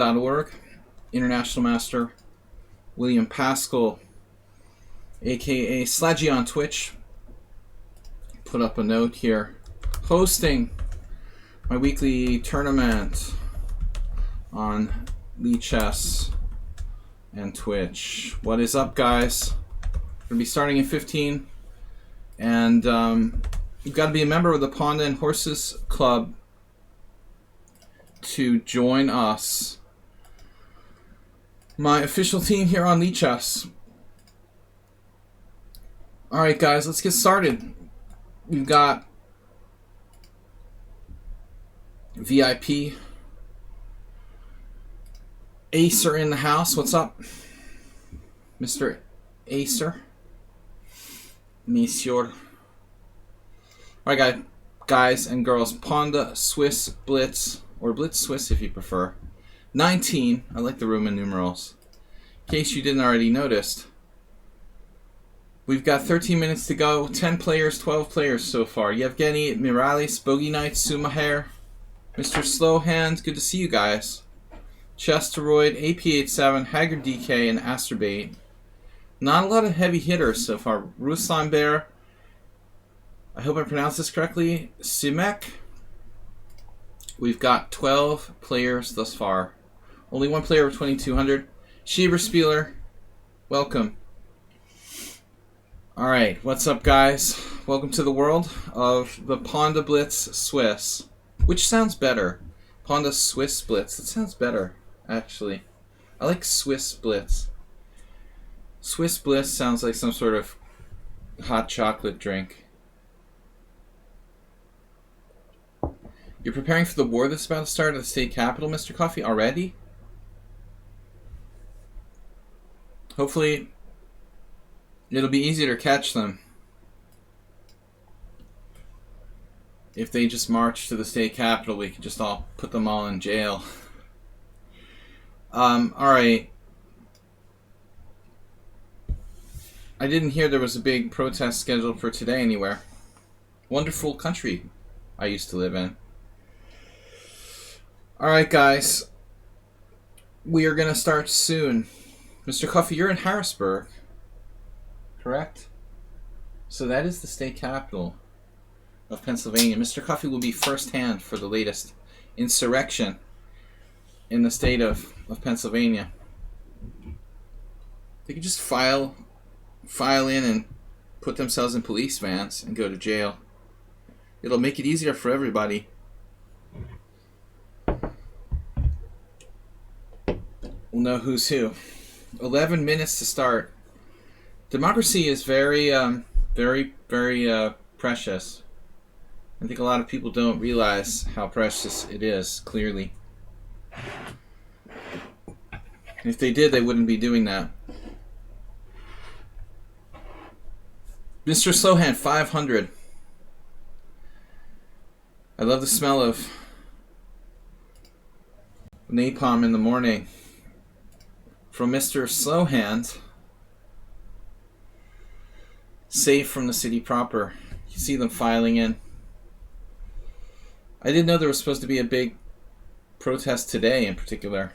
Org, International Master William Pascal, aka Sladgie on Twitch, put up a note here, hosting my weekly tournament on lichess and Twitch. What is up, guys? We're gonna be starting in 15, and you've got to be a member of the Pawnda and Horses Club to join us. My official team here on lichess. Alright, guys, let's get started. We've got VIP Acer in the house. What's up, Mr. Acer? Monsieur. Alright, guys and girls. Pawnda Swiss Blitz, or Blitz Swiss if you prefer. 19. I like the Roman numerals. In case you didn't already notice, we've got 13 minutes to go. 10 players, 12 players so far. Yevgeny, Miralles, Bogey Knight, Sumaher, Mr. Slowhand. Good to see you guys. Chesteroid, AP87, Haggard DK, and Asterbait. Not a lot of heavy hitters so far. Ruslan Bear. I hope I pronounced this correctly. Simek. We've got 12 players thus far. Only one player of 2200. Schieber Spieler, welcome. Alright, what's up, guys? Welcome to the world of the Pawnda Blitz Swiss. Which sounds better? Pawnda Swiss Blitz. That sounds better, actually. I like Swiss Blitz. Swiss Bliss sounds like some sort of hot chocolate drink. You're preparing for the war that's about to start at the state capitol, Mr. Coffee, already? Hopefully, it'll be easier to catch them if they just march to the state capitol. We can just all put them all in jail. Alright. I didn't hear there was a big protest scheduled for today anywhere. Wonderful country I used to live in. Alright, guys. We are going to start soon. Mr. Coffee, you're in Harrisburg, correct? So that is the state capital of Pennsylvania. Mr. Coffee will be firsthand for the latest insurrection in the state of Pennsylvania. They could just file in and put themselves in police vans and go to jail. It'll make it easier for everybody. We'll know who's who. 11 minutes to start. Democracy is very precious. I think a lot of people don't realize how precious it is, clearly. If they did, they wouldn't be doing that. Mr. Slowhand, 500. I love the smell of napalm in the morning. From Mr. Slowhand, safe from the city proper. You see them filing in. I didn't know there was supposed to be a big protest today in particular.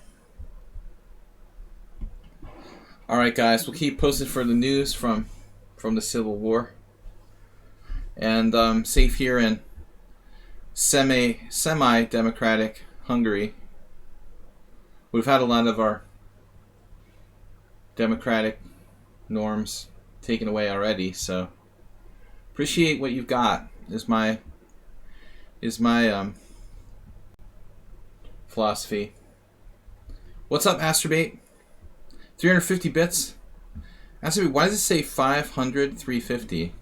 Alright, guys, we'll keep posted for the news from the Civil War. And safe here in semi-democratic Hungary. We've had a lot of our democratic norms taken away already, so appreciate what you've got is my philosophy. What's up, Asterbait? 350 bits. Asterbait, why does it say 500 350?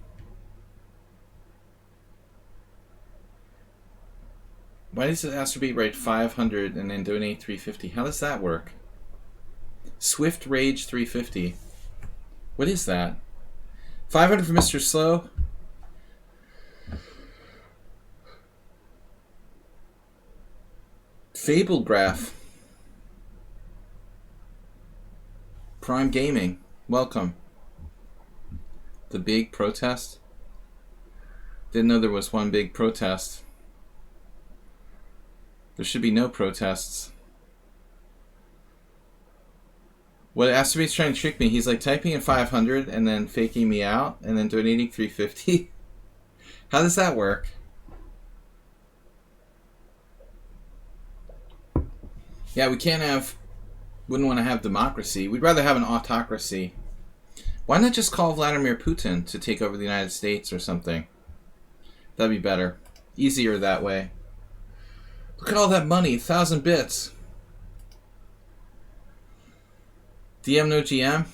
Why does Asterbait write 500 and then donate 350? How does that work? Swift Rage 350. What is that? 500 for Mr. Slow. Fablegraph. Prime Gaming. Welcome. The big protest? Didn't know there was one big protest. There should be no protests. What Astrobate's trying to trick me, he's like typing in 500 and then faking me out and then donating 350. How does that work? Yeah, we can't have... Wouldn't want to have democracy. We'd rather have an autocracy. Why not just call Vladimir Putin to take over the United States or something? That'd be better. Easier that way. Look at all that money. 1,000 bits. DM no GM?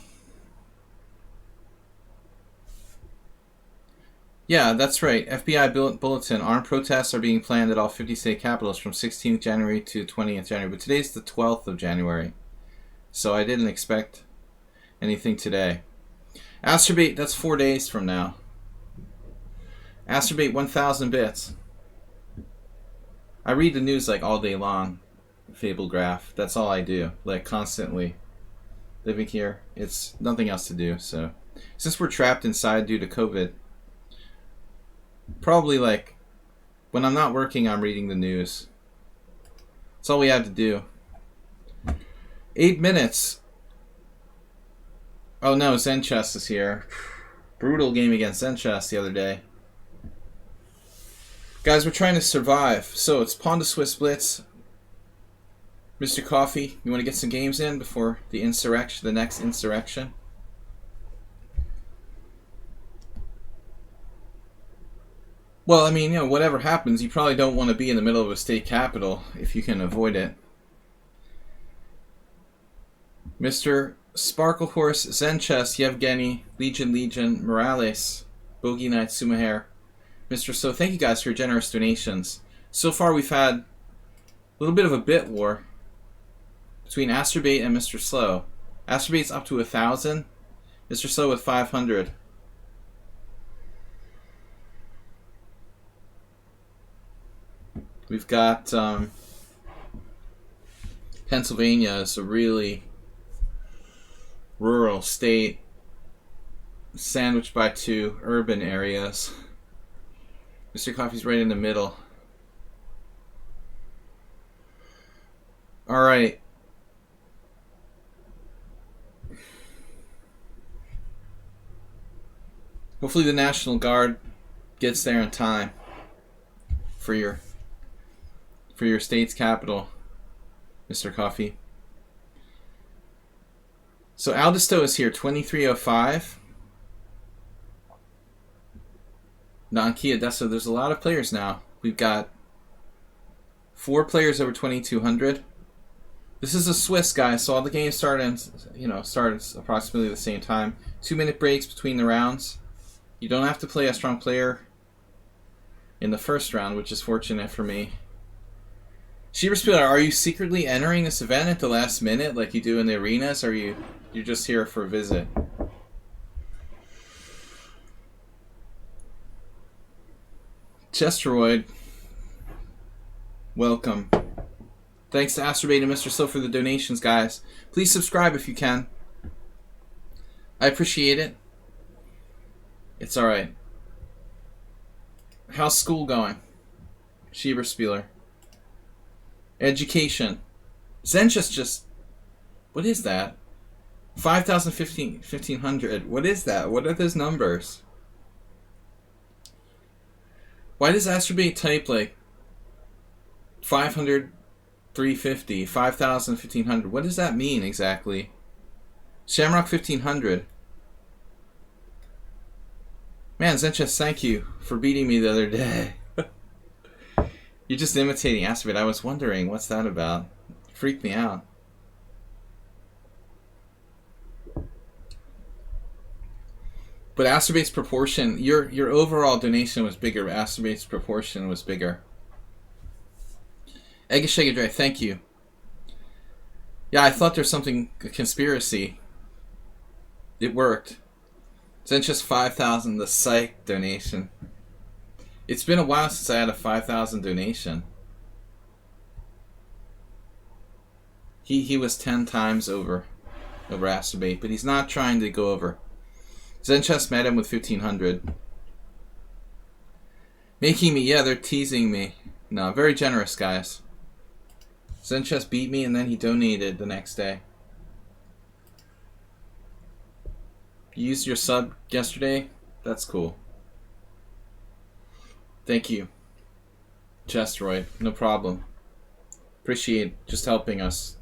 Yeah, that's right. FBI bulletin. Armed protests are being planned at all 50 state capitals from 16th January to 20th January. But today's the 12th of January. So I didn't expect anything today. Astrobate, that's 4 days from now. Astrobate 1,000 bits. I read the news like all day long. Fablegraph. That's all I do. Like constantly. Living here. It's nothing else to do. So since we're trapped inside due to COVID, probably like when I'm not working, I'm reading the news. That's all we have to do. 8 minutes. Oh no, Zen Chess is here. Brutal game against Zen Chess the other day. Guys, we're trying to survive. So it's Pawnda Swiss Blitz. Mr. Coffee, you want to get some games in before the insurrection, the next insurrection? Well, I mean, you know, whatever happens, you probably don't want to be in the middle of a state capital if you can avoid it. Mr. Sparkle Horse, Zen Chess, Yevgeny, Legion, Morales, Bogey Knight, Sumahair. Mr. So, thank you guys for your generous donations. So far, we've had a little bit of a bit war between Astrobate and Mr. Slow. Astrobate's up to 1,000. Mr. Slow with 500. We've got Pennsylvania is a really rural state, sandwiched by 2 urban areas. Mr. Coffee's right in the middle. All right. Hopefully the National Guard gets there in time for your state's capital, Mr. Coffee. So Aldisto is here, 2305. Non-Kia Deso, there's a lot of players now. We've got 4 players over 2,200. This is a Swiss, guys, so all the games start approximately the same time. 2-minute breaks between the rounds. You don't have to play a strong player in the first round, which is fortunate for me. Schieberspieler, are you secretly entering this event at the last minute like you do in the arenas, or you're just here for a visit? Chesteroid, welcome. Thanks to Astrobate and Mr. Slow for the donations, guys. Please subscribe if you can. I appreciate it. It's alright. How's school going? Schieberspieler. Education. Zenchus just... What is that? 5,000, 1,500. What is that? What are those numbers? Why does Astrobate type like 500, 350, 5,000, 1,500? What does that mean exactly? Shamrock 1,500. Man, Zenchus, thank you for beating me the other day. You're just imitating Astrobate. I was wondering, what's that about? It freaked me out. But Astrobate's proportion, your overall donation was bigger, but Astrobate's proportion was bigger. Egg thank you. Yeah, I thought there's something, a conspiracy. It worked. Then just 5,000, the psych donation. It's been a while since I had a 5,000 donation. He was 10 times over Astrobate, but he's not trying to go over. Zenchess met him with 1,500. Making me, yeah, they're teasing me. No, very generous, guys. Zenchess beat me and then he donated the next day. You used your sub yesterday? That's cool. Thank you, Chestroid. No problem. Appreciate just helping us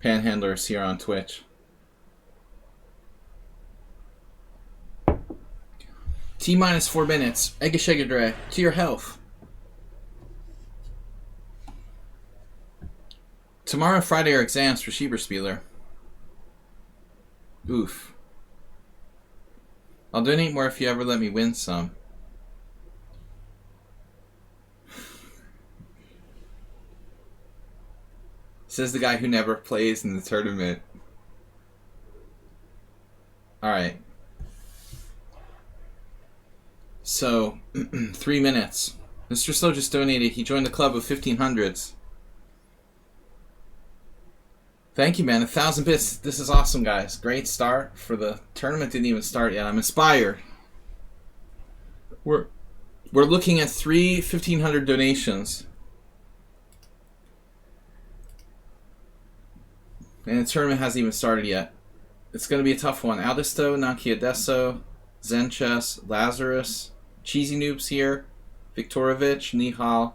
panhandlers here on Twitch. T-minus 4 minutes. Eggeshegadre, to your health. Tomorrow and Friday are exams for Schieberspieler. Oof. I'll donate more if you ever let me win some. Says the guy who never plays in the tournament. Alright. So, 3 minutes. Mr. Slow just donated. He joined the club of 1500s. Thank you, man. 1,000 bits. This is awesome, guys. Great start for the tournament. Didn't even start yet. I'm inspired. We're looking at 3 1,500 donations. And the tournament hasn't even started yet. It's going to be a tough one. Aldisto, Nakiadeso, Zenchess, Lazarus, Cheesy Noobs here, Viktorovich, Nihal,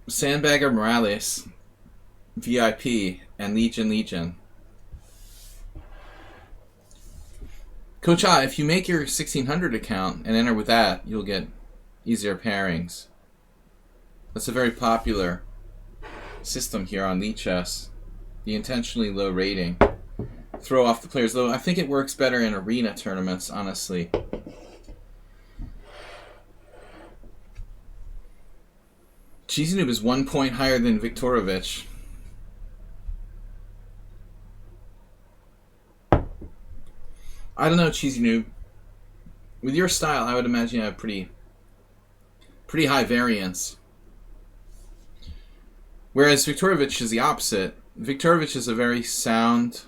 Sandbagger Morales, VIP, and Legion. Coach A, if you make your 1600 account and enter with that, you'll get easier pairings. That's a very popular system here on lichess. The intentionally low rating. Throw off the players, though I think it works better in arena tournaments, honestly. Cheesy Noob is 1 point higher than Viktorovich. I don't know, Cheesy Noob. With your style, I would imagine you have pretty high variance. Whereas Viktorovich is the opposite. Viktorovich is a very sound,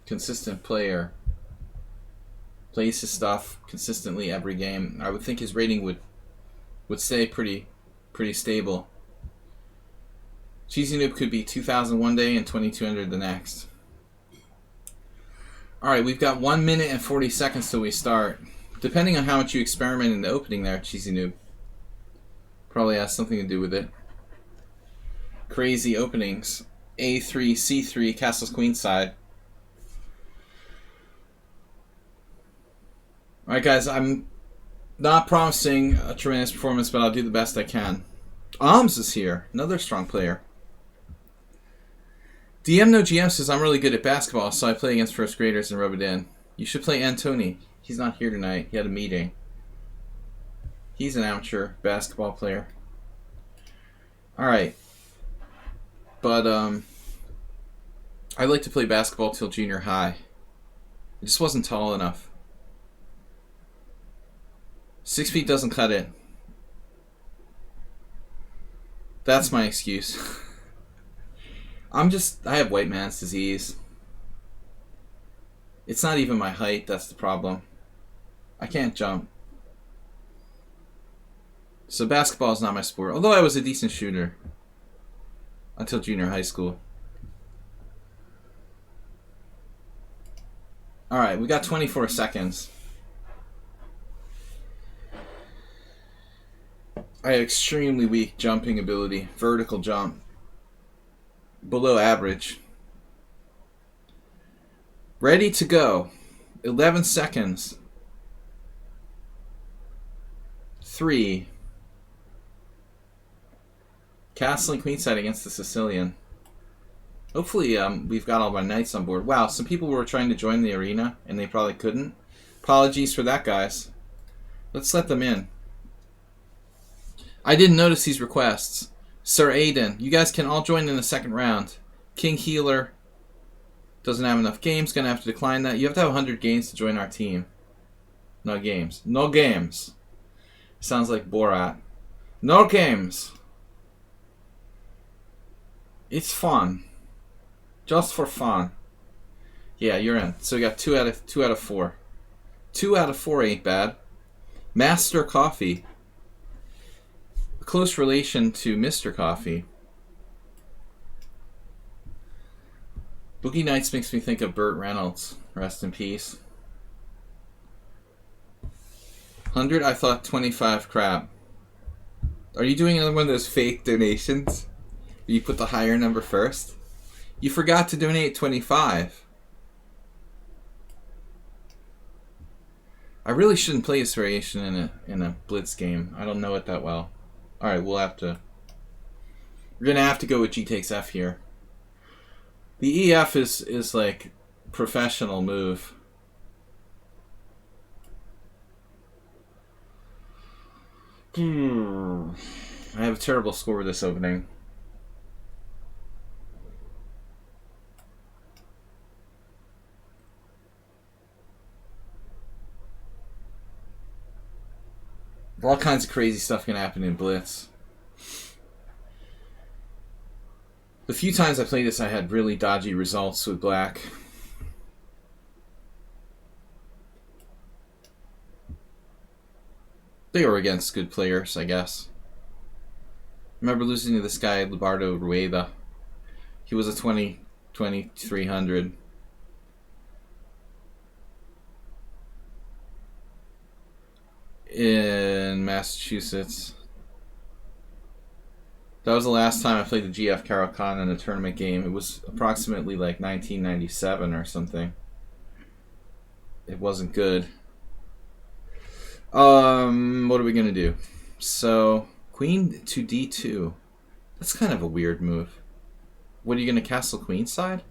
consistent player. Plays his stuff consistently every game. I would think his rating would stay pretty stable. Cheesy Noob could be 2,000 one day and 2,200 the next. Alright, we've got 1 minute and 40 seconds till we start. Depending on how much you experiment in the opening there, Cheesy Noob. Probably has something to do with it. Crazy openings. A3, C3, castles queenside. Alright guys, I'm not promising a tremendous performance, but I'll do the best I can. Alms is here, another strong player. DM No GM says I'm really good at basketball, so I play against first graders and rub it in. You should play Antoni. He's not here tonight. He had a meeting. He's an amateur basketball player. Alright. But, I like to play basketball till junior high. I just wasn't tall enough. 6 feet doesn't cut it. That's my excuse. I have white man's disease. It's not even my height, that's the problem. I can't jump. So basketball is not my sport, although I was a decent shooter. Until junior high school. Alright, we got 24 seconds. I have extremely weak jumping ability. Vertical jump. Below average. Ready to go. 11 seconds. 3. Castling queenside against the Sicilian. Hopefully we've got all my knights on board. Wow, some people were trying to join the arena and they probably couldn't. Apologies for that, guys. Let's let them in. I didn't notice these requests. Sir Aiden, you guys can all join in the second round. King Healer doesn't have enough games, gonna have to decline that. You have to have 100 games to join our team. No games. No games. Sounds like Borat. No games. It's fun. Just for fun. Yeah, you're in. So we got 2 out of 4. 2 out of 4 ain't bad. Master Coffee. A close relation to Mr. Coffee. Boogie Nights makes me think of Burt Reynolds. Rest in peace. 100, I thought 25 crap. Are you doing another one of those fake donations? Where you put the higher number first? You forgot to donate 25. I really shouldn't play this variation in a Blitz game. I don't know it that well. Alright, we're gonna have to go with G takes F here. The EF is like professional move. I have a terrible score with this opening. All kinds of crazy stuff can happen in Blitz. The few times I played this, I had really dodgy results with black. They were against good players, I guess. I remember losing to this guy, Lubardo Rueda. He was a 2300. In Massachusetts. That was the last time I played the GF Caro-Kann in a tournament game. It was approximately like 1997 or something. It wasn't good. What are we gonna do? So, Queen to D2. That's kind of a weird move. What, are you gonna castle queenside?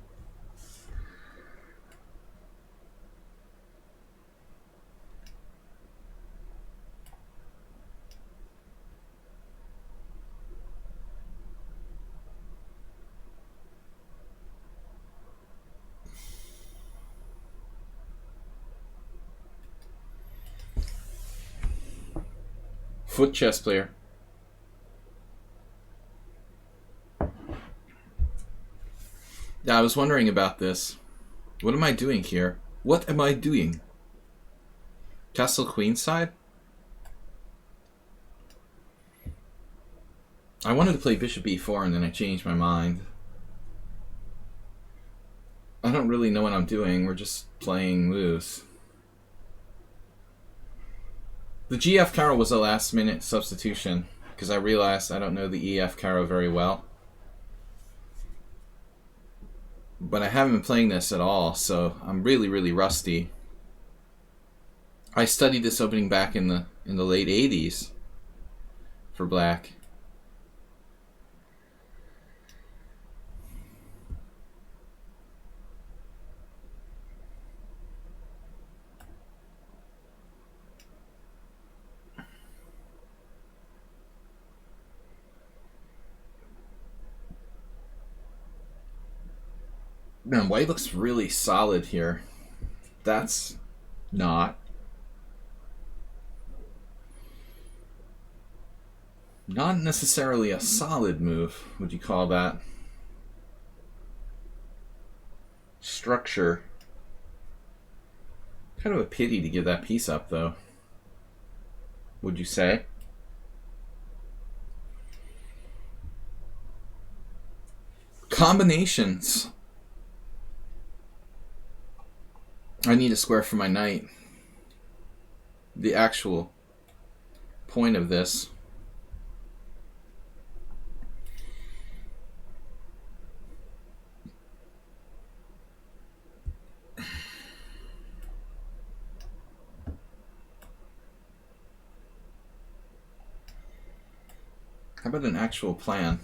Foot chess player. Yeah, I was wondering about this. What am I doing here? What am I doing? Castle queenside? I wanted to play bishop e4 and then I changed my mind. I don't really know what I'm doing. We're just playing loose. The GF Caro was a last minute substitution because I realized I don't know the EF Caro very well. But I haven't been playing this at all, so I'm really, really rusty. I studied this opening back in the late 80s for black. Man, white looks really solid here. That's not necessarily a solid move, would you call that? Structure. Kind of a pity to give that piece up, though. Would you say? Combinations. I need a square for my knight. The actual point of this. How about an actual plan?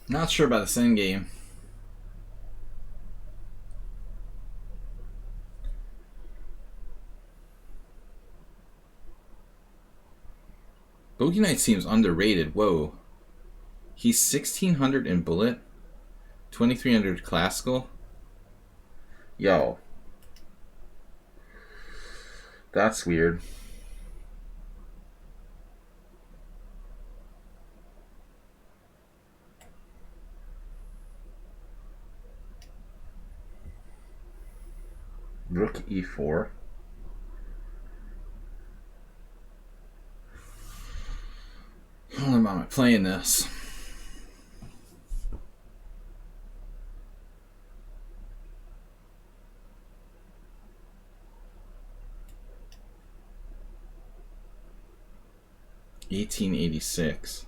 Not sure about this endgame. Bogey Knight seems underrated. Whoa. He's 1600 in bullet, 2300 classical. Yo. That's weird. Rook e4. How long am I playing this? $18.86.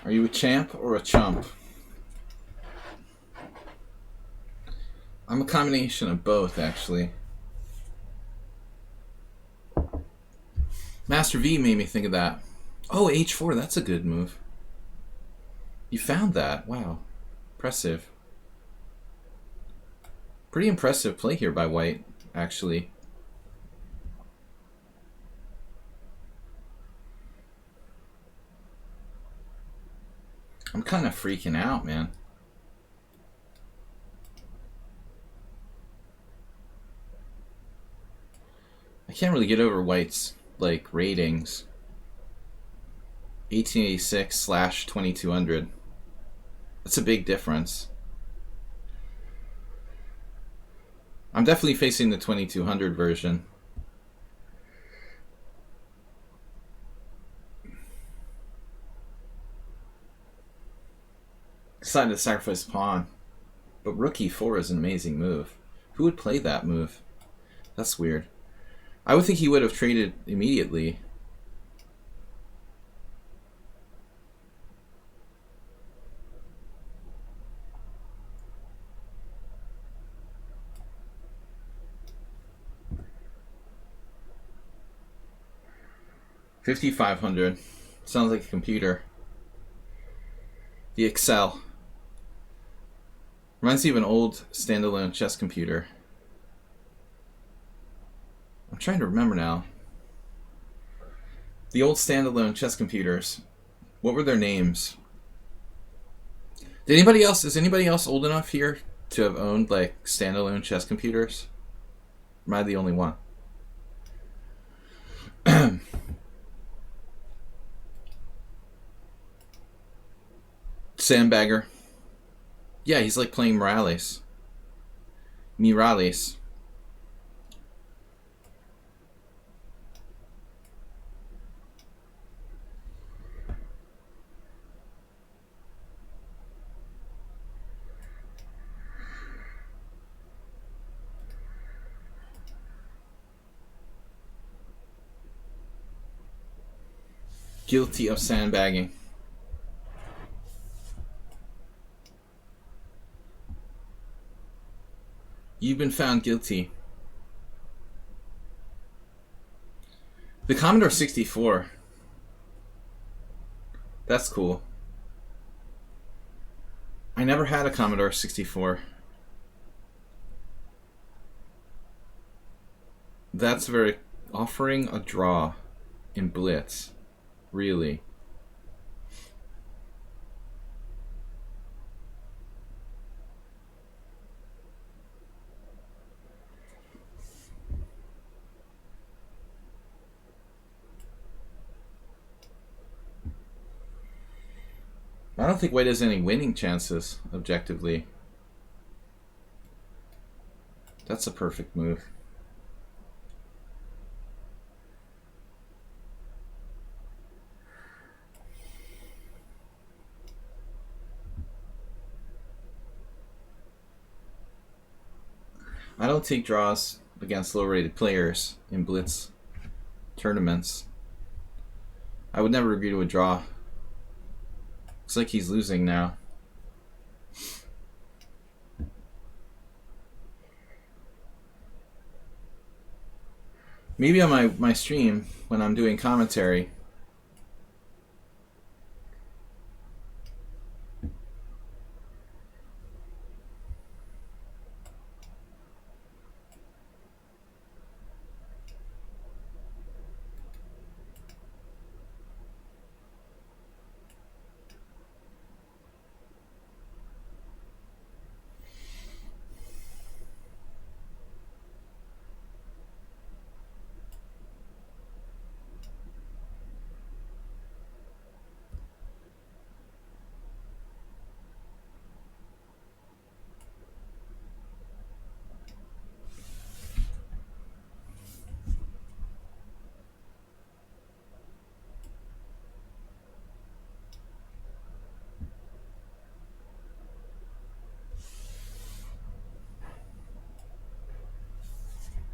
Are you a champ or a chump? I'm a combination of both, actually. Master V made me think of that. Oh, H4, that's a good move. You found that. Wow. Impressive. Pretty impressive play here by White, actually. I'm kind of freaking out, man. I can't really get over White's, like, ratings. 1886 / 2200. That's a big difference. I'm definitely facing the 2200 version. Decided to sacrifice a pawn. But rook e4 is an amazing move. Who would play that move? That's weird. I would think he would have traded immediately. $5,500. Sounds like a computer. The Excel. Reminds me of an old standalone chess computer. I'm trying to remember now. The old standalone chess computers. What were their names? Is anybody else old enough here to have owned like standalone chess computers? Am I the only one? Sandbagger. Yeah, he's like playing Morales. Mirales. Guilty of sandbagging. You've been found guilty. The Commodore 64. That's cool. I never had a Commodore 64. That's very... Offering a draw in Blitz. Really. I don't think White has any winning chances, objectively. That's a perfect move. I don't take draws against low-rated players in Blitz tournaments. I would never agree to a draw. Looks like he's losing now. Maybe on my stream, when I'm doing commentary,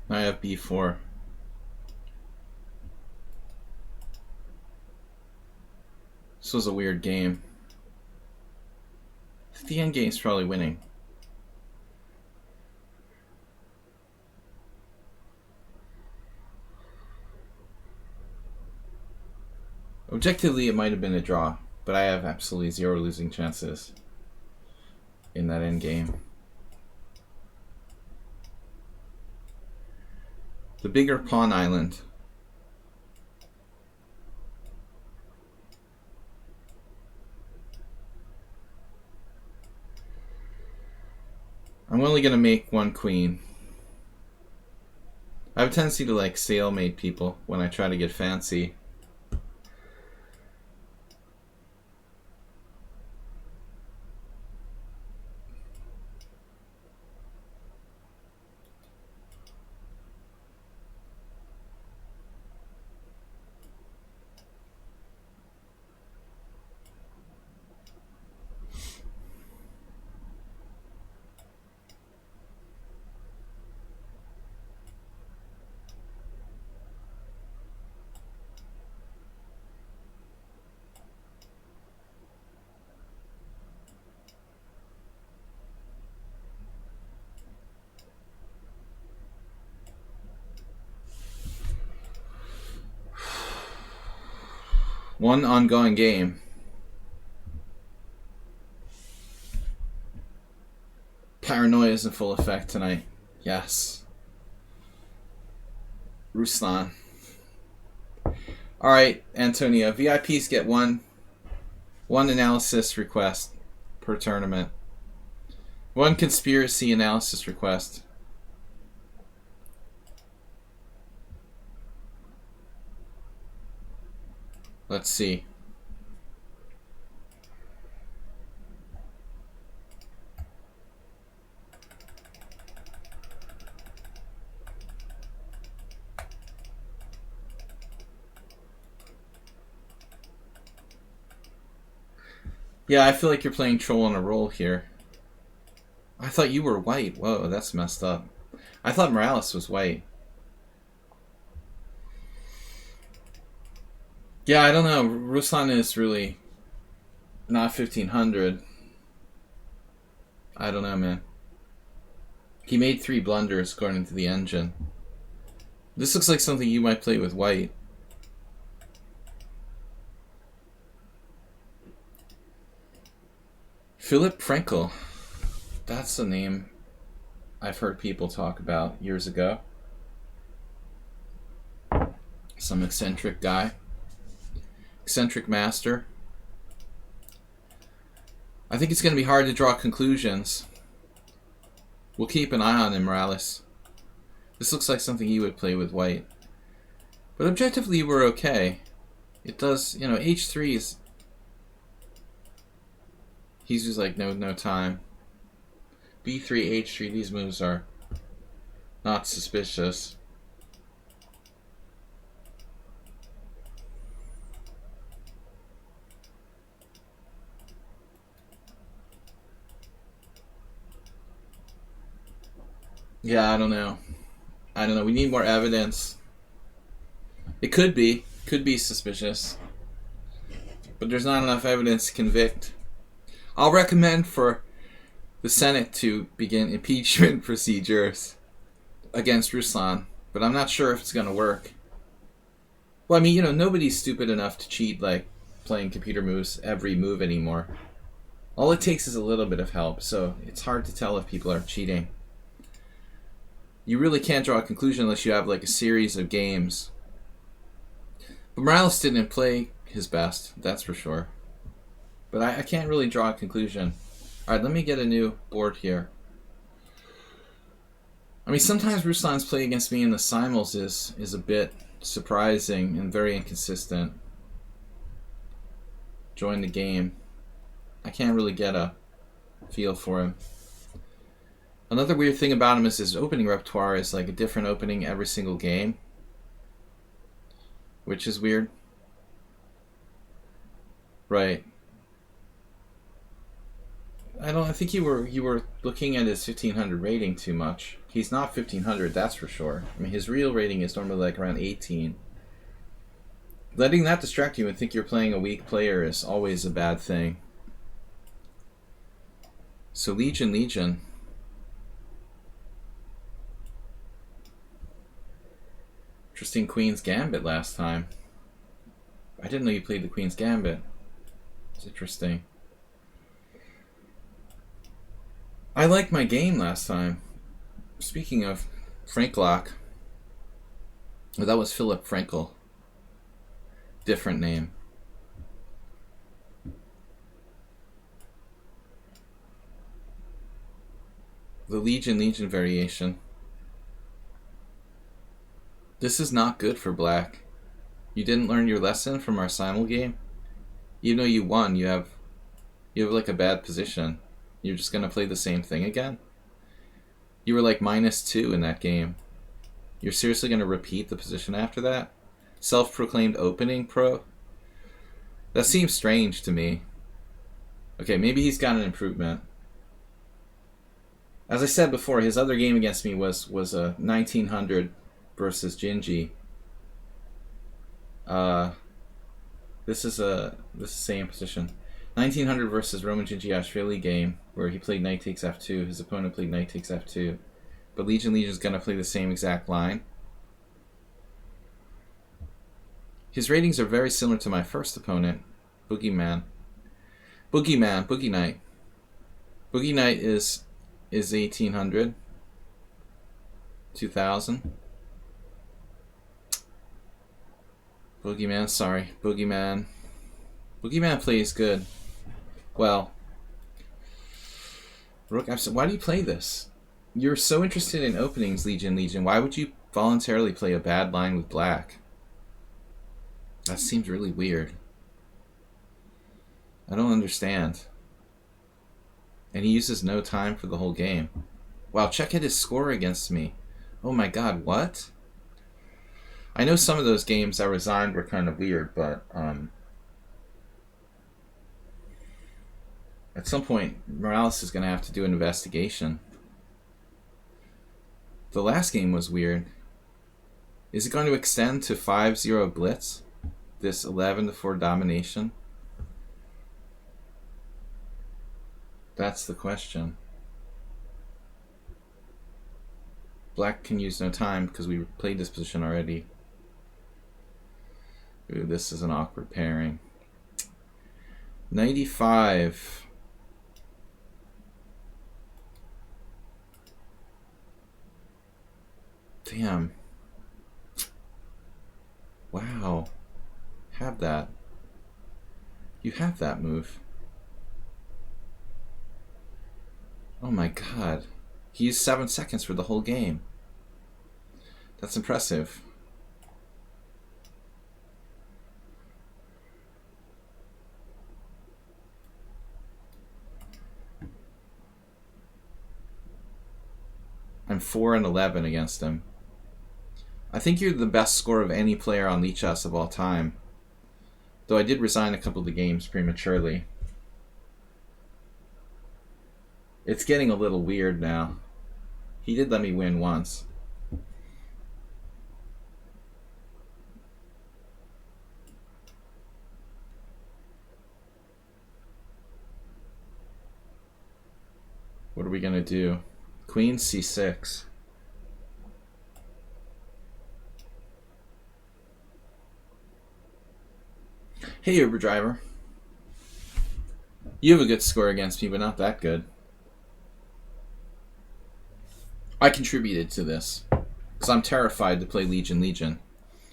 I have b4. This was a weird game. The endgame's probably winning. Objectively, it might have been a draw, but I have absolutely zero losing chances in that endgame. The bigger pawn island. I'm only going to make one queen. I have a tendency to like stalemate people when I try to get fancy. One ongoing game. Paranoia is in full effect tonight. Yes. Ruslan. Alright, Antonio. VIPs get one analysis request per tournament. One conspiracy analysis request. Let's see. Yeah, I feel like you're playing troll on a roll here. I thought you were white. Whoa, that's messed up. I thought Morales was white. Yeah, I don't know. Ruslan is really not 1500. I don't know, man. He made 3 blunders according to the engine. This looks like something you might play with white. Philip Frankel. That's a name I've heard people talk about years ago. Some eccentric guy. Eccentric master. I think it's going to be hard to draw conclusions. We'll keep an eye on him, Morales. This looks like something you would play with white. But objectively, we're okay. It does, you know, h3 is... He's just like, no time. b3, h3, these moves are not suspicious. Yeah, I don't know. I don't know. We need more evidence. It could be suspicious, but there's not enough evidence to convict. I'll recommend for the Senate to begin impeachment procedures against Ruslan, but I'm not sure if it's going to work. Well, I mean, nobody's stupid enough to cheat like playing computer moves every move anymore. All it takes is a little bit of help, so it's hard to tell if people are cheating. You really can't draw a conclusion unless you have like a series of games. But Morales didn't play his best, that's for sure. But I can't really draw a conclusion. Alright, let me get a new board here. I mean, sometimes Ruslan's play against me in the simul's is a bit surprising and very inconsistent. Join the game. I can't really get a feel for him. Another weird thing about him is his opening repertoire is like a different opening every single game, which is weird. Right. I think you were looking at his 1500 rating too much. He's not 1500, that's for sure. I mean, his real rating is normally like around 18. Letting that distract you and think you're playing a weak player is always a bad thing. So Legion. Interesting Queen's Gambit last time. I didn't know you played the Queen's Gambit. It's interesting. I liked my game last time. Speaking of Franklock, well, that was Philip Frankel. Different name. The Legion variation. This is not good for black. You didn't learn your lesson from our simul game? Even though you won, you have like a bad position. You're just gonna play the same thing again? You were like -2 in that game. You're seriously gonna repeat the position after that? Self-proclaimed opening pro? That seems strange to me. Okay, maybe he's got an improvement. As I said before, his other game against me was a 1900 versus Gingy. This is the same position. 1900 versus Roman Gingiashvili game where he played knight takes f2. His opponent played knight takes f2. But Legion's gonna play the same exact line. His ratings are very similar to my first opponent, Boogie Knight. Boogie Knight is 1800, 2000. Boogeyman plays good. Well, Rook F7. Why do you play this? You're so interested in openings, Legion. Why would you voluntarily play a bad line with black? That seems really weird. I don't understand. And he uses no time for the whole game. Wow, check out his score against me. Oh my god, what? I know some of those games I resigned were kind of weird, but at some point, Morales is going to have to do an investigation. The last game was weird. Is it going to extend to 5-0 Blitz? This 11-4 domination? That's the question. Black can use no time because we played this position already. Ooh, this is an awkward pairing. 95. Damn. Wow. Have that. You have that move. Oh my god. He used 7 seconds for the whole game. That's impressive. I'm 4-11 against him. I think you're the best score of any player on lichess of all time. Though I did resign a couple of the games prematurely. It's getting a little weird now. He did let me win once. What are we gonna do? Queen c6. Hey, Uber driver. You have a good score against me, but not that good. I contributed to this because I'm terrified to play Legion.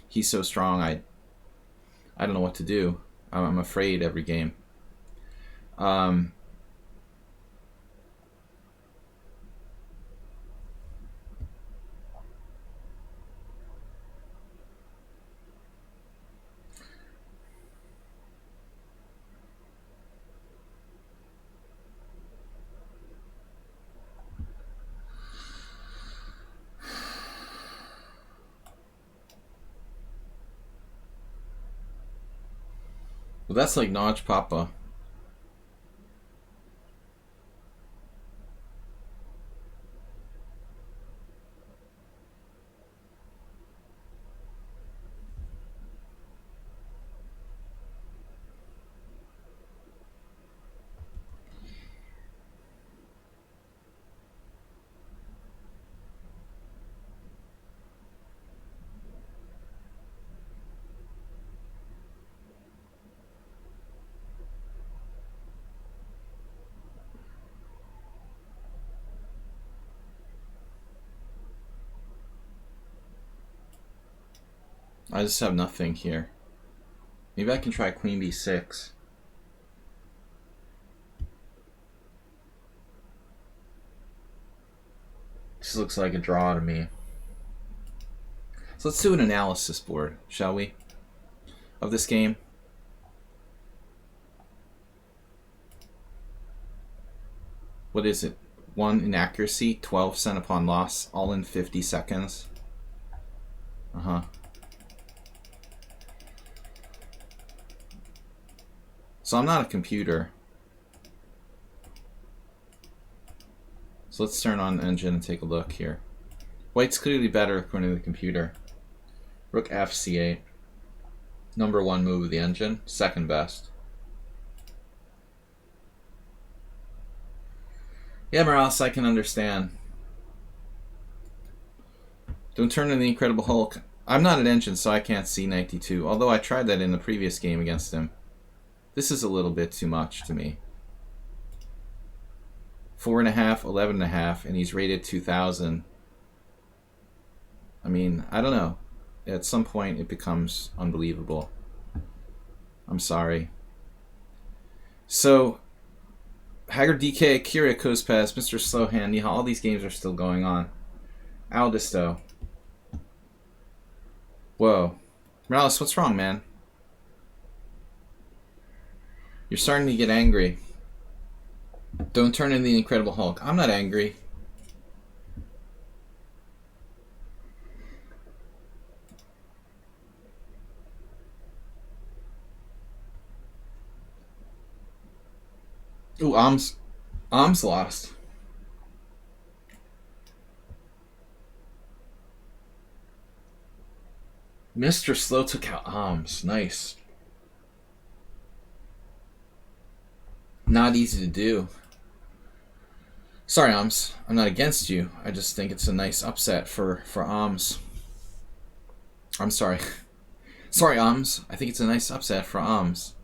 He's so strong. I don't know what to do. I'm afraid every game. Well, that's like Notch Papa. I just have nothing here. Maybe I can try Queen b6. This looks like a draw to me. So let's do an analysis board, shall we? Of this game. What is it? 1 inaccuracy, 12 cent upon loss, all in 50 seconds. So I'm not a computer. So let's turn on the engine and take a look here. White's clearly better according to the computer. Rook f(c)8. Number 1 move of the engine. Second best. Yeah, Morales, I can understand. Don't turn into the Incredible Hulk. I'm not an engine, so I can't see c92. Although I tried that in the previous game against him. This is a little bit too much to me. 4.5, 11.5, and he's rated 2,000. I mean, I don't know. At some point, it becomes unbelievable. I'm sorry. So, Haggard DK, Akira Kospaz, Mr. Slowhand, yeah, all these games are still going on. Aldisto. Whoa. Morales, what's wrong, man? You're starting to get angry. Don't turn into the Incredible Hulk. I'm not angry. Ooh, Arms lost. Mr. Slow took out Arms. Nice. Not easy to do. Sorry, Arms. I'm not against you. I just think it's a nice upset for Arms. I'm sorry. Sorry, Arms. I think it's a nice upset for Arms.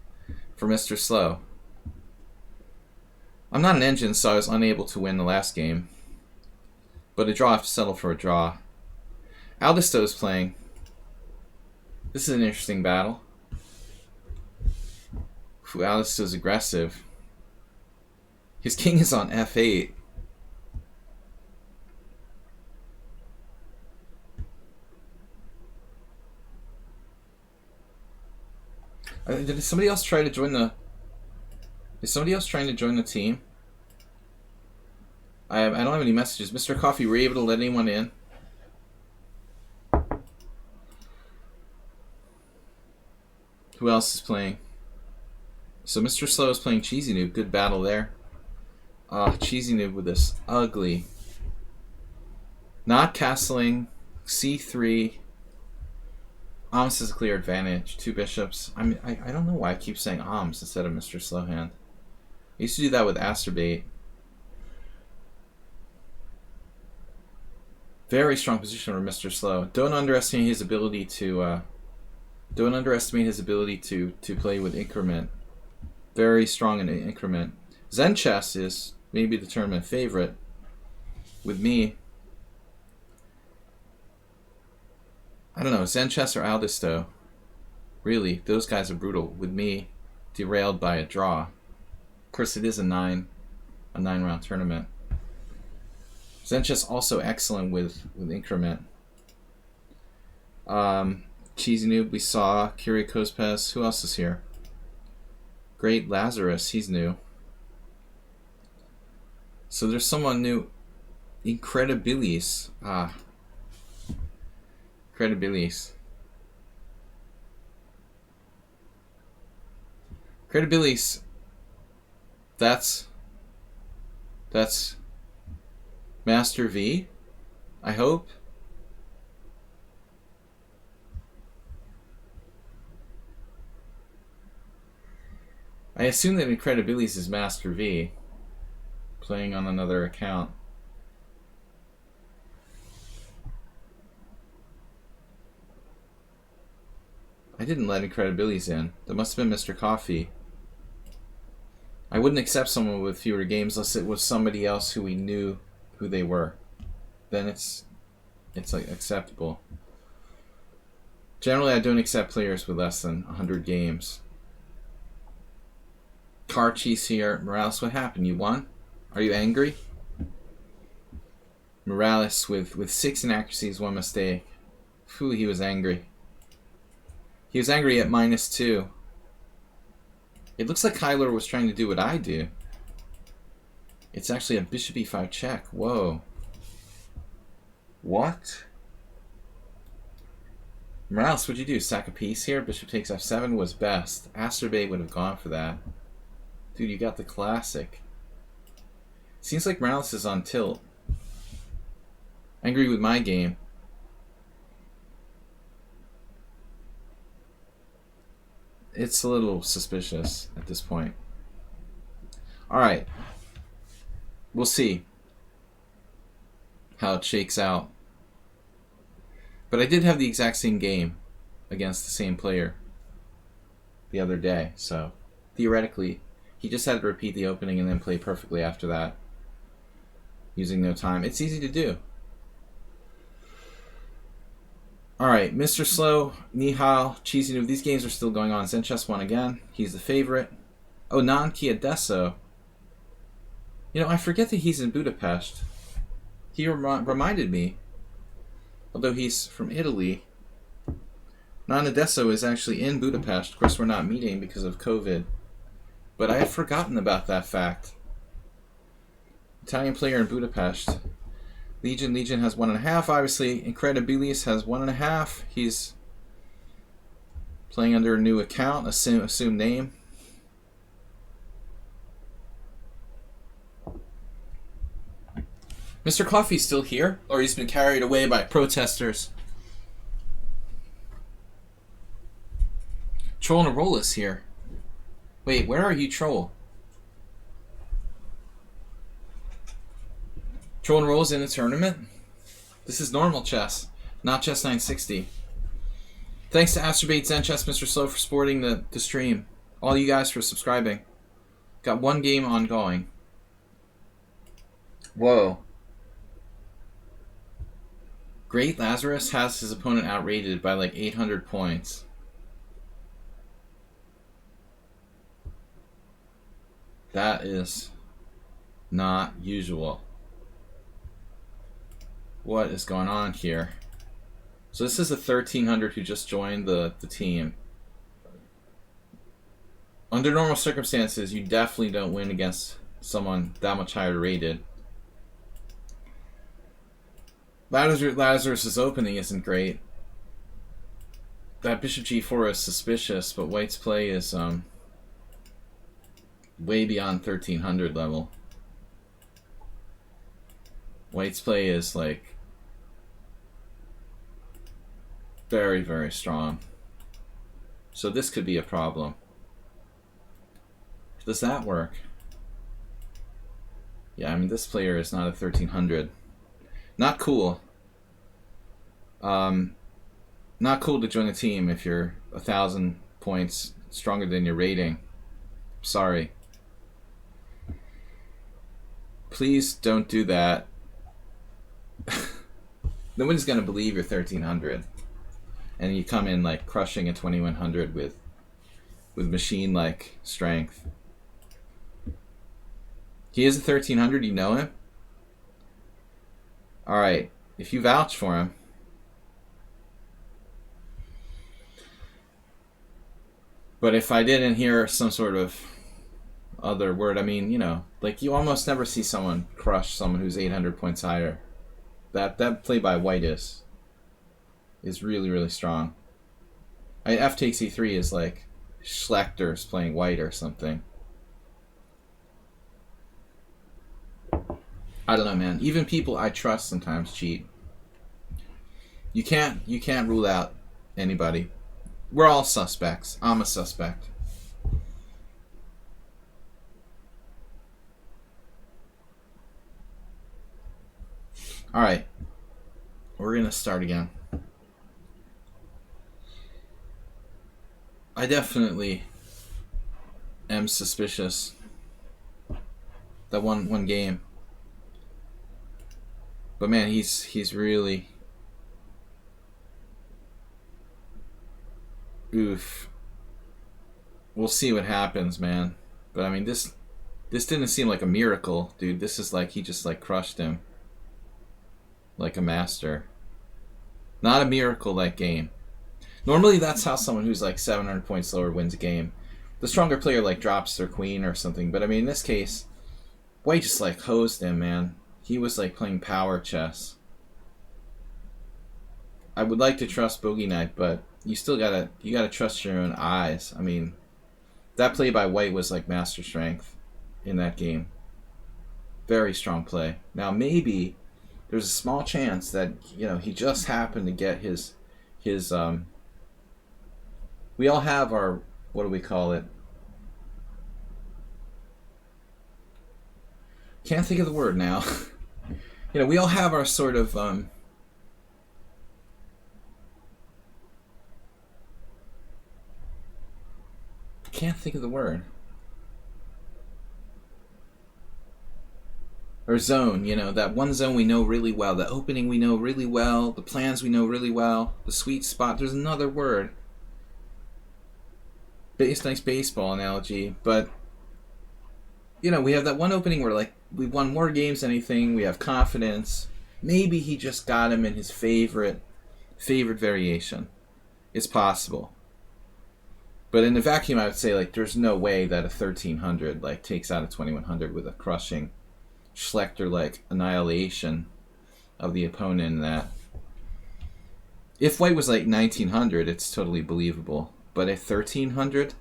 For Mr. Slow. I'm not an engine, so I was unable to win the last game. But a draw, I have to settle for a draw. Aldisto is playing. This is an interesting battle. Ooh, Aldisto is aggressive. His king is on f8. Did somebody else try to join the... Is somebody else trying to join the team? I don't have any messages. Mr. Coffee, were you able to let anyone in? Who else is playing? So Mr. Slow is playing Cheesy Noob. Good battle there. Cheesy Noob with this ugly Not castling. C3. Alms is a clear advantage. 2 bishops. I mean, I don't know why I keep saying Alms instead of Mr. Slowhand. I used to do that with Asterbait. Very strong position for Mr. Slow. Don't underestimate his ability to play with increment. Very strong in increment. Zen chess is maybe the tournament favorite. With me, I don't know, Zen chess or Aldisto. Really, those guys are brutal. With me, derailed by a draw. Of course, it is a 9-round tournament. Zen chess also excellent with increment. Cheesy Noob, we saw. Kyrie Kospes. Who else is here? Great Lazarus, he's new. So there's someone new. Incredibilis. Credibilis. Credibilis. That's Master V, I hope. I assume that Incredibilis is Master V, playing on another account. I didn't let Incredibilis in. That must have been Mr. Coffee. I wouldn't accept someone with fewer games unless it was somebody else who we knew who they were. Then it's like acceptable. Generally, I don't accept players with less than 100 games. Car Cheese here. Morales, what happened? You won? Are you angry? Morales with 6 inaccuracies, 1 mistake. Phew, he was angry. He was angry at -2. It looks like Kyler was trying to do what I do. It's actually a bishop e5 check. Whoa. What? Morales, what'd you do? Sack a piece here? Bishop takes f7 was best. Asterbait would have gone for that. Dude, you got the classic. Seems like Morales is on tilt. Angry with my game. It's a little suspicious at this point. Alright. We'll see how it shakes out. But I did have the exact same game against the same player the other day, so theoretically he just had to repeat the opening and then play perfectly after that using no time. It's easy to do. Alright, Mr. Slow, Nihal, Cheesy Noob, these games are still going on. Zen Chess won again. He's the favorite. Oh, Nanki Adesso. You know, I forget that he's in Budapest. He reminded me, although he's from Italy, Nan Adesso is actually in Budapest. Of course, we're not meeting because of COVID. But I had forgotten about that fact. Italian player in Budapest. Legion has 1.5. Obviously, Incredibilis has 1.5. He's playing under a new account, assumed name. Mr. Coffee's still here, or he's been carried away by protesters. Troll and a roll is here. Wait, where are you, Troll? Troll and roll's in the tournament? This is normal chess, not chess 960. Thanks to Asterbait, Zen Chess, Mr. Slow for supporting the stream. All you guys for subscribing. Got 1 game ongoing. Whoa. Great Lazarus has his opponent outrated by like 800 points. That is not usual. What is going on here? So this is a 1300 who just joined the team. Under normal circumstances, you definitely don't win against someone that much higher rated. Lazarus' opening isn't great. That bishop g4 is suspicious, but White's play is way beyond 1300 level. White's play is like Very, very strong. So this could be a problem. Does that work? Yeah, I mean, this player is not a 1300. Not cool. Not cool to join a team if you're 1,000 points stronger than your rating. Sorry. Please don't do that. No one's going to believe you're 1300. And you come in like crushing a 2100 with machine-like strength. He is a 1300, you know him? Alright, if you vouch for him. But if I didn't hear some sort of other word, I mean, you know, like you almost never see someone crush someone who's 800 points higher. That play by white is really, really strong. F takes e3 is like Schlechter's playing white or something. I don't know, man. Even people I trust sometimes cheat. You can't rule out anybody. We're all suspects. I'm a suspect. Alright. We're going to start again. I definitely am suspicious that one game. But man, he's really... Oof. We'll see what happens, man. But I mean, this didn't seem like a miracle, dude. This is like he just like crushed him. Like a master. Not a miracle-like game. Normally that's how someone who's like 700 points lower wins a game. The stronger player like drops their queen or something. But I mean, in this case, White just like hosed him, man. He was like playing power chess. I would like to trust Bogey Knight, but you still gotta trust your own eyes. I mean, that play by White was like master strength in that game. Very strong play. Now maybe there's a small chance that, you know, he just happened to get his we all have our, what do we call it? Can't think of the word now. You know, we all have our sort of can't think of the word. Or zone, you know, that one zone we know really well, the opening we know really well, the plans we know really well, the sweet spot. There's another word. Nice baseball analogy, but you know, we have that one opening where like we've won more games than anything, we have confidence. Maybe he just got him in his favorite variation. It's possible. But in the vacuum I would say like there's no way that a 1300 like takes out a 2100 with a crushing Schlechter like annihilation of the opponent in that. If White was like 1900, it's totally believable. But at 1300,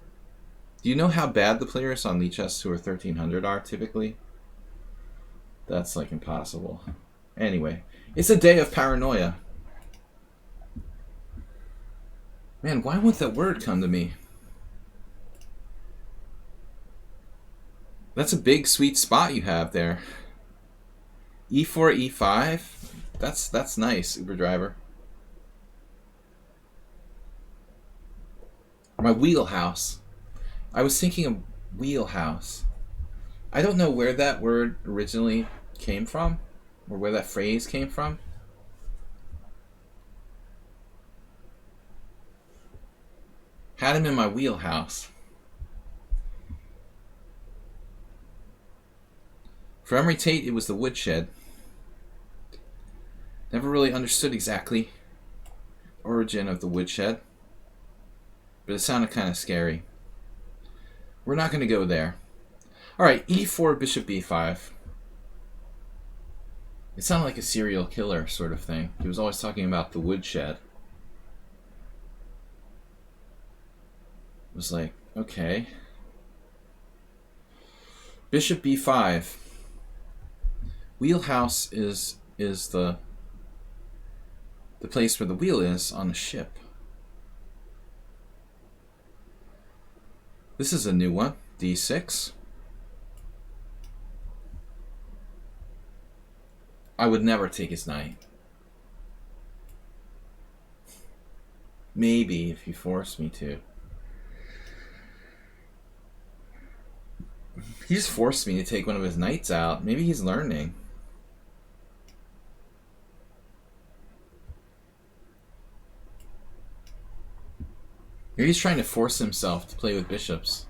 do you know how bad the players on lichess who are 1300 are typically? That's like impossible. Anyway, it's a day of paranoia. Man, why won't that word come to me? That's a big sweet spot you have there. E4, E5. That's nice, Uber driver. My wheelhouse. I was thinking of wheelhouse. I don't know where that word originally came from, or where that phrase came from. Had him in my wheelhouse. For Emery Tate, it was the woodshed. Never really understood exactly the origin of the woodshed, but it sounded kind of scary. We're not going to go there. Alright, E4, Bishop B5. It sounded like a serial killer sort of thing. He was always talking about the woodshed. It was like, okay. Bishop B5. Wheelhouse is the the place where the wheel is on the ship. This is a new one. D6. I would never take his knight. Maybe if you force me to. He's forced me to take one of his knights out. Maybe he's learning. Maybe he's trying to force himself to play with bishops.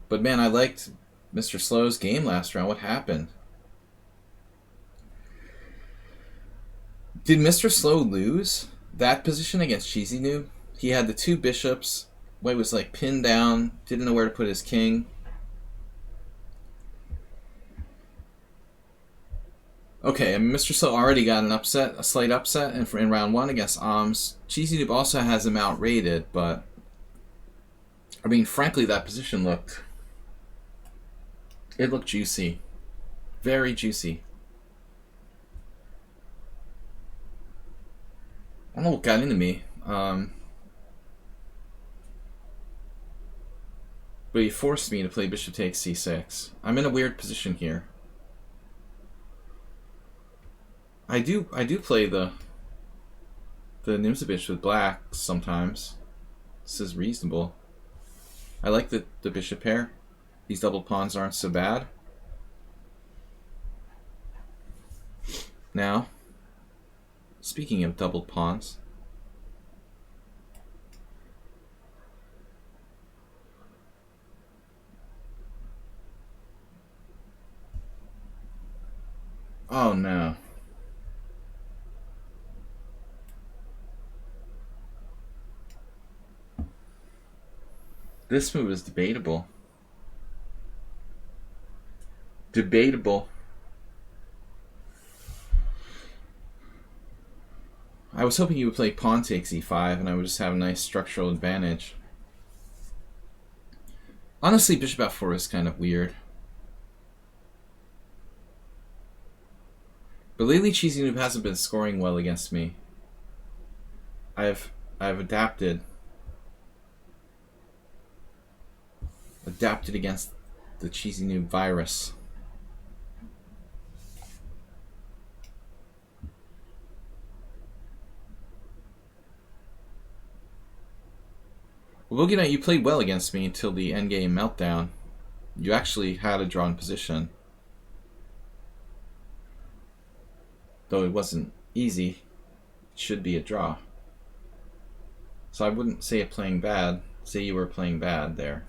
But man, I liked Mr. Slow's game last round. What happened? Did Mr. Slow lose that position against Cheesy Noob? He had the two bishops. White was like pinned down, didn't know where to put his king. Okay, and Mr. Slow already got an upset, a slight upset in round 1 against Alms. Cheesy Noob also has him outrated, but I mean, frankly, that position looked juicy. Very juicy. I don't know what got into me. But he forced me to play bishop takes c6. I'm in a weird position here. I do play the Nimzovich with black sometimes. This is reasonable. I like the bishop pair. These double pawns aren't so bad. Now, speaking of doubled pawns, oh no. This move is debatable. Debatable. I was hoping you would play pawn takes e5 and I would just have a nice structural advantage. Honestly, bishop f4 is kind of weird. But lately Cheesy Noob hasn't been scoring well against me. I've adapted. Adapted against the Cheesy Noob virus. Well, Boogie Knight, you played well against me until the endgame meltdown. You actually had a drawn position. Though it wasn't easy, it should be a draw. So I wouldn't say it playing bad. Say you were playing bad there.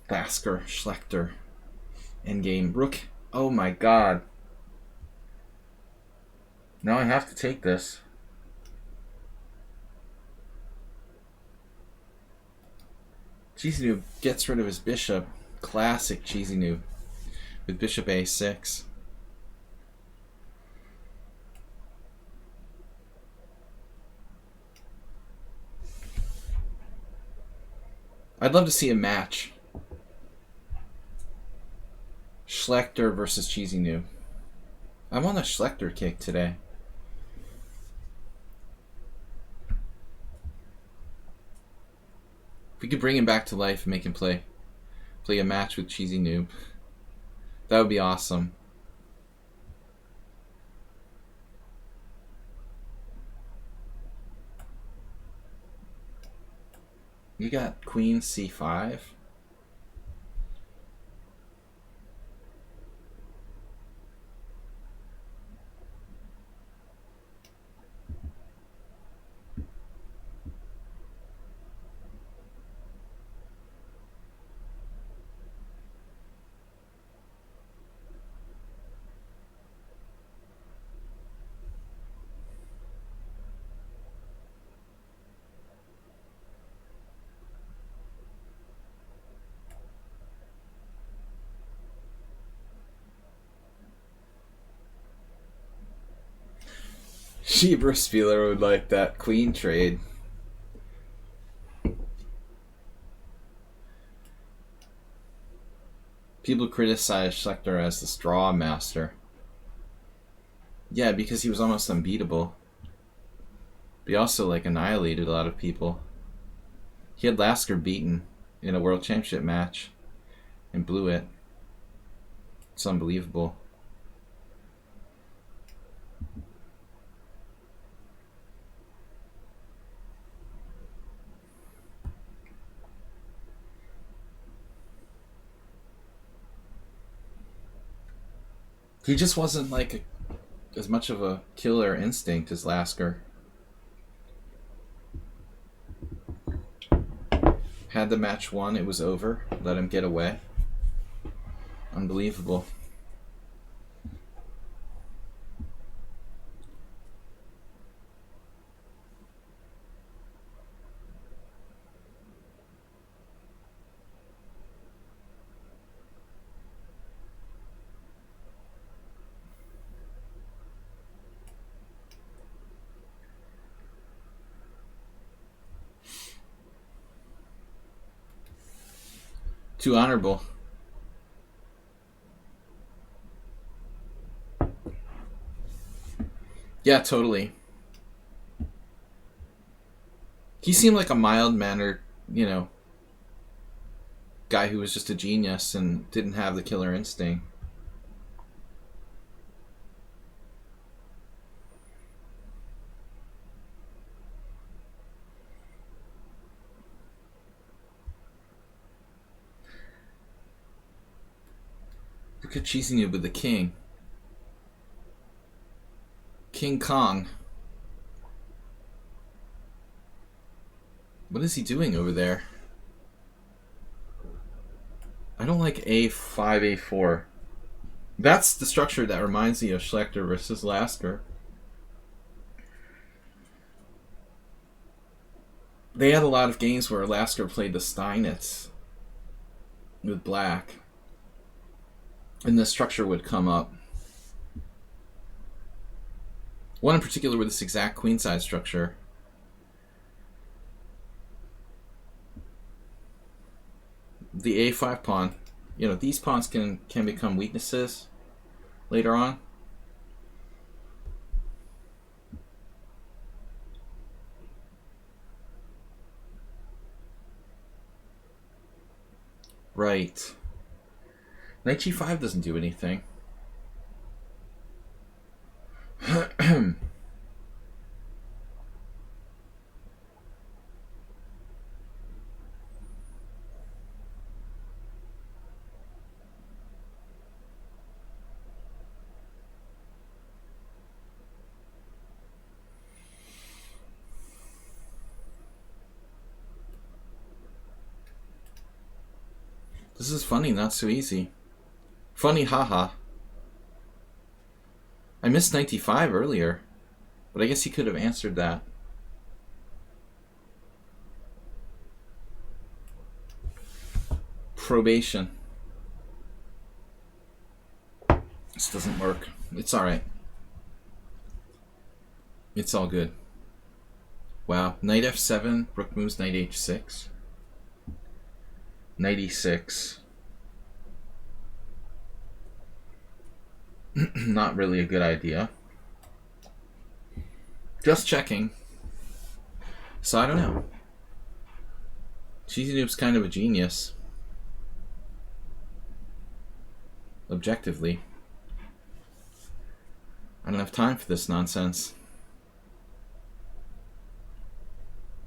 Lasker, Schlechter, endgame, rook. Oh my god. Now I have to take this. Cheesy Noob gets rid of his bishop. Classic Cheesy Noob with bishop a6. I'd love to see a match. Schlechter versus Cheesy Noob. I'm on a Schlechter kick today. If we could bring him back to life and make him play a match with Cheesy Noob, that would be awesome. You got Queen c5. Shebra Spieler would like that queen trade. People criticize Schlechter as the straw master. Yeah, because he was almost unbeatable. But he also annihilated a lot of people. He had Lasker beaten in a World Championship match and blew it. It's unbelievable. He just wasn't as much of a killer instinct as Lasker. Had the match won, it was over. Let him get away. Unbelievable. Too honorable. Yeah, totally. He seemed like a mild-mannered, guy who was just a genius and didn't have the killer instinct. Look at cheesing you with the king. King Kong. What is he doing over there? I don't like A5, A4. That's the structure that reminds me of Schlechter versus Lasker. They had a lot of games where Lasker played the Steinitz with black. And the structure would come up. One in particular with this exact queenside structure. The A5 pawn. These pawns can become weaknesses later on. Right. Knight G5 doesn't do anything. This is funny, not so easy. Funny, haha. I missed 95 earlier, but I guess he could have answered that. Probation. This doesn't work. It's alright. It's all good. Wow. Knight F7, rook moves knight H6. Knight E6. Not really a good idea. Just checking. So I don't know. Cheesy Noob's kind of a genius. Objectively. I don't have time for this nonsense.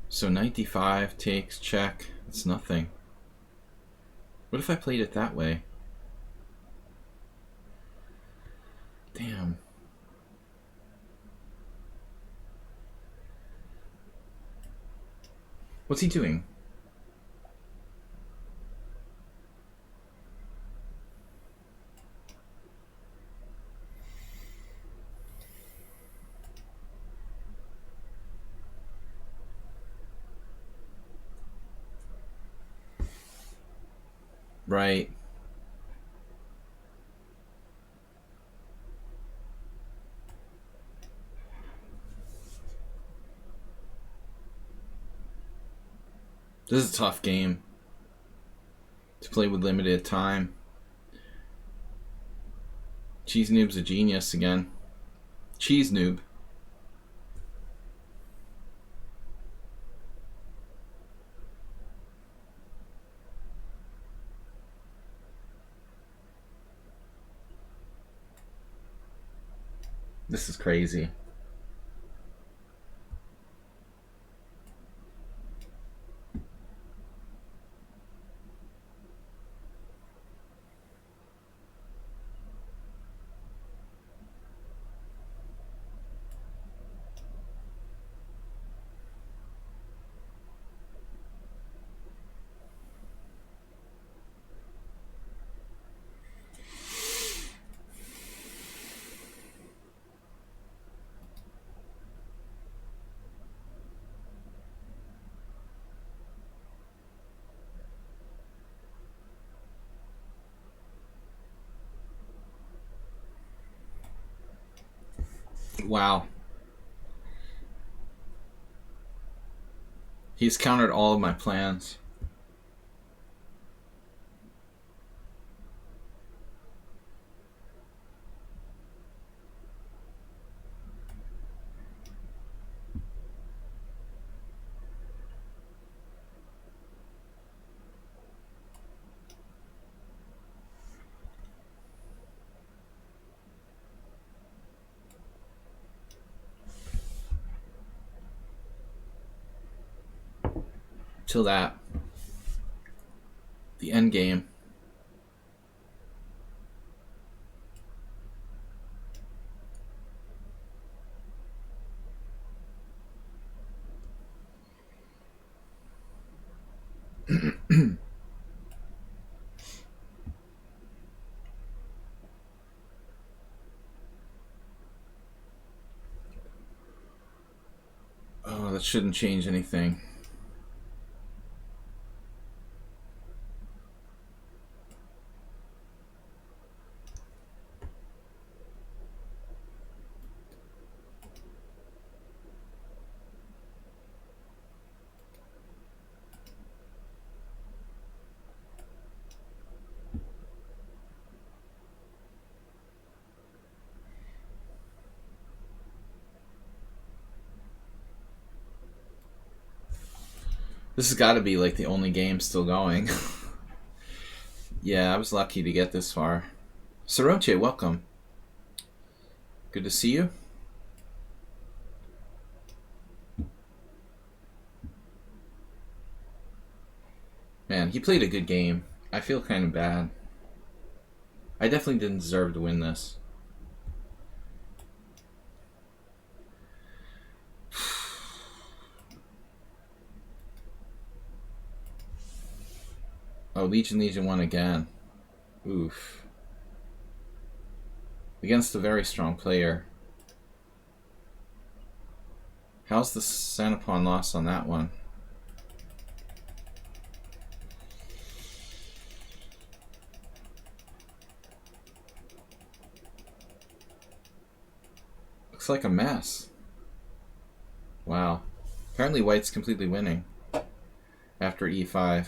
So knight d5 takes, check. It's nothing. What if I played it that way? Damn. What's he doing? Right. This is a tough game to play with limited time. Cheese Noob's a genius again. Cheese Noob. This is crazy. Wow. He's countered all of my plans. Till that. The end game. Oh, that shouldn't change anything. This has got to be like the only game still going. Yeah, I was lucky to get this far. Soroche, welcome. Good to see you. Man, he played a good game. I feel kind of bad. I definitely didn't deserve to win this. Oh, Legion won again. Oof. Against a very strong player. How's the Sanapon loss on that one? Looks like a mess. Wow. Apparently White's completely winning after e5.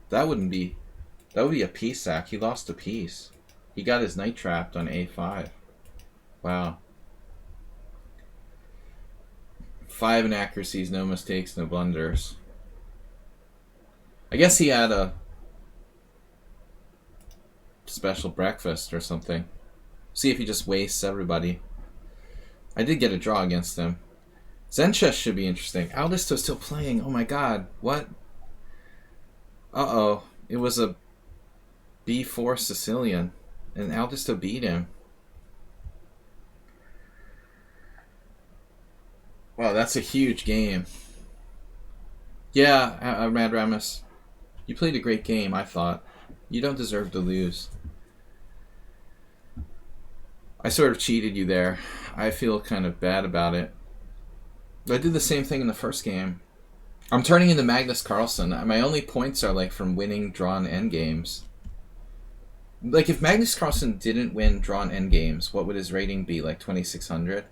That would be a piece sack. He lost a piece. He got his knight trapped on a5. Wow. 5 inaccuracies, no mistakes, no blunders. I guess he had a special breakfast or something. See if he just wastes everybody. I did get a draw against him. Zen chess should be interesting. Aldisto's still playing. Oh my god. What? Uh-oh. It was a b4 Sicilian. And Aldisto beat him. Wow, that's a huge game. Yeah, Mad Ramus. You played a great game, I thought. You don't deserve to lose. I sort of cheated you there. I feel kind of bad about it. I did the same thing in the first game. I'm turning into Magnus Carlsen. My only points are like from winning drawn endgames. Like if Magnus Carlsen didn't win drawn endgames, what would his rating be? Like 2600?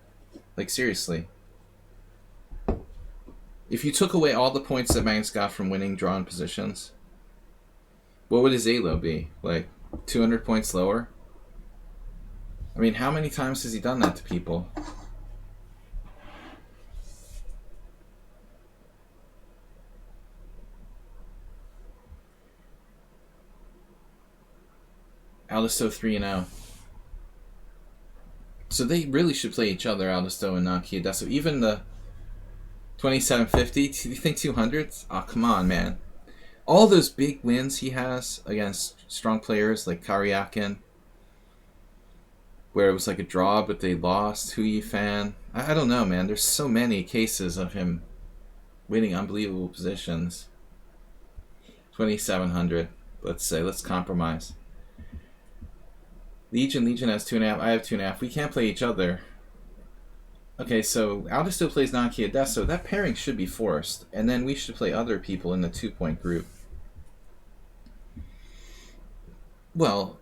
Like seriously. If you took away all the points that Magnus got from winning drawn positions, what would his ELO be? Like 200 points lower? I mean, how many times has he done that to people? Aldisto 3-0. So they really should play each other, Aldisto and Kiyodeso. Even the 2750, do you think 200s? Oh, come on, man. All those big wins he has against strong players like Karyakin, where it was like a draw but they lost, Hu Yifan. I don't know, man. There's so many cases of him winning unbelievable positions. 2700, let's say. Let's compromise. Legion has 2.5. I have 2.5. We can't play each other. Okay, so Aldo still plays Kiyodeso. That pairing should be forced. And then we should play other people in the 2-point group. Well,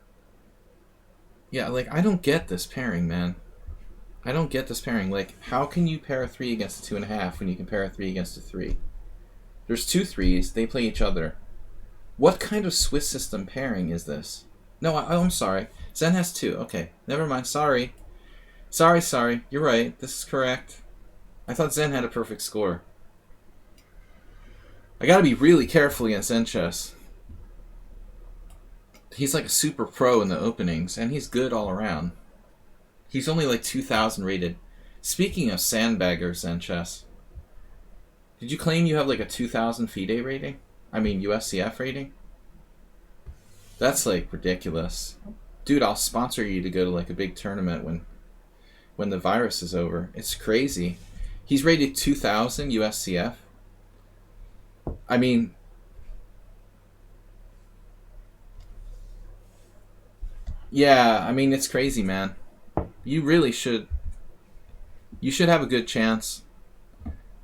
yeah, like, I don't get this pairing, man. I don't get this pairing. Like, how can you pair a 3 against a 2.5 when you can pair a 3 against a 3? There's 2 3s. They play each other. What kind of Swiss system pairing is this? No, I'm sorry. Zen has 2. Okay, never mind. Sorry. Sorry. You're right. This is correct. I thought Zen had a perfect score. I gotta be really careful against Zen chess. He's like a super pro in the openings, and he's good all around. He's only like 2,000 rated. Speaking of sandbaggers, Zen chess, did you claim you have like a 2,000 FIDE rating? I mean USCF rating? That's like ridiculous. Dude, I'll sponsor you to go to like a big tournament when the virus is over. It's crazy. He's rated 2,000 USCF. I mean, yeah, I mean, it's crazy, man. You really should. You should have a good chance.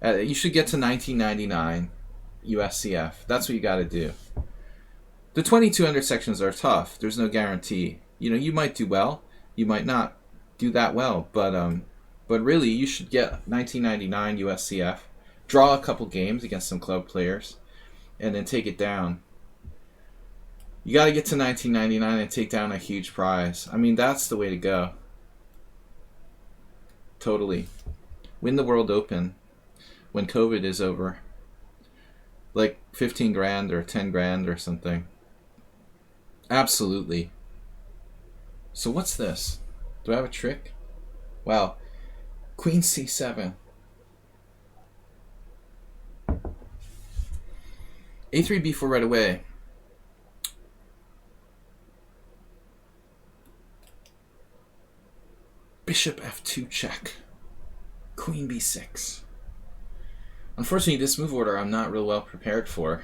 You should get to 1999 USCF. That's what you got to do. The 2200 sections are tough. There's no guarantee. You know, you might do well. You might not do that well. But really, you should get 1999 USCF. Draw a couple games against some club players, and then take it down. You got to get to 1999 and take down a huge prize. I mean, that's the way to go. Totally. Win the World Open when COVID is over. Like 15 grand or 10 grand or something. Absolutely. So what's this? Do I have a trick? Wow. Queen C7. A3, B4 right away. Bishop F2 check. Queen B6. Unfortunately, this move order I'm not real well prepared for.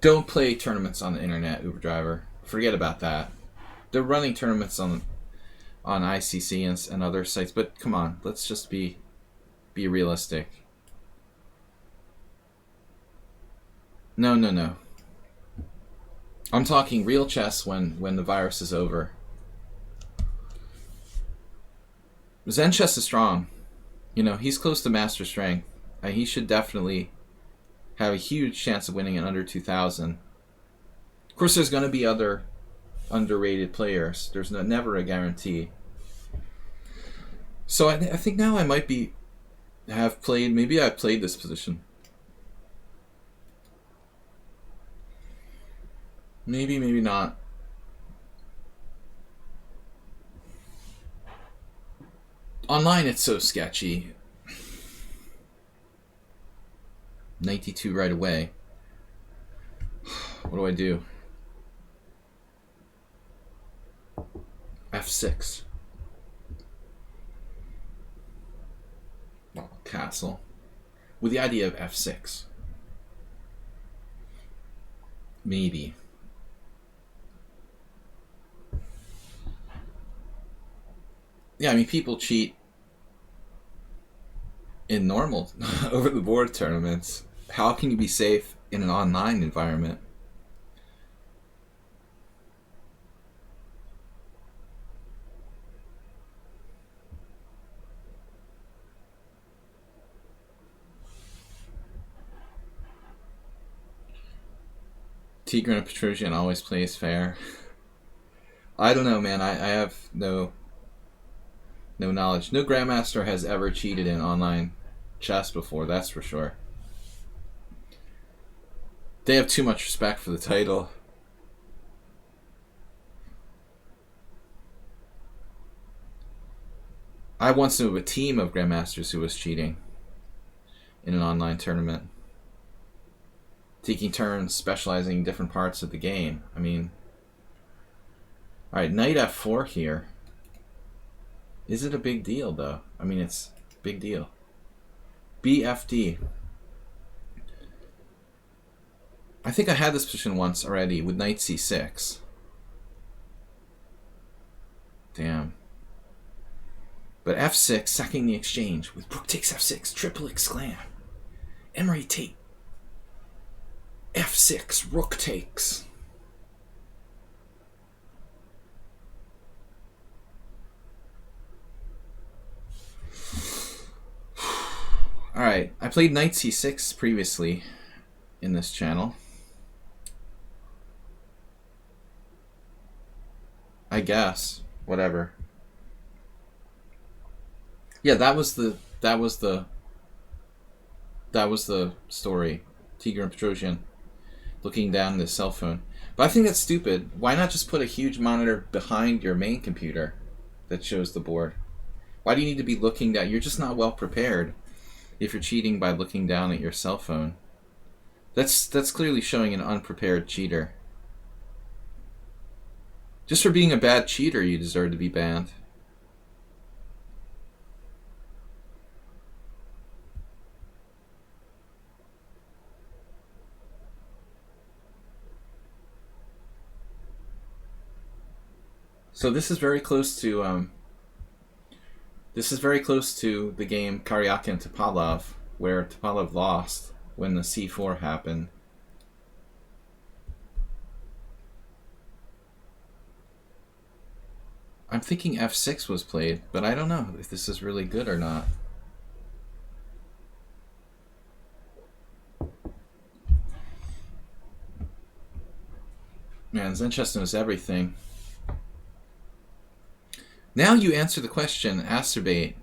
Don't play tournaments on the internet, Uber driver. Forget about that. They're running tournaments on ICC and other sites, but come on, let's just be realistic. No. I'm talking real chess when the virus is over. Zen chess is strong. You know, he's close to master strength. He should definitely have a huge chance of winning in under 2,000. Of course, there's going to be other underrated players. There's never a guarantee. So I think now I might have played. Maybe I've played this position. Maybe not. Online, it's so sketchy. 92 right away. What do I do? F6. Well, castle. With the idea of F6. Maybe. Yeah, I mean, people cheat in normal over-the-board tournaments. How can you be safe in an online environment? Tigran and Petrosian always plays fair. I don't know, man. I have no knowledge. No grandmaster has ever cheated in online chess before, that's for sure. They have too much respect for the title. I once knew a team of grandmasters who was cheating in an online tournament, taking turns specializing in different parts of the game. I mean, alright, knight f4 here. Is it a big deal, though? I mean, it's a big deal. BFD. I think I had this position once already with knight c6. Damn. But f6, sacking the exchange with rook takes f6, triple exclam. Emery take. f6, rook takes. Alright, I played knight c6 previously in this channel. I guess. Whatever. Yeah, that was the story. Tigran and Petrosian looking down at his cell phone. But I think that's stupid. Why not just put a huge monitor behind your main computer that shows the board? Why do you need to be looking down? You're just not well prepared if you're cheating by looking down at your cell phone. That's clearly showing an unprepared cheater. Just for being a bad cheater, you deserve to be banned. So this is very close to the game Karyakin Topalov, where Topalov lost when the c4 happened. I'm thinking f6 was played, but I don't know if this is really good or not. Man, Zen chess knows everything. Now you answer the question, Acerbate.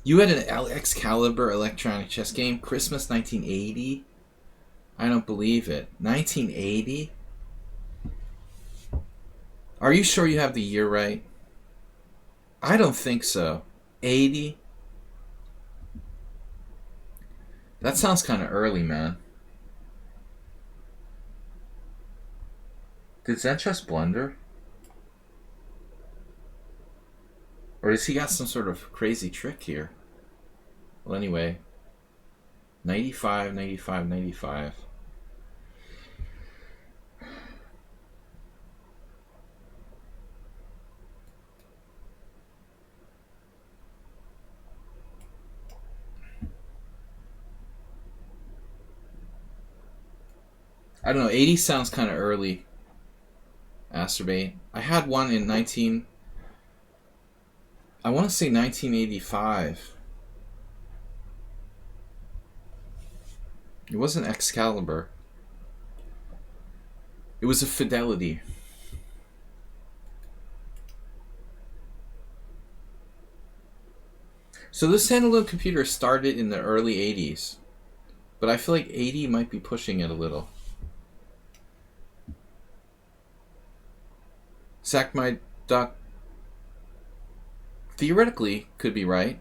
You had an Excalibur electronic chess game, Christmas 1980? I don't believe it. 1980? Are you sure you have the year right? I don't think so. 80? That sounds kind of early, man. Did Zen chess blunder? Or has he got some sort of crazy trick here? Well, anyway. 95, 95, 95. I don't know, 80 sounds kind of early. Acerbate. I had one in I want to say 1985. It wasn't Excalibur. It was a Fidelity. So this standalone computer started in the early 80s. But I feel like 80 might be pushing it a little. Sack my duck. Theoretically, could be right.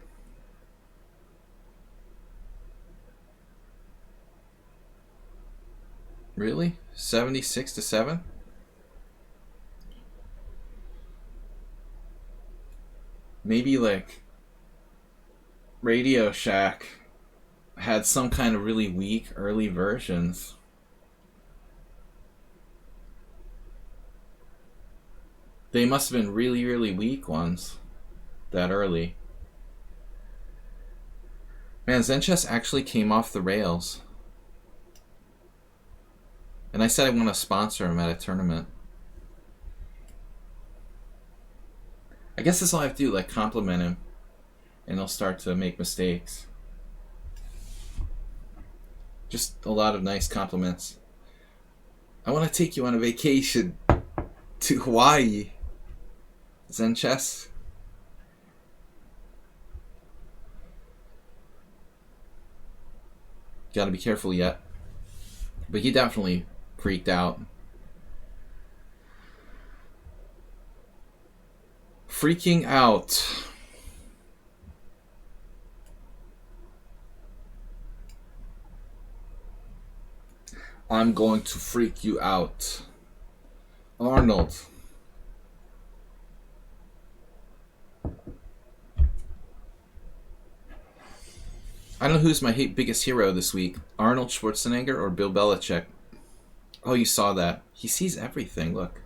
Really? 76-7? Maybe like Radio Shack had some kind of really weak early versions. They must have been really, really weak ones that early. Man, Zen chess actually came off the rails. And I said I want to sponsor him at a tournament. I guess that's all I have to do, like compliment him. And he'll start to make mistakes. Just a lot of nice compliments. I want to take you on a vacation to Hawaii. Zen chess. Gotta be careful yet. But he definitely freaked out. Freaking out. I'm going to freak you out. Arnold. I don't know who's my biggest hero this week. Arnold Schwarzenegger or Bill Belichick. Oh, you saw that. He sees everything, look.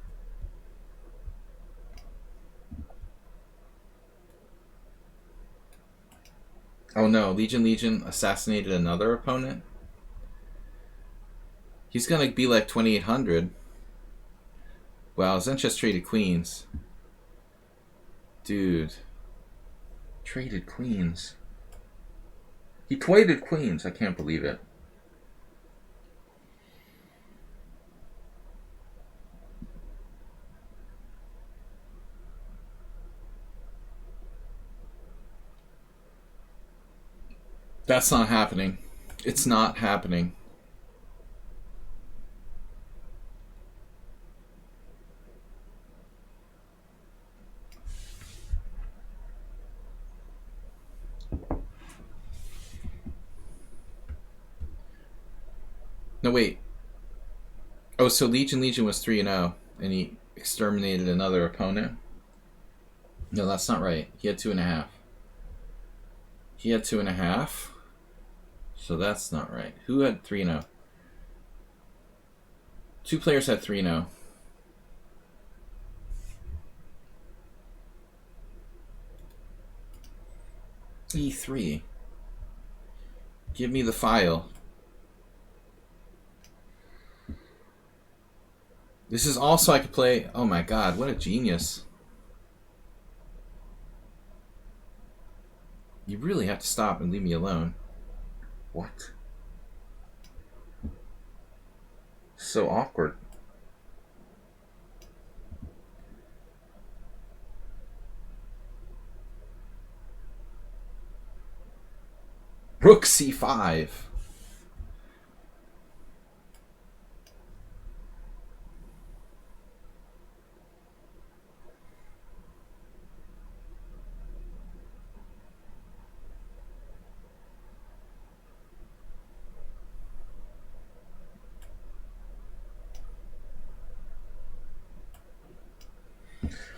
Oh no, Legion assassinated another opponent? He's gonna be like 2800. Wow, Zen just traded queens. Dude. Traded queens. He traded queens. I can't believe it. That's not happening. It's not happening. No, wait. Oh, so Legion was 3-0, and he exterminated another opponent? No, that's not right. He had 2.5. He had 2.5. So that's not right. Who had 3-0? Two players had 3-0. E3. Give me the file. This is also I could play. Oh my god, what a genius. You really have to stop and leave me alone. What? So awkward. Rook C5.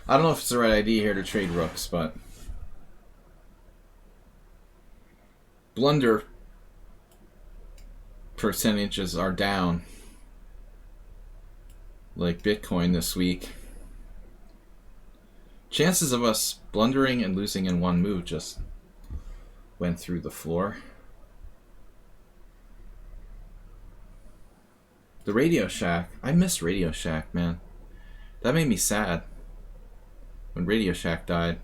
I don't know if it's the right idea here to trade rooks, but blunder percentages are down, like Bitcoin this week. Chances of us blundering and losing in one move just went through the floor. The Radio Shack. I miss Radio Shack, man. That made me sad when Radio Shack died.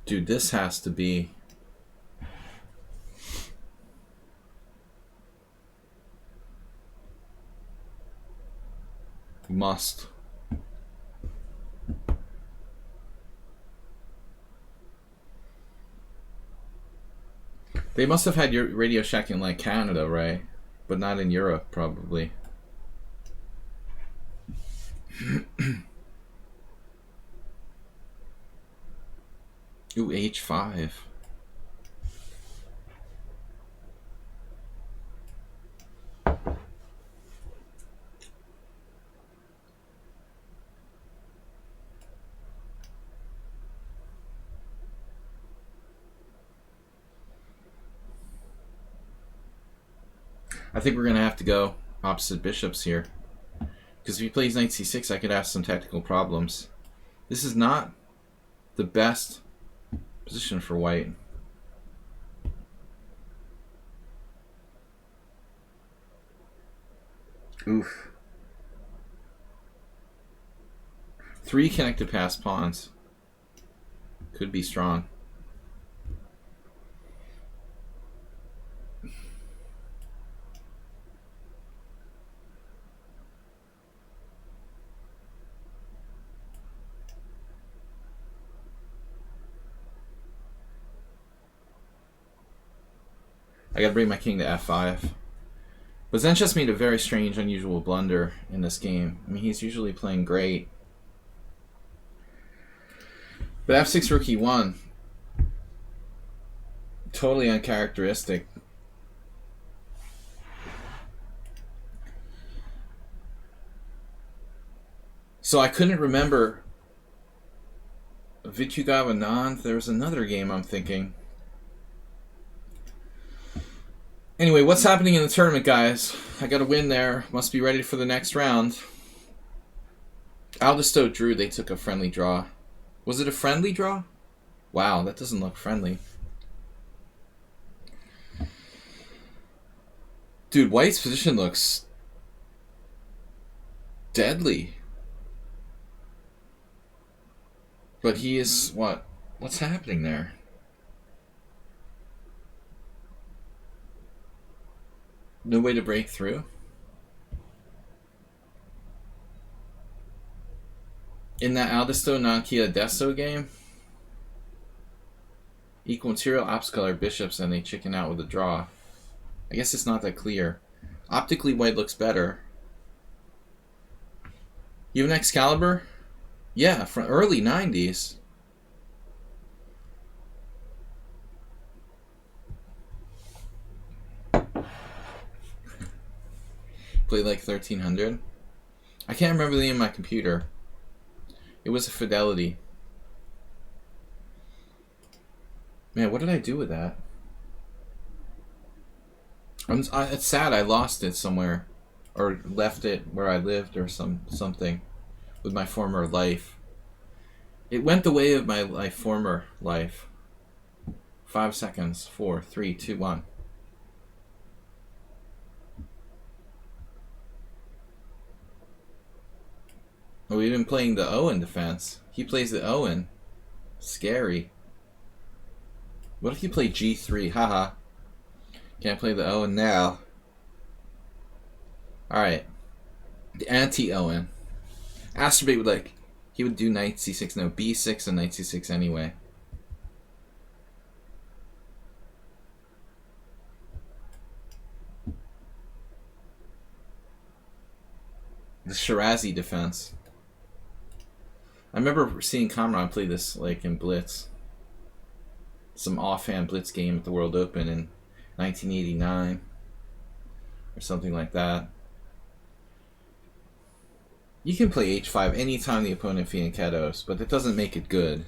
Dude, this has to be must. They must have had your Radio Shack in like Canada, right? But not in Europe, probably. Ooh, H5. I think we're going to have to go opposite bishops here. Because if he plays knight c6, I could have some technical problems. This is not the best position for white. Oof. 3 connected pass pawns. Could be strong. I gotta bring my king to f5. But Zen just made a very strange, unusual blunder in this game. I mean, he's usually playing great. But f6 rook e1. Totally uncharacteristic. So I couldn't remember Vichugava Anand. There was another game I'm thinking. Anyway, what's happening in the tournament, guys? I got to win there. Must be ready for the next round. Aldisto drew. They took a friendly draw. Was it a friendly draw? Wow, that doesn't look friendly. Dude, White's position looks deadly. But he is... what? What's happening there? No way to break through? In that Aldisto Nankia Deso game, equal material, opposite color bishops, and they chicken out with a draw. I guess it's not that clear. Optically, White looks better. You have an Excalibur? Yeah, from early 90s. Played like 1300. I can't remember the name of my computer. It was a Fidelity. Man, what did I do with that? It's sad I lost it somewhere. Or left it where I lived or something. With my former life. It went the way of my former life. 5 seconds. 4, 3, 2, 1. Oh, we've been playing the Owen defense. He plays the Owen. Scary. What if you play G3? Haha. Can't play the Owen now. Alright. The anti-Owen. Astrobate would like... He would do knight c6. No, b6 and knight c6 anyway. The Shirazi defense. I remember seeing Kamran play this like in Blitz. Some offhand Blitz game at the World Open in 1989. Or something like that. You can play h5 anytime the opponent fianchettos, but that doesn't make it good.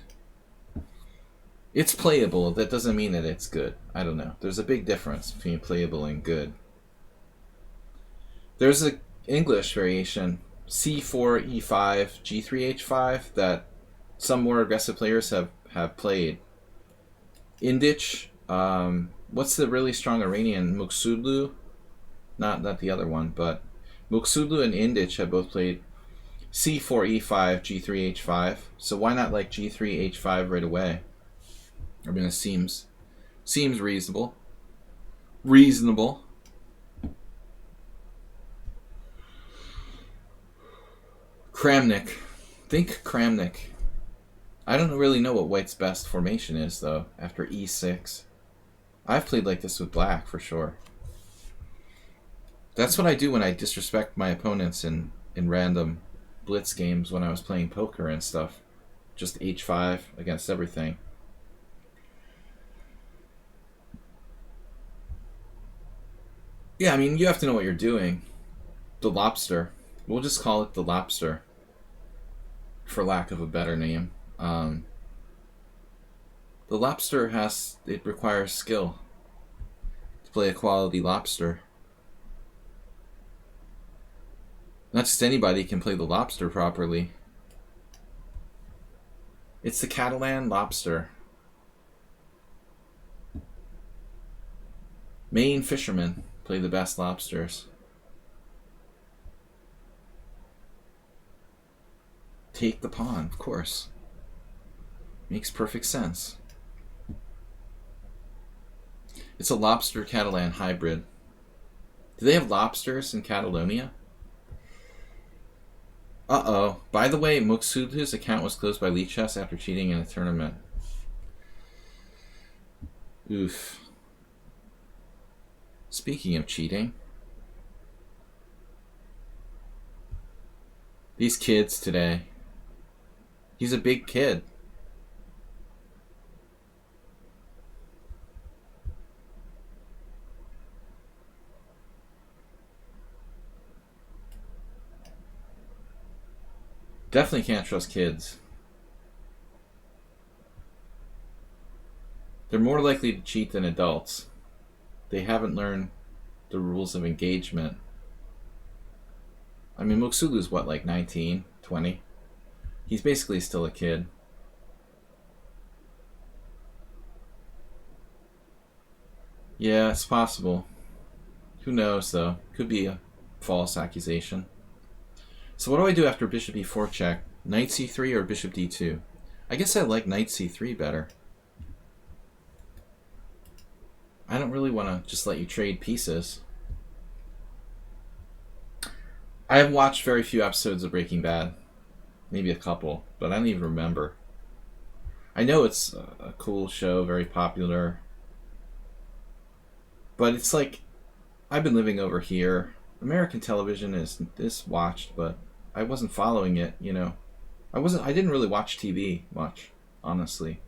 It's playable, that doesn't mean that it's good. I don't know. There's a big difference between playable and good. There's an English variation, c4, e5, g3, h5, that some more aggressive players have played. Indich, what's the really strong Iranian? Muksudlu? Not the other one, but Muksudlu and Indich have both played c4, e5, g3, h5. So why not like g3, h5 right away? I mean, it seems reasonable. Reasonable. Kramnik. Think Kramnik. I don't really know what White's best formation is, though, after e6. I've played like this with Black, for sure. That's what I do when I disrespect my opponents in random Blitz games when I was playing poker and stuff. Just h5 against everything. Yeah, I mean, you have to know what you're doing. The Lobster. We'll just call it the Lobster, for lack of a better name. The Lobster it requires skill to play a quality Lobster. Not just anybody can play the Lobster properly. It's the Catalan Lobster. Maine fishermen play the best lobsters. Take the pawn, of course. Makes perfect sense. It's a lobster Catalan hybrid. Do they have lobsters in Catalonia? Uh-oh. By the way, Moksudhu's account was closed by lichess after cheating in a tournament. Oof. Speaking of cheating, these kids today. He's a big kid. Definitely can't trust kids. They're more likely to cheat than adults. They haven't learned the rules of engagement. I mean, Moksulu's what, like 19, 20? He's basically still a kid. Yeah, it's possible. Who knows, though? Could be a false accusation. So what do I do after bishop e4 check? Knight c3 or bishop d2? I guess I like knight c3 better. I don't really want to just let you trade pieces. I have watched very few episodes of Breaking Bad. Maybe a couple, but I don't even remember. I know it's a cool show, very popular. But it's like, I've been living over here. American television is watched, but I wasn't following it, you know. I didn't really watch TV much, honestly.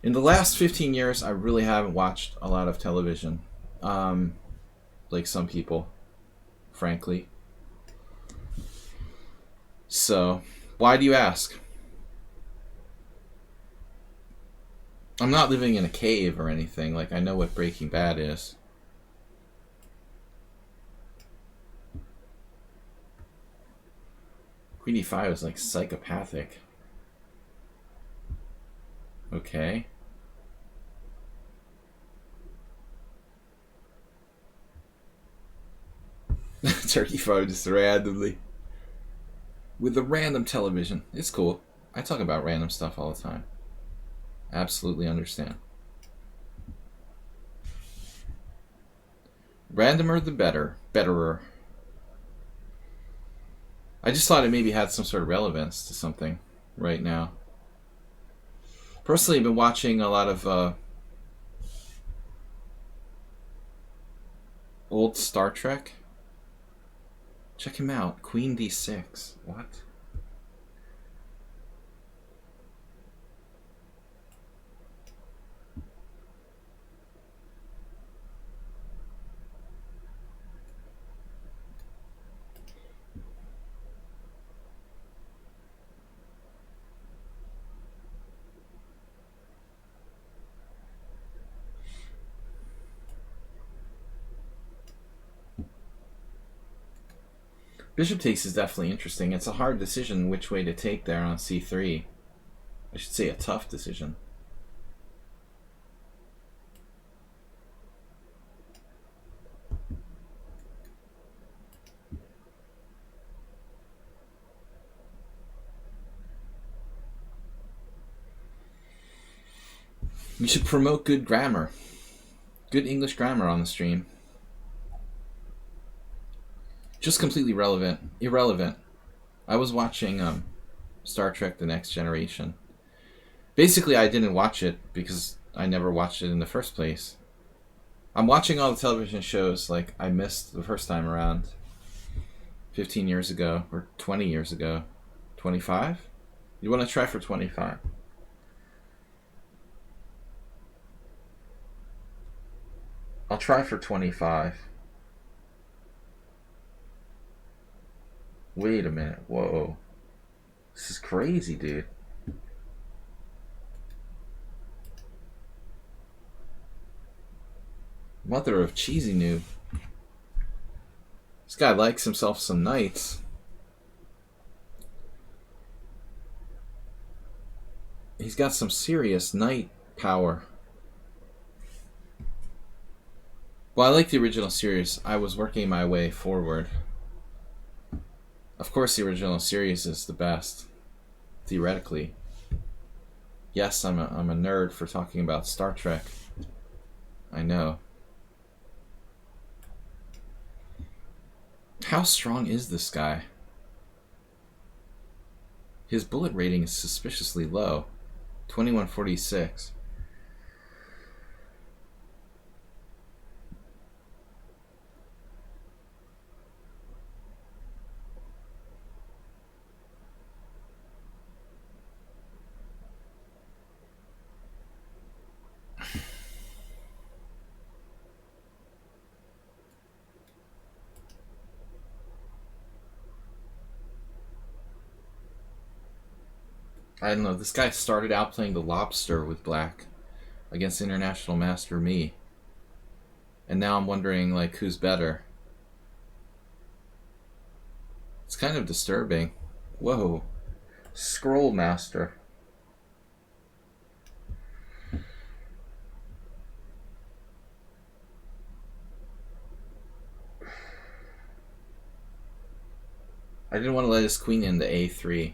In the last 15 years, I really haven't watched a lot of television. Like some people, frankly. So, why do you ask? I'm not living in a cave or anything. Like, I know what Breaking Bad is. Queen e5 is like psychopathic. Okay. Turkey 5 just randomly. With the random television. It's cool. I talk about random stuff all the time. Absolutely understand. Randomer the betterer. I just thought it maybe had some sort of relevance to something right now. Personally, I've been watching a lot of old Star Trek. Check him out. Queen d6. What? Bishop takes is definitely interesting. It's a hard decision which way to take there on c3. I should say a tough decision. We should promote good grammar. Good English grammar on the stream. Just completely irrelevant. I was watching Star Trek The Next Generation. Basically, I didn't watch it because I never watched it in the first place. I'm watching all the television shows like I missed the first time around 15 years ago or 20 years ago. 25? You want to try for 25? I'll try for 25. Wait a minute. Whoa. This is crazy, dude. Mother of cheesy noob. This guy likes himself some knights. He's got some serious knight power. Well, I like the original series. I was working my way forward. Of course, the original series is the best, theoretically. Yes, I'm a nerd for talking about Star Trek. I know. How strong is this guy? His bullet rating is suspiciously low. 2146. I don't know. This guy started out playing the lobster with black against International Master me. And now I'm wondering, like, who's better? It's kind of disturbing. Whoa. Scroll Master. I didn't want to let his queen into a3.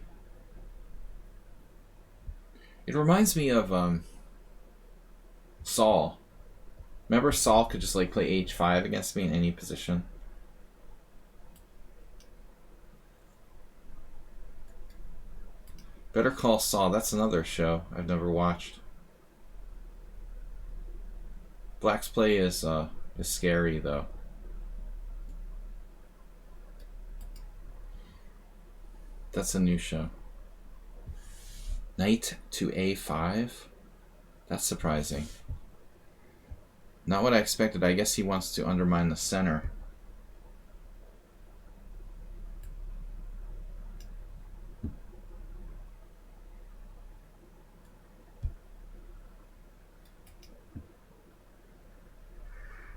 It reminds me of Saul. Remember Saul could just like play h5 against me in any position? Better Call Saul, that's another show I've never watched. Black's play is scary though. That's a new show. Knight to a5? That's surprising. Not what I expected. I guess he wants to undermine the center.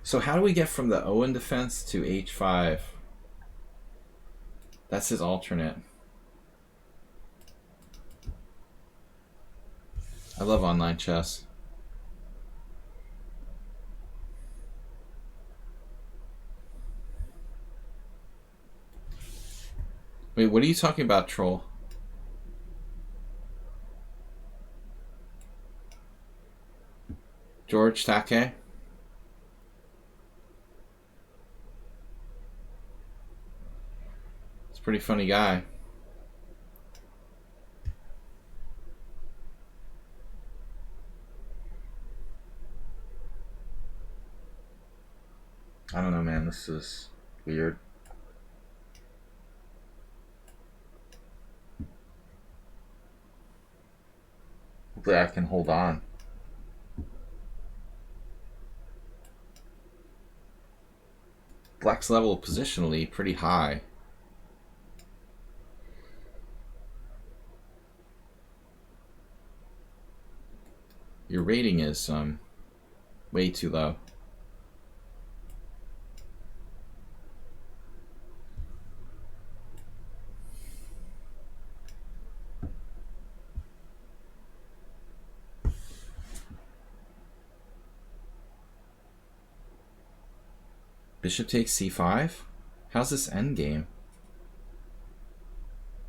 So how do we get from the Owen defense to h5? That's his alternate. I love online chess. Wait, what are you talking about, troll? George Takei? It's a pretty funny guy. I don't know, man. This is weird. Hopefully I can hold on. Black's level positionally pretty high. Your rating is way too low. Bishop takes c5? How's this endgame?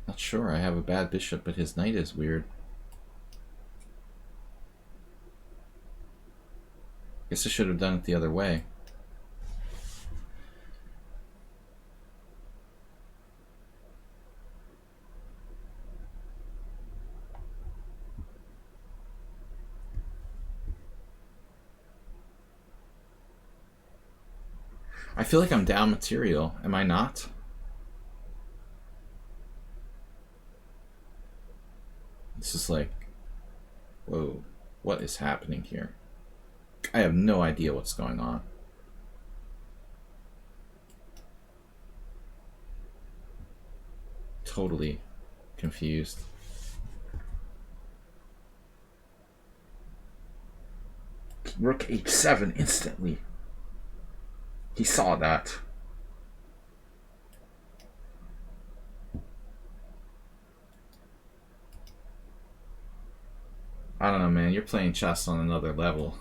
Not sure. I have a bad bishop, but his knight is weird. Guess I should have done it the other way. I feel like I'm down material. Am I not? This is like, whoa, what is happening here? I have no idea what's going on. Totally confused. Rook h7 instantly. He saw that. I don't know, man. You're playing chess on another level.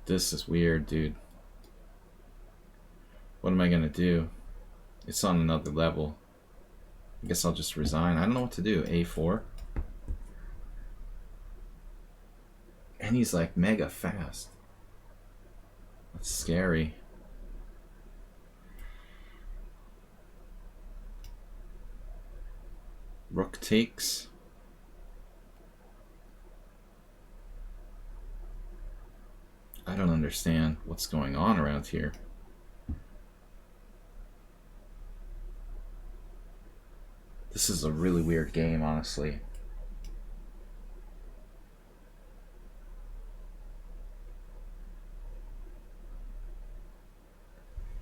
This is weird, dude. What am I gonna do? It's on another level. I guess I'll just resign. I don't know what to do. A4. And he's like mega fast. That's scary. Rook takes. I don't understand what's going on around here. This is a really weird game, honestly.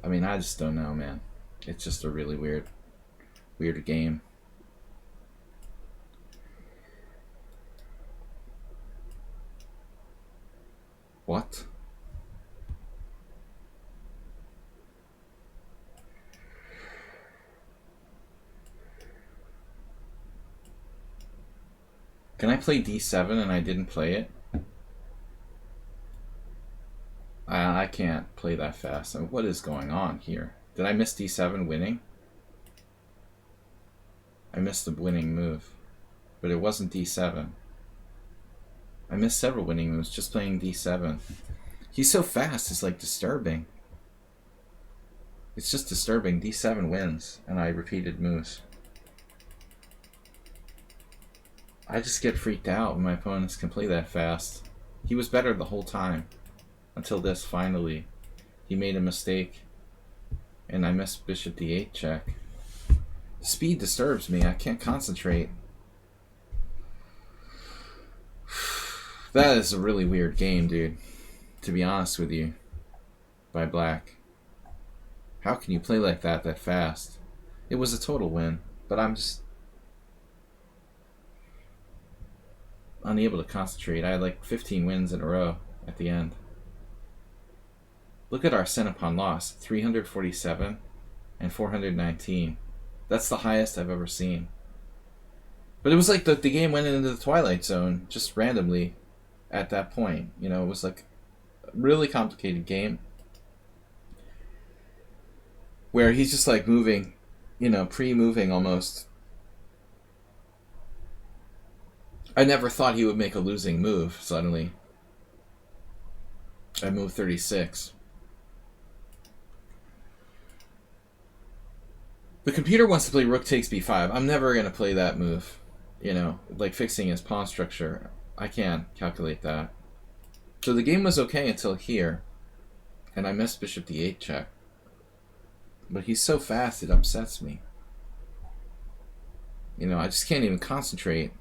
I mean, I just don't know, man. It's just a really weird game. What? Can I play d7 and I didn't play it? I can't play that fast. I mean, what is going on here? Did I miss d7 winning? I missed the winning move. But it wasn't d7. I missed several winning moves just playing d7. He's so fast, it's like disturbing. It's just disturbing. d7 wins, and I repeated moves. I just get freaked out when my opponents can play that fast. He was better the whole time. Until this, finally. He made a mistake. And I missed bishop d8 check. Speed disturbs me. I can't concentrate. That is a really weird game, dude. To be honest with you. By black. How can you play like that fast? It was a total win. But I'm just unable to concentrate. I had like 15 wins in a row at the end. Look at our center pawn loss. 347 and 419. That's the highest I've ever seen. But it was like the game went into the twilight zone just randomly at that point. You know, it was like a really complicated game where he's just like moving, you know, pre-moving almost. I never thought he would make a losing move suddenly. I moved 36. The computer wants to play rook takes b5. I'm never going to play that move. You know, like fixing his pawn structure. I can't calculate that. So the game was okay until here. And I missed bishop d8 check. But he's so fast it upsets me. You know, I just can't even concentrate.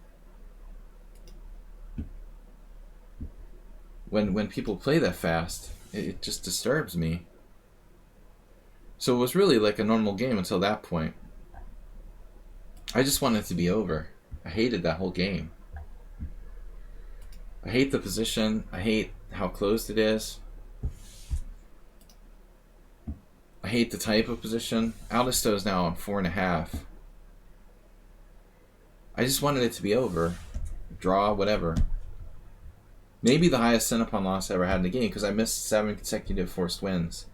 When people play that fast, it just disturbs me. So it was really like a normal game until that point. I just wanted it to be over. I hated that whole game. I hate the position. I hate how closed it is. I hate the type of position. Aldisto is now on 4.5. I just wanted it to be over. Draw, whatever. Maybe the highest center pawn loss I ever had in the game because I missed 7 consecutive forced wins.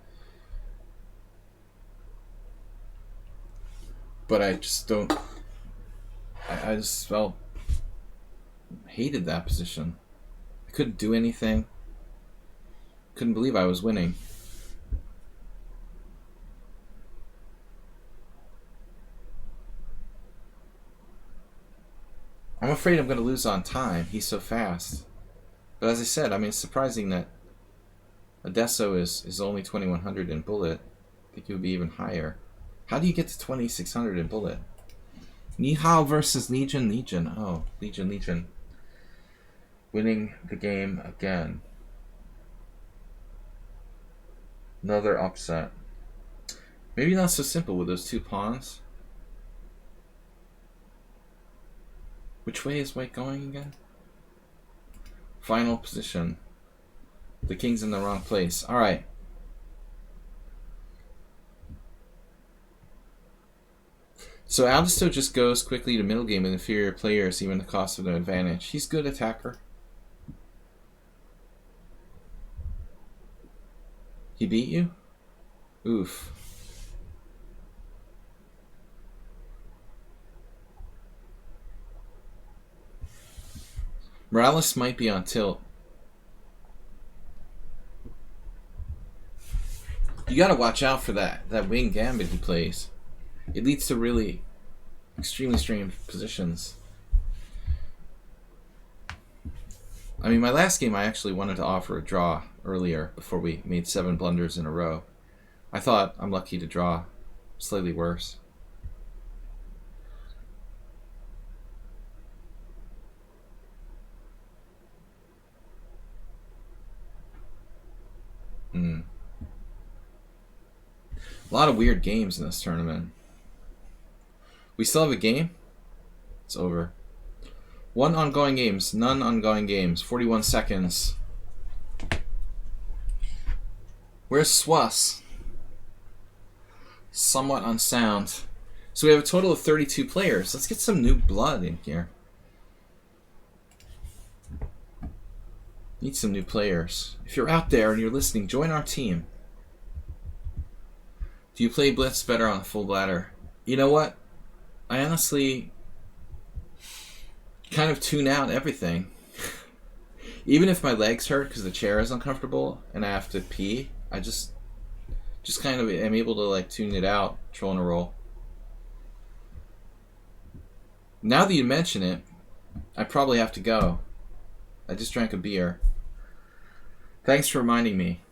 But I just don't... I just felt... hated that position. I couldn't do anything. Couldn't believe I was winning. I'm afraid I'm going to lose on time. He's so fast. But as I said, I mean, it's surprising that Adesso is only 2100 in bullet. I think it would be even higher. How do you get to 2600 in bullet? Nihao versus Legion. Oh, Legion. Winning the game again. Another upset. Maybe not so simple with those two pawns. Which way is white going again? Final position. The king's in the wrong place. Alright. So Aldisto just goes quickly to middle game with inferior players, even at the cost of an advantage. He's good attacker. He beat you? Oof. Morales might be on tilt. You gotta watch out for that wing gambit he plays. It leads to really extremely strange positions. I mean, my last game I actually wanted to offer a draw earlier before we made 7 blunders in a row. I thought I'm lucky to draw slightly worse. A lot of weird games in this tournament. We still have a game? It's over. 1 ongoing games, none ongoing games. 41 seconds. Where's Swass? Somewhat unsound. So we have a total of 32 players. Let's get some new blood in here. Need some new players. If you're out there and you're listening, join our team. Do you play Blitz better on a full bladder? You know what? I honestly kind of tune out everything. Even if my legs hurt because the chair is uncomfortable and I have to pee, I just kind of am able to like tune it out, trolling a roll. Now that you mention it, I probably have to go. I just drank a beer. Thanks for reminding me.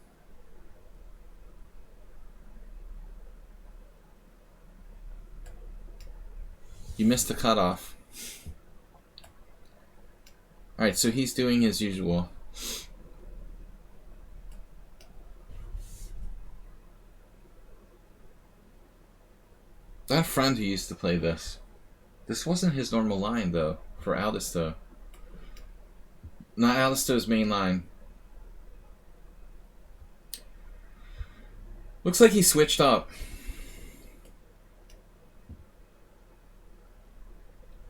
You missed the cutoff. Alright, so he's doing his usual. That friend who used to play this. This wasn't his normal line, though, for Aldisto. Not Aldisto's main line. Looks like he switched up.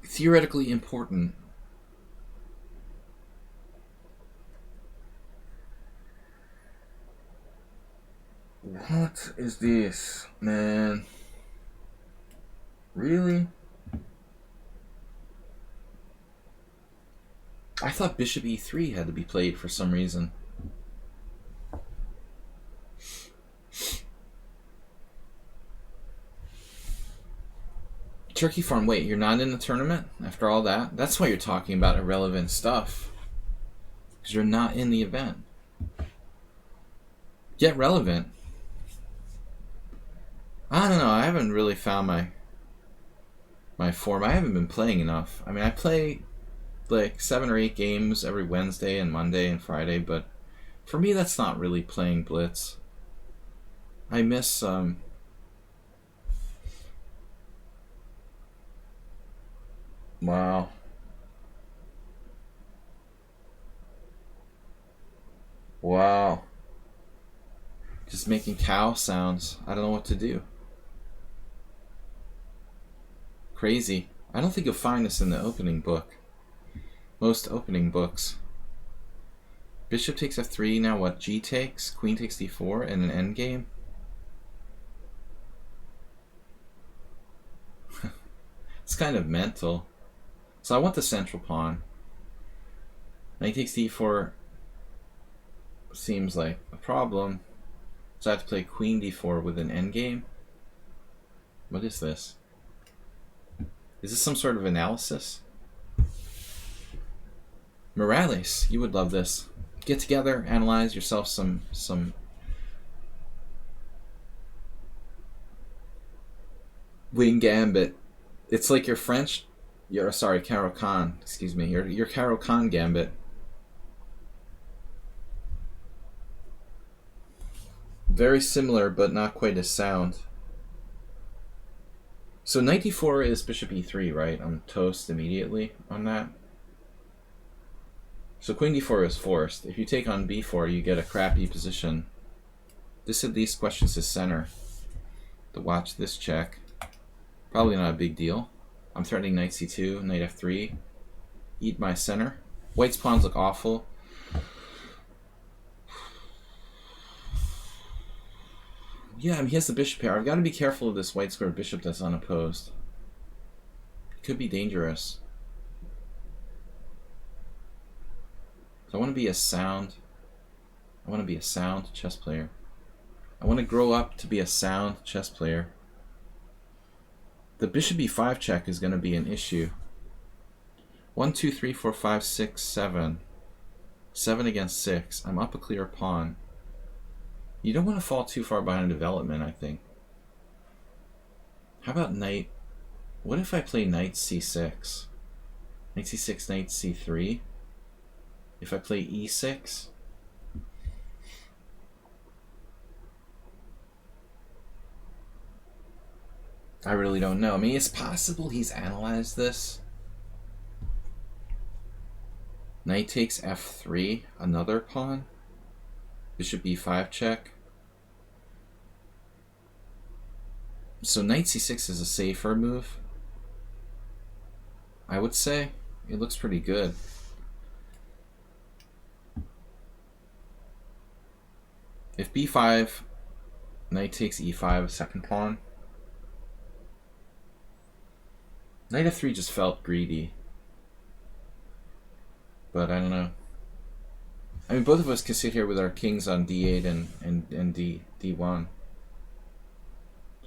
Theoretically important. What is this, man? Really? I thought Bishop E3 had to be played for some reason. Turkey Farm, wait, you're not in the tournament after all that? That's why you're talking about irrelevant stuff. Because you're not in the event. Get relevant. I don't know, I haven't really found my form. I haven't been playing enough. I mean, I play like 7 or 8 games every Wednesday and Monday and Friday, but for me that's not really playing Blitz. I miss wow. Wow. Just making cow sounds. I don't know what to do. Crazy. I don't think you'll find this in the opening book. Most opening books. Bishop takes f3, now what? G takes, queen takes d4, and an endgame? It's kind of mental. So I want the central pawn. Knight takes d4 seems like a problem. So I have to play queen d4 with an endgame? What is this? Is this some sort of analysis? Morales, you would love this. Get together, analyze yourself some wing gambit. It's like your French, sorry, Caro-Kann, excuse me, your Caro-Kann gambit. Very similar, but not quite as sound. So knight d4 is bishop e3, right? I'm toast immediately on that. So queen d4 is forced. If you take on b4, you get a crappy position. This at least questions his center. To watch this check. Probably not a big deal. I'm threatening knight c2, knight f3. Eat my center. White's pawns look awful. Yeah, I mean, he has the bishop pair. I've got to be careful of this white square bishop that's unopposed. It could be dangerous. So I want to be a sound. I want to be a sound chess player. I want to grow up to be a sound chess player. The bishop e5 check is going to be an issue. 1, 2, 3, 4, 5, 6, 7. 7 against 6. I'm up a clear pawn. You don't want to fall too far behind development, I think. How about knight? What if I play knight c6? Knight c6, knight c3. If I play e6. I really don't know. I mean, it's possible he's analyzed this. Knight takes f3, another pawn. Bishop e5 check. So knight c6 is a safer move, I would say. It looks pretty good. If b5, knight takes e5, second pawn. Knight f3 just felt greedy. But I don't know. I mean, both of us can sit here with our kings on d8 and d1.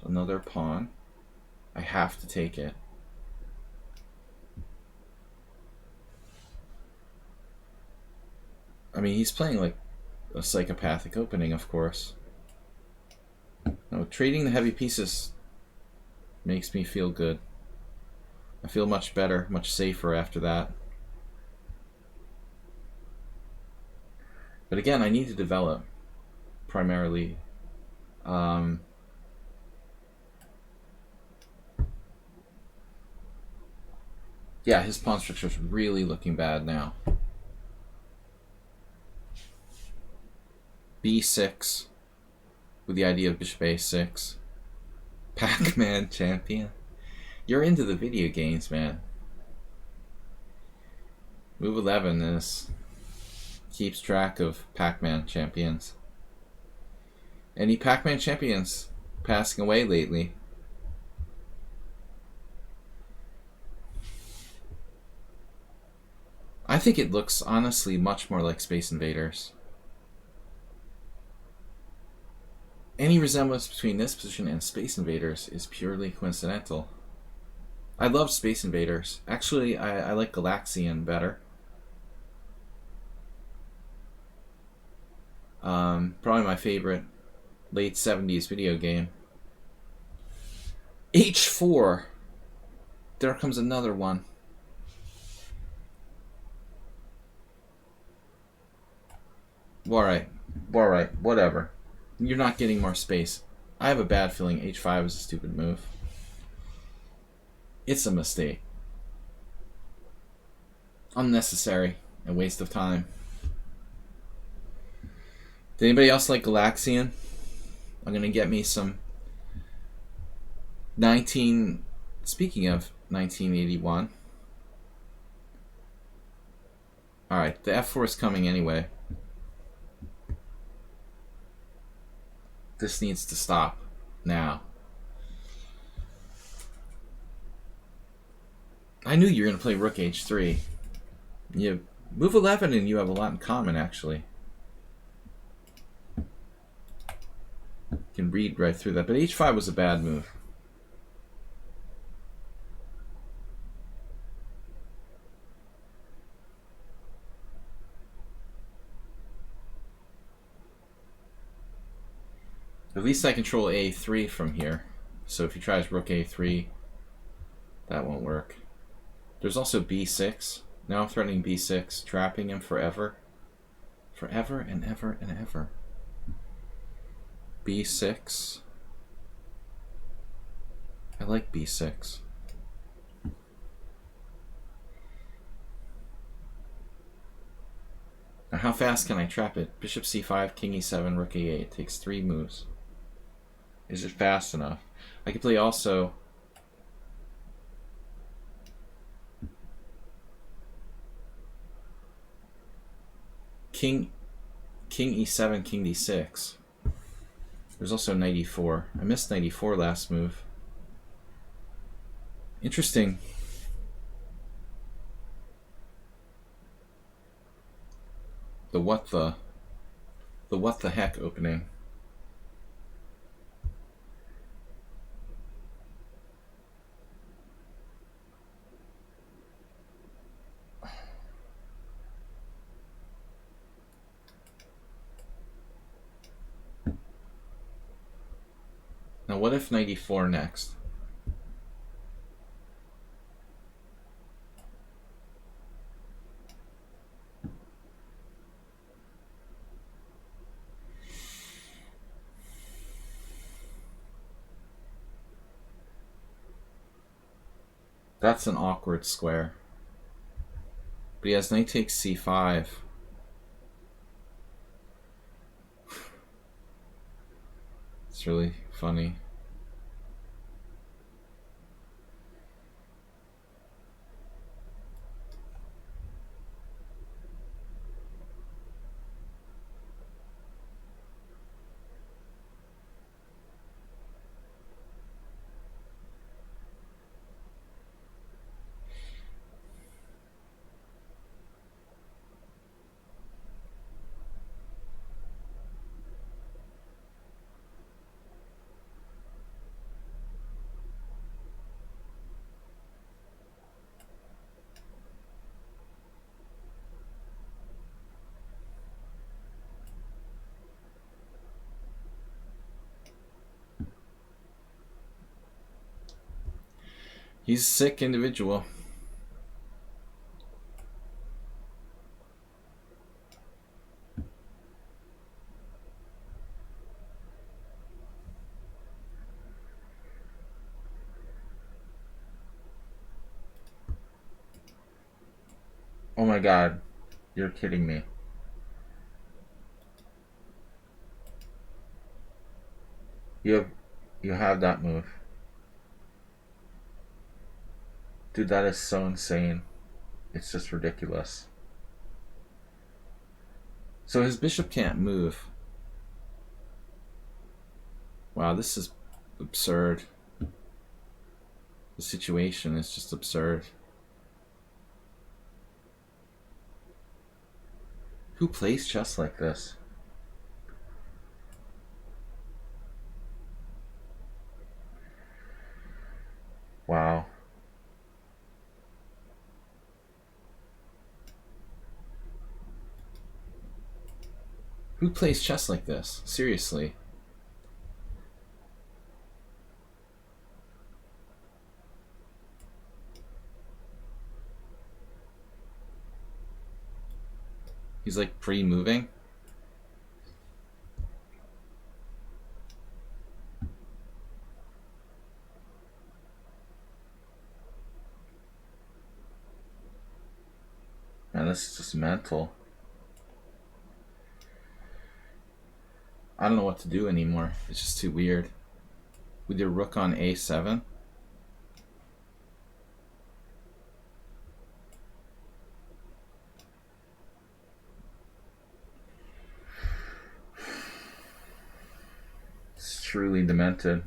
Another pawn. I have to take it. I mean, he's playing like a psychopathic opening, of course. No, trading the heavy pieces makes me feel good. I feel much better, much safer after that. But again, I need to develop primarily. Yeah, his pawn structure is really looking bad now. b6 with the idea of bishop a6. Pac-Man champion. You're into the video games, man. Move 11 is keeps track of Pac-Man champions. Any Pac-Man champions passing away lately? I think it looks honestly much more like Space Invaders. Any resemblance between this position and Space Invaders is purely coincidental. I love Space Invaders. Actually, I like Galaxian better. Probably my favorite late 70s video game. H4. There comes another one. Alright, whatever. You're not getting more space. I have a bad feeling h5 is a stupid move. It's a mistake. Unnecessary. A waste of time. Did anybody else like Galaxian? I'm gonna get me some Speaking of 1981. Alright, the f4 is coming anyway. This needs to stop now. I knew you were going to play rook h3. You move 11 and you have a lot in common, actually. You can read right through that. But h5 was a bad move. At least I control a3 from here. So if he tries rook a3, that won't work. There's also b6. Now I'm threatening b6, trapping him forever. Forever and ever and ever. b6. I like b6. Now how fast can I trap it? Bishop c5, king e7, rook e8. It takes 3 moves. Is it fast enough? I could play also king e7, king d6. There's also knight e4. I missed knight e4 last move. Interesting. the what the heck opening. Now what if 94 next? That's an awkward square. But he has knight takes c5. It's really funny. He's a sick individual. Oh my god, you're kidding me. You have that move. Dude, that is so insane. It's just ridiculous. So his bishop can't move. Wow, this is absurd. The situation is just absurd. Who plays chess like this? Wow. Who plays chess like this? Seriously. He's like pre-moving. Man, this is just mental. I don't know what to do anymore. It's just too weird. With your rook on a7. It's truly demented.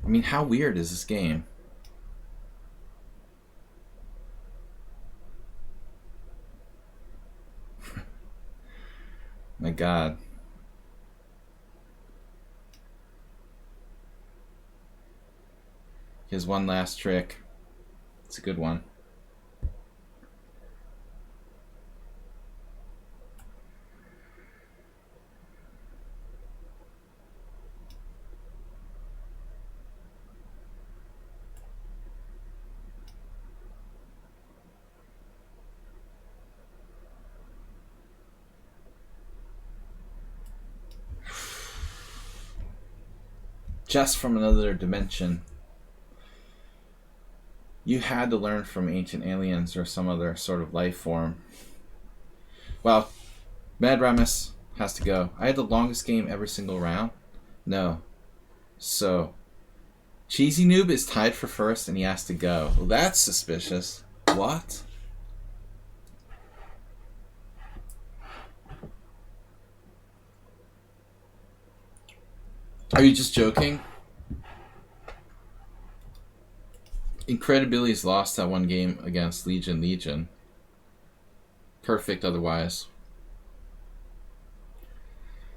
I mean, how weird is this game? My god. Here's one last trick. It's a good one. Just from another dimension. You had to learn from ancient aliens or some other sort of life form. Well, Mad Ramus has to go. I had the longest game every single round. No. So, Cheesy Noob is tied for first and he has to go. Well, that's suspicious. What? Are you just joking? Incredibility's lost that one game against Legion. Perfect otherwise.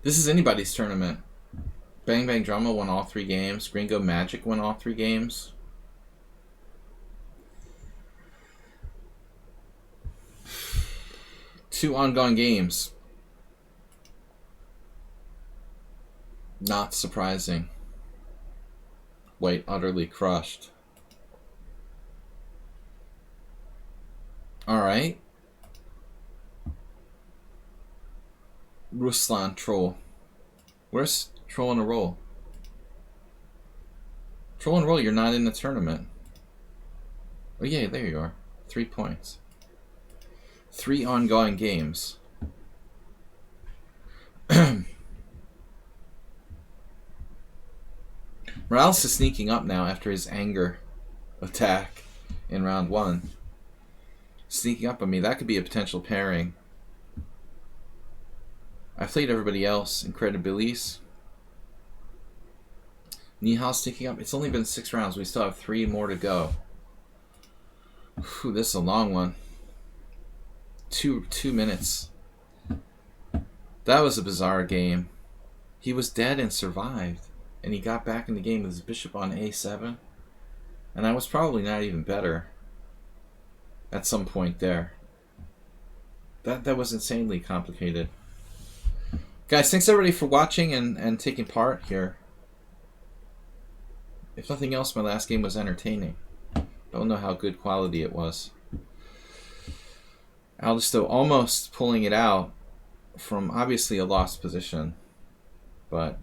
This is anybody's tournament. Bang Bang Drama won all 3 games. Gringo Magic won all 3 games. Two ongoing games. Not surprising. White utterly crushed. Alright. Ruslan Troll. Where's Troll in a Roll? Troll in a Roll, you're not in the tournament. Oh yeah, there you are. 3 points. 3 ongoing games. Morales is sneaking up now after his anger attack in round 1. Sneaking up on me. That could be a potential pairing. I played everybody else. Incredibilities. Nihal sneaking up. It's only been 6 rounds. We still have 3 more to go. Whew, this is a long one. 2 minutes. That was a bizarre game. He was dead and survived. And he got back in the game with his bishop on a7. And I was probably not even better at some point there. That was insanely complicated. Guys, thanks everybody for watching and taking part here. If nothing else, my last game was entertaining. Don't know how good quality it was. Aldisto almost pulling it out from obviously a lost position, but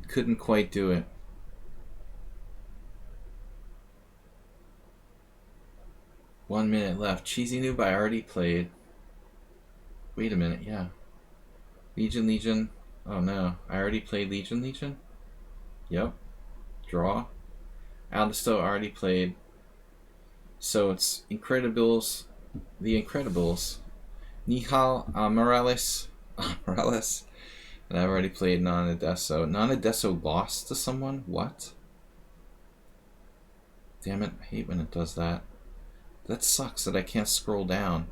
couldn't quite do it. One minute left. Cheesy Noob I already played. Wait a minute, yeah. Legion. Oh no, I already played Legion. Yep. Draw. Aldisto already played. So it's Incredibles. The Incredibles. Nihal Morales. Morales. And I've already played Non-Adesso. Non-Adesso lost to someone? What? Damn it, I hate when it does that. That sucks that I can't scroll down.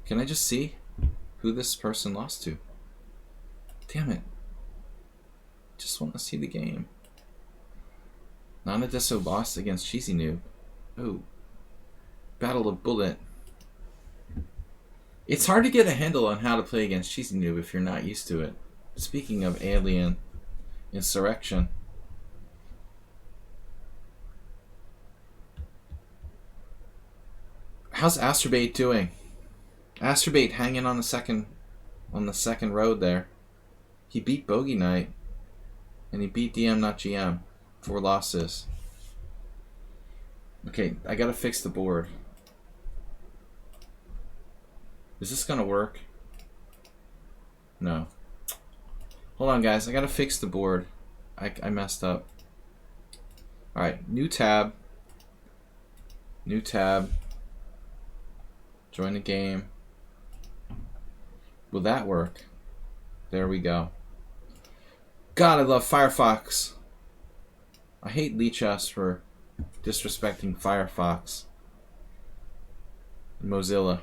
Can I just see who this person lost to? Damn it. Just want to see the game. Non-Adesso lost against Cheesy Noob. Oh. Battle of Bullet. It's hard to get a handle on how to play against Cheesy Noob if you're not used to it. Speaking of alien insurrection. How's Astrobait doing? Astrobait hanging on the second road there. He beat Bogey Knight. And he beat DM not GM. 4 losses. Okay, I gotta fix the board. Is this gonna work? No. Hold on guys, I gotta fix the board. I messed up. Alright, new tab. New tab. Join the game. Will that work? There we go. God, I love Firefox. I hate lichess for disrespecting Firefox. Mozilla.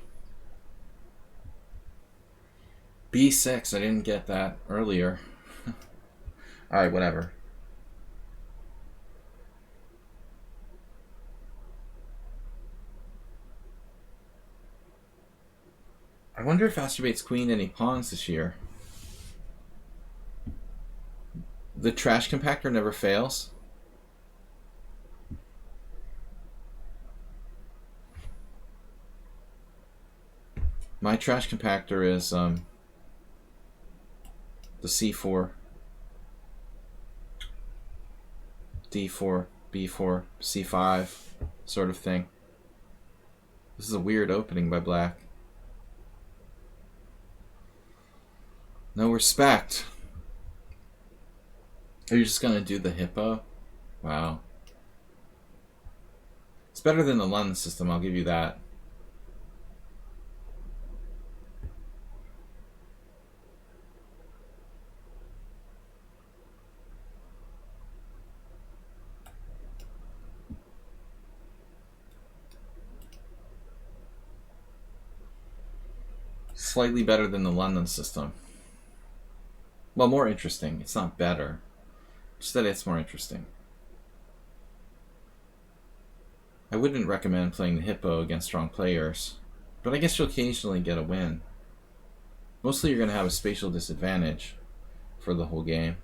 B6, I didn't get that earlier. Alright, whatever. I wonder if Astrobait's queened any pawns this year. The trash compactor never fails. My trash compactor is the C4, D4, B4, C5 sort of thing. This is a weird opening by black. No respect. Are you just gonna do the hippo? Wow. It's better than the London system, I'll give you that. Slightly better than the London system. Well, more interesting. It's not better. Just that it's more interesting. I wouldn't recommend playing the hippo against strong players, but I guess you'll occasionally get a win. Mostly you're going to have a spatial disadvantage for the whole game.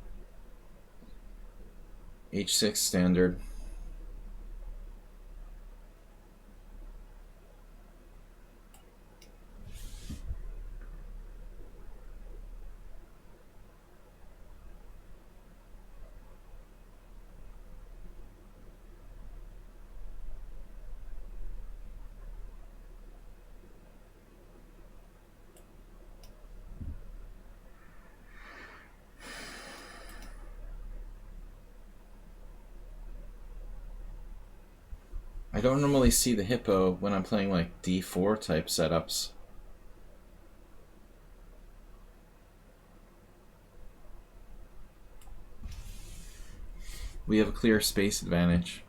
H6 standard. I don't normally see the hippo when I'm playing like d4 type setups. We have a clear space advantage.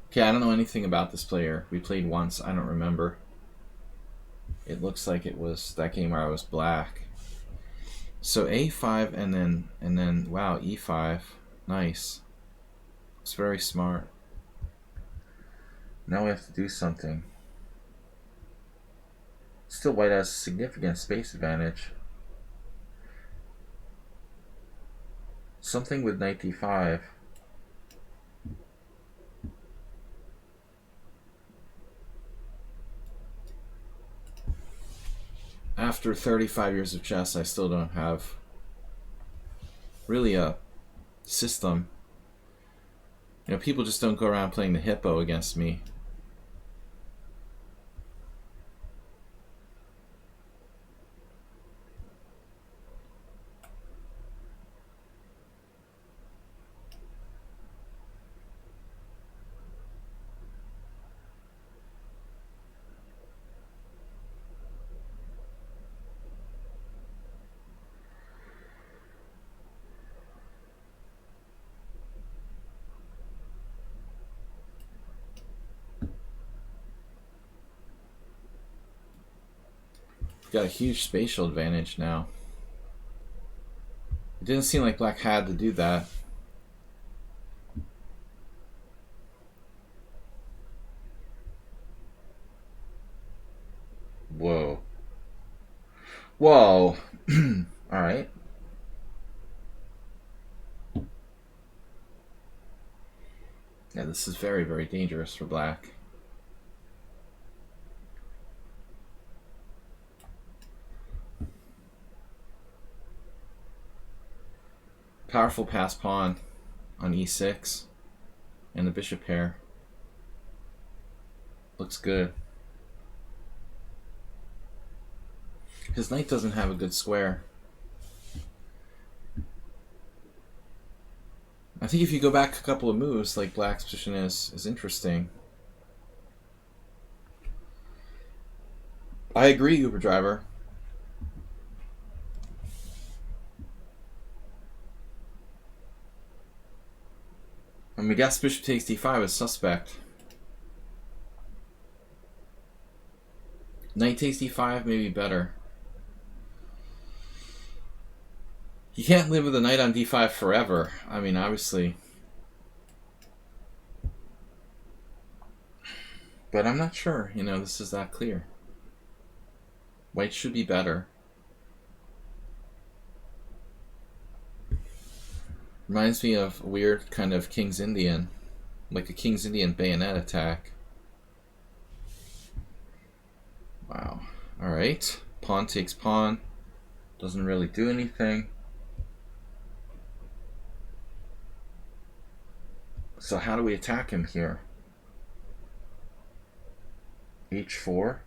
Okay, I don't know anything about this player. We played once, I don't remember. It looks like it was that game where I was black. So a5 and then wow, e5. Nice. It's very smart. Now we have to do something. Still white has significant space advantage. Something with knight d5. After 35 years of chess, I still don't have really a system. You know, people just don't go around playing the hippo against me. Got a huge spatial advantage now. It didn't seem like black had to do that. Whoa. Whoa. Alright. Yeah, this is very, very dangerous for black. Powerful pass pawn on e6 and the bishop pair. Looks good. His knight doesn't have a good square. I think if you go back a couple of moves, like black's position is interesting. I agree, Uber Driver. I mean, guess bishop takes d5 is suspect. Knight takes d5 may be better. You can't live with a knight on d5 forever. I mean, obviously. But I'm not sure, you know, this is that clear. White should be better. Reminds me of a weird kind of King's Indian. Like a King's Indian bayonet attack. Wow. Alright. Pawn takes pawn. Doesn't really do anything. So how do we attack him here? H4.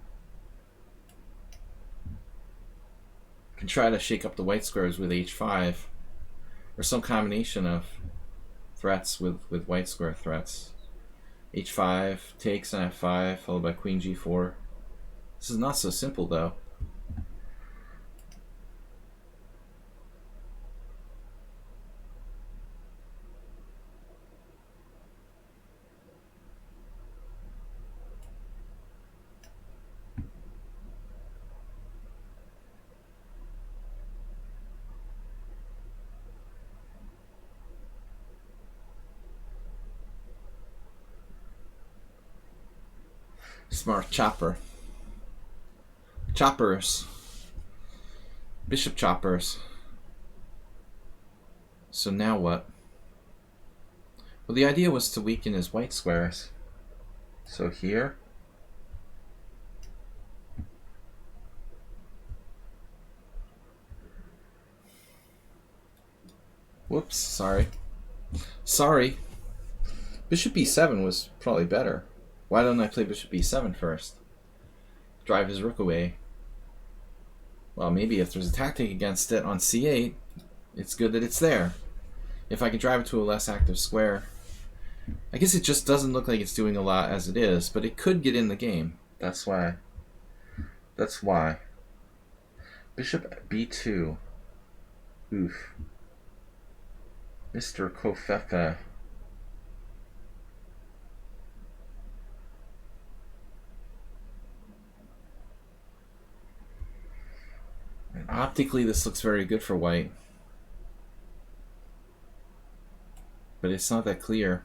Can try to shake up the white squares with H5. Or some combination of threats with white square threats. H5 takes on F5, followed by Queen G4. This is not so simple though. Smart chopper. Choppers. Bishop choppers. So now what? Well, the idea was to weaken his white squares. So here. Whoops, sorry. Sorry. Bishop B7 was probably better. Why don't I play Bishop B7 first? Drive his rook away. Well, maybe if there's a tactic against it on C8, it's good that it's there. If I can drive it to a less active square. I guess it just doesn't look like it's doing a lot as it is, but it could get in the game. That's why. That's why. Bishop B2. Oof. Mr. Kofefe. And optically, this looks very good for white. But it's not that clear.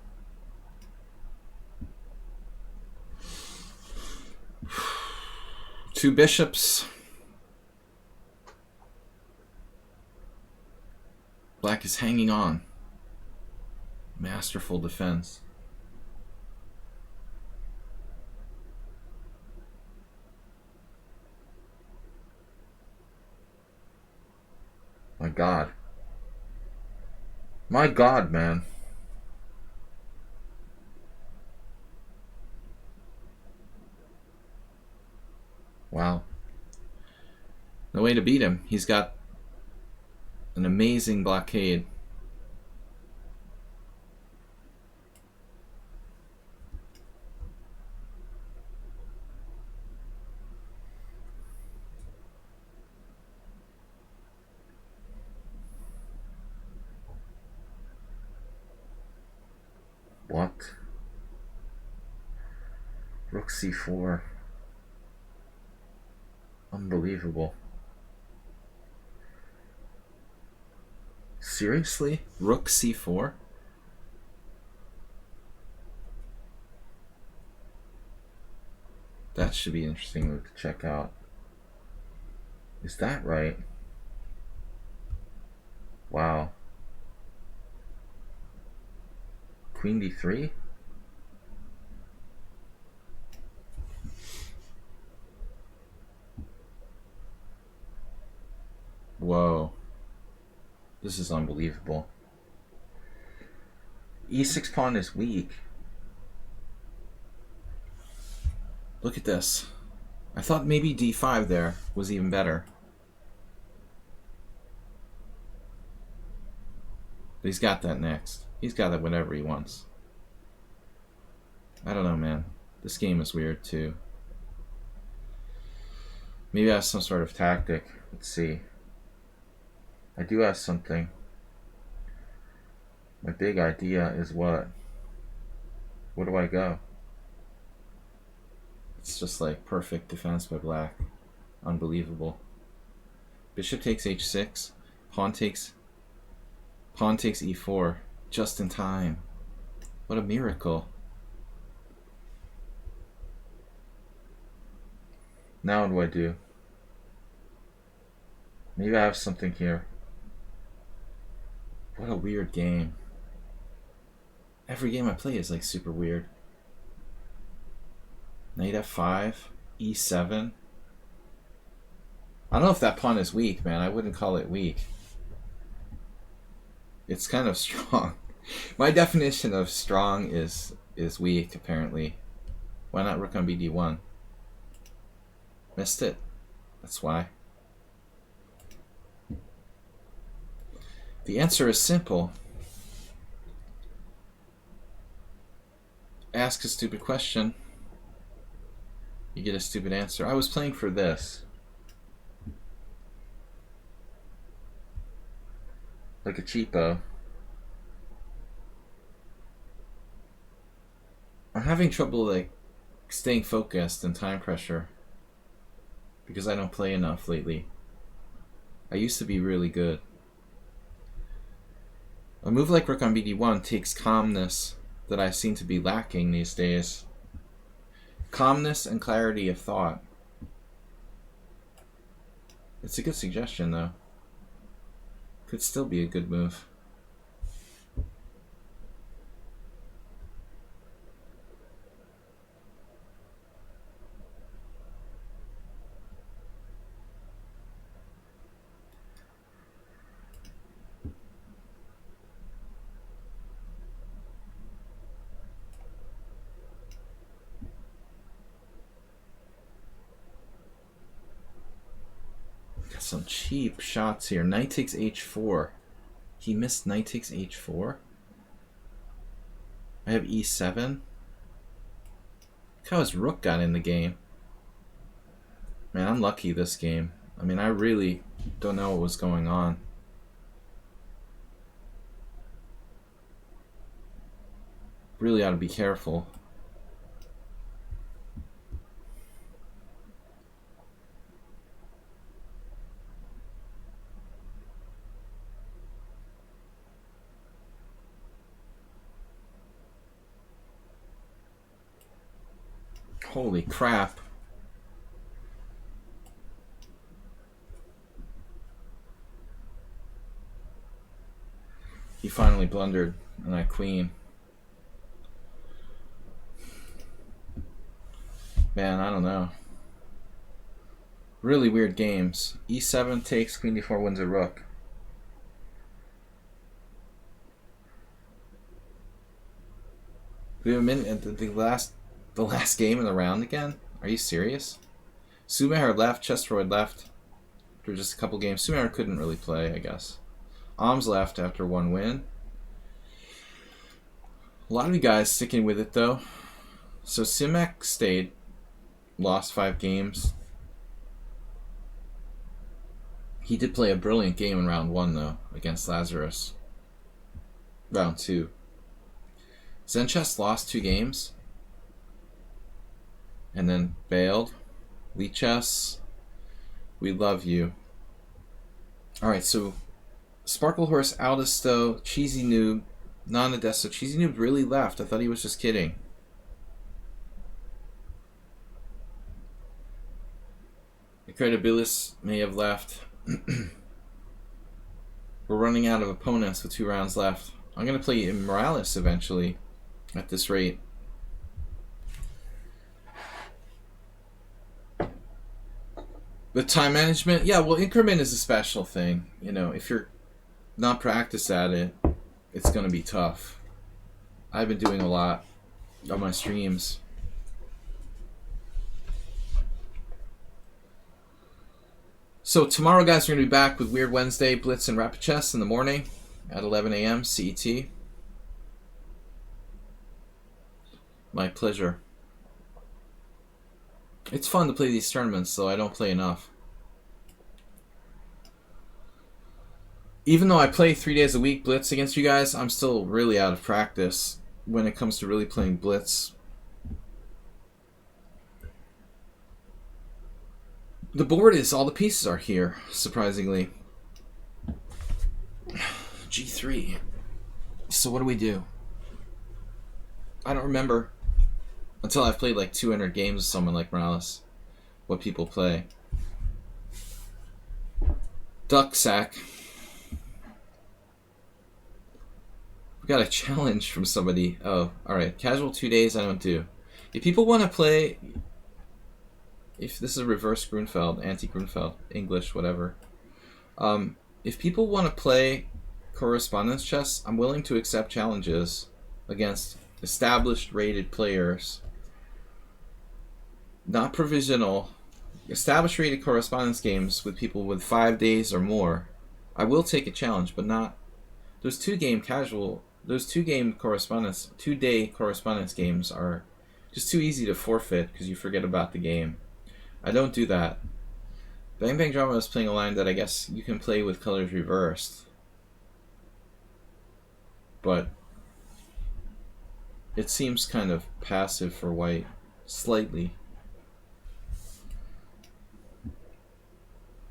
Two bishops. Black is hanging on. Masterful defense. My God. My God, man. Wow. No way to beat him. He's got an amazing blockade. What? Rook C4. Unbelievable. Seriously? Rook C4? That should be interesting to check out. Is that right? Wow. Queen D3? Whoa. This is unbelievable. E6 pawn is weak. Look at this. I thought maybe D5 there was even better. But he's got that next. He's got that whenever he wants. I don't know, man. This game is weird too. Maybe I have some sort of tactic. Let's see. I do have something. My big idea is what? Where do I go? It's just like perfect defense by black. Unbelievable. Bishop takes h6. Pawn takes e4. Just in time. What a miracle. Now what do I do? Maybe I have something here. What a weird game. Every game I play is like super weird. Knight f5, e7. I don't know if that pawn is weak, man. I wouldn't call it weak. It's kind of strong. My definition of strong is weak, apparently. Why not rook on bd1? Missed it. That's why. The answer is simple. Ask a stupid question. You get a stupid answer. I was playing for this. Like a cheapo. I'm having trouble like staying focused and time pressure because I don't play enough lately. I used to be really good. A move like rook on bd1 takes calmness that I seem to be lacking these days. Calmness and clarity of thought. It's a good suggestion though. Could still be a good move. Got some cheap shots here. Knight takes h4. He missed knight takes h4. I have e7. Look how his rook got in the game. Man, I'm lucky this game. I mean, I really don't know what was going on. Really ought to be careful. Holy crap. He finally blundered on that queen. Man, I don't know. Really weird games. e7 takes, queen d4 wins a rook. We have a minute at the last game in the round again? Are you serious? Sumeher left, Chestroid left after just a couple games. Sumeher couldn't really play, I guess. Om's left after one win. A lot of you guys sticking with it though. So Simek stayed, lost 5 games. He did play a brilliant game in round 1 though, against Lazarus. Round 2. Zenchess lost 2 games. And then bailed. Lichess, we love you. Alright, so Sparkle Horse, Aldisto, Cheesy Noob, Non-Adesto. Cheesy Noob really left. I thought he was just kidding. Incredibilis may have left. We're running out of opponents with 2 rounds left. I'm going to play Immorales eventually at this rate. The time management, yeah, well, increment is a special thing. You know, if you're not practiced at it, it's going to be tough. I've been doing a lot on my streams. So tomorrow, guys, we're going to be back with Weird Wednesday, Blitz, and Rapid Chess in the morning at 11 a.m. CET. My pleasure. It's fun to play these tournaments, though I don't play enough. Even though I play 3 days a week Blitz against you guys, I'm still really out of practice when it comes to really playing Blitz. The board is, all the pieces are here, surprisingly. G3. So what do we do? I don't remember. Until I've played like 200 games with someone like Morales, what people play. Duck sack. We got a challenge from somebody. Oh, alright. Casual 2 days I don't do. If people want to play... If this is reverse Grunfeld, anti-Grunfeld, English, whatever. If people want to play correspondence chess, I'm willing to accept challenges against established rated players. Not provisional. Established rated correspondence games with people with 5 days or more. I will take a challenge, but not... Those 2-day correspondence games are just too easy to forfeit because you forget about the game. I don't do that. Bang Bang Drama is playing a line that I guess you can play with colors reversed. But it seems kind of passive for white. Slightly.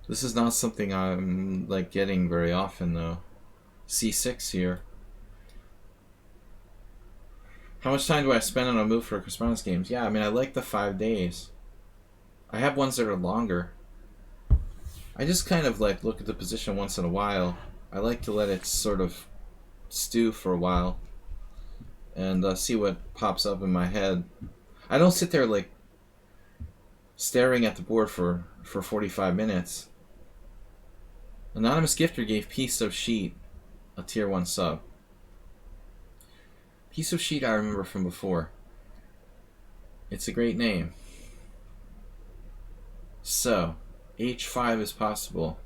This is not something I'm like getting very often though. C6 here. How much time do I spend on a move for correspondence games? Yeah, I mean I like the 5 days. I have ones that are longer. I just kind of like look at the position once in a while. I like to let it sort of stew for a while and see what pops up in my head. I don't sit there like staring at the board for 45 minutes. Anonymous Gifter gave Piece of Sheet a tier 1 sub. Piece of Sheet I remember from before. It's a great name. So, H5 is possible.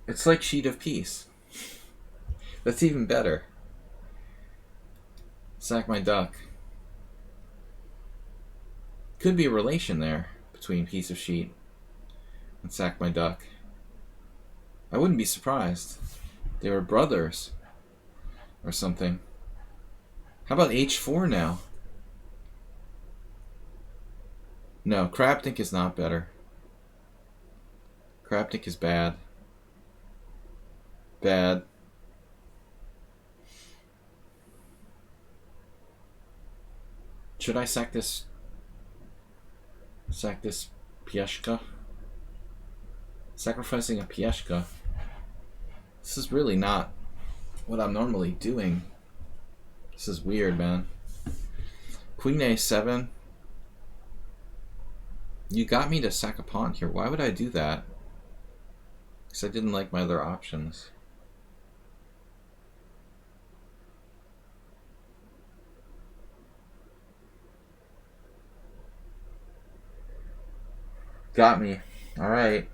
It's like Sheet of Peace. That's even better. Sack my duck. Could be a relation there between Piece of Sheet and Sack my duck. I wouldn't be surprised. They were brothers or something. How about H4 now? No, Krapnik is not better. Krapnik is bad. Bad. Should I sack this? Sack this Pieshka? Sacrificing a Pieshka. This is really not what I'm normally doing. This is weird, man. Queen A7. You got me to sack a pawn here. Why would I do that? Because I didn't like my other options. Got me. Alright.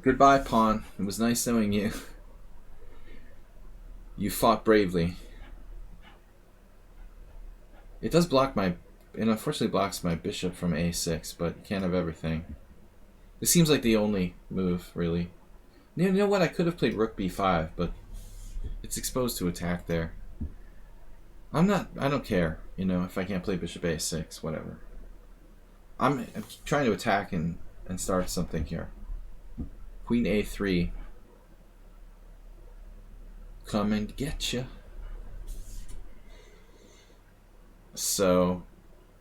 Goodbye, pawn. It was nice knowing you. You fought bravely. It does block my... It unfortunately blocks my bishop from a6, but you can't have everything. This seems like the only move, really. You know what? I could have played rook b5, but it's exposed to attack there. I don't care, you know, if I can't play bishop a6, whatever. I'm trying to attack and start something here. Queen a3. Come and get you. So,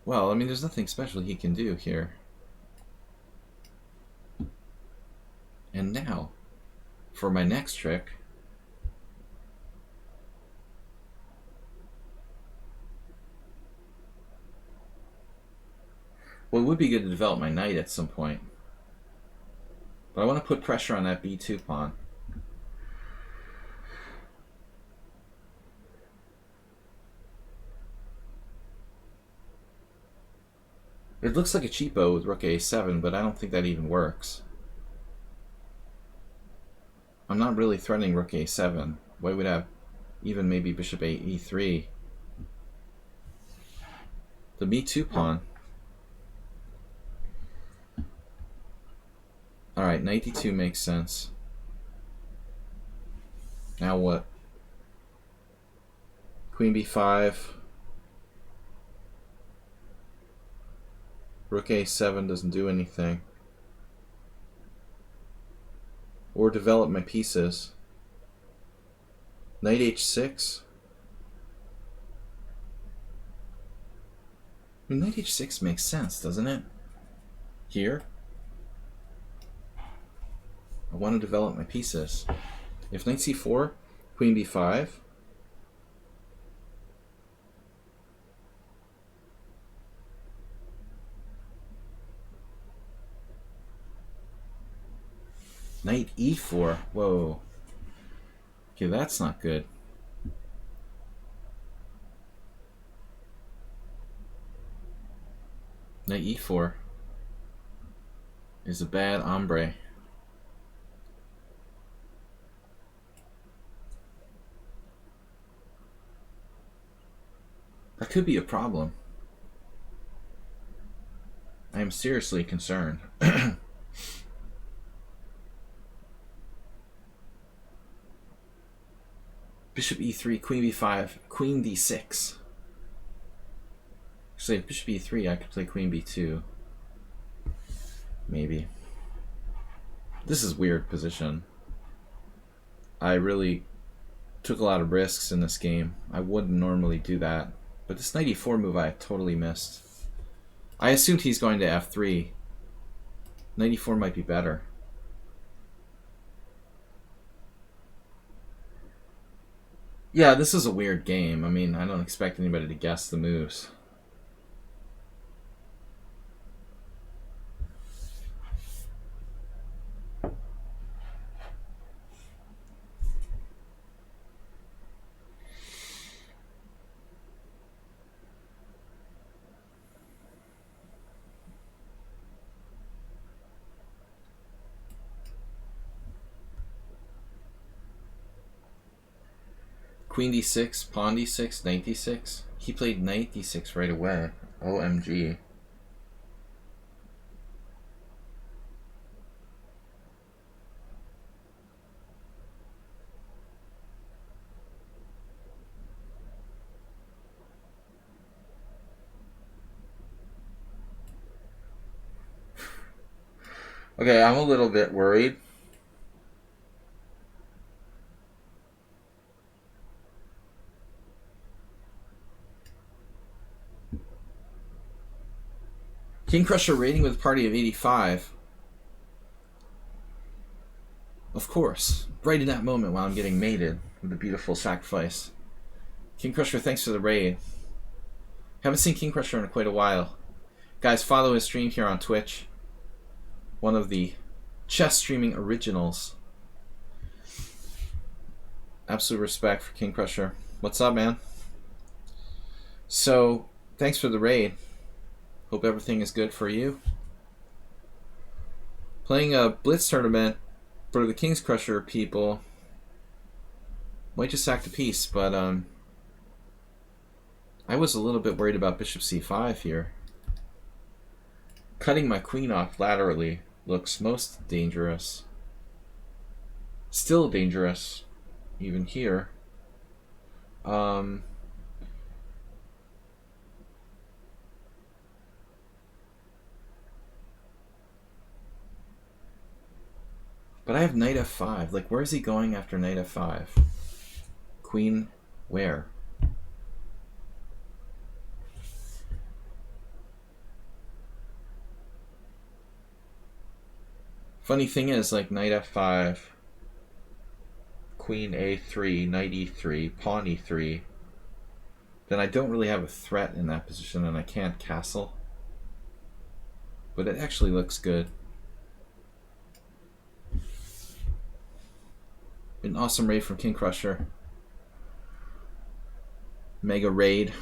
well, I mean, there's nothing special he can do here. And now, for my next trick. Well, it would be good to develop my knight at some point. But I want to put pressure on that b2 pawn. It looks like a cheapo with rook a7, but I don't think that even works. I'm not really threatening rook a7. Why would I have even maybe bishop e3? The b2 pawn. Alright, knight d2 makes sense. Now what? Queen b5. Rook a7 doesn't do anything. Or develop my pieces. Knight h6. I mean, knight h6 makes sense, doesn't it? here. I want to develop my pieces. If knight c4, queen b5. Knight e4. Whoa. Okay, that's not good. Knight e4 is a bad hombre. That could be a problem. I am seriously concerned. Bishop e3, queen b5, queen d6. Actually, if bishop e3, I could play queen b2. Maybe. This is a weird position. I really took a lot of risks in this game. I wouldn't normally do that. But this knight e4 move I totally missed. I assumed he's going to f3. Knight e4 might be better. Yeah, this is a weird game. I mean, I don't expect anybody to guess the moves. Queen d6, pawn d6, knight d6. He played knight d6 right away. OMG. Okay, I'm a little bit worried. King Crusher raiding with a party of 85. Of course, right in that moment while I'm getting mated with a beautiful sacrifice. King Crusher, thanks for the raid. Haven't seen King Crusher in quite a while. Guys, follow his stream here on Twitch. One of the chess streaming originals. Absolute respect for King Crusher. What's up, man? So, thanks for the raid. Hope everything is good for you. Playing a Blitz tournament for the King's Crusher people. Might just sack a piece, but I was a little bit worried about bishop c5 here. Cutting my queen off laterally looks most dangerous. Still dangerous, even here. But I have knight f5. Like, where is he going after knight f5? Queen where? Funny thing is, like, knight f5, queen a3, knight e3, pawn e3, then I don't really have a threat in that position and I can't castle. But it actually looks good. An awesome raid from King Crusher. Mega raid.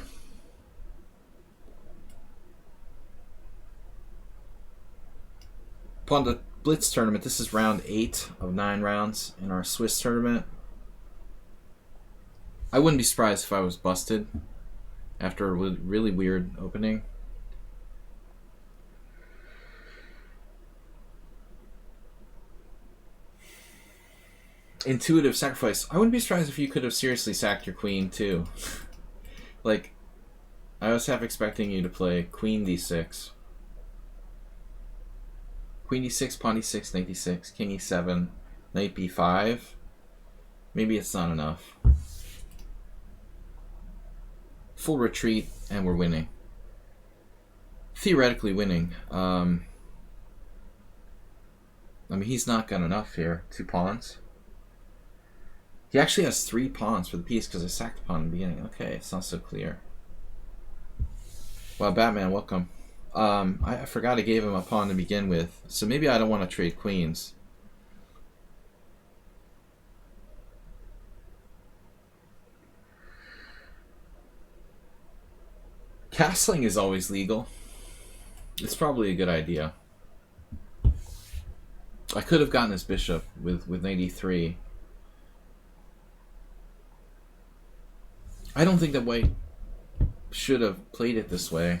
Pawnda Blitz tournament. This is round 8 of 9 rounds in our Swiss tournament. I wouldn't be surprised if I was busted after a really weird opening. Intuitive sacrifice. I wouldn't be surprised if you could have seriously sacked your queen too. Like, I was half expecting you to play queen d6. Queen d6, pawn d6, knight d6, king e7, knight b5. Maybe it's not enough. Full retreat, and we're winning. Theoretically winning. I mean, he's not got enough here. 2 pawns. He actually has 3 pawns for the piece because I sacked a pawn in the beginning. Okay, it's not so clear. Well, Batman, welcome. I forgot I gave him a pawn to begin with, so maybe I don't want to trade queens. Castling is always legal. It's probably a good idea. I could have gotten his bishop with knight e3. I don't think that white should have played it this way.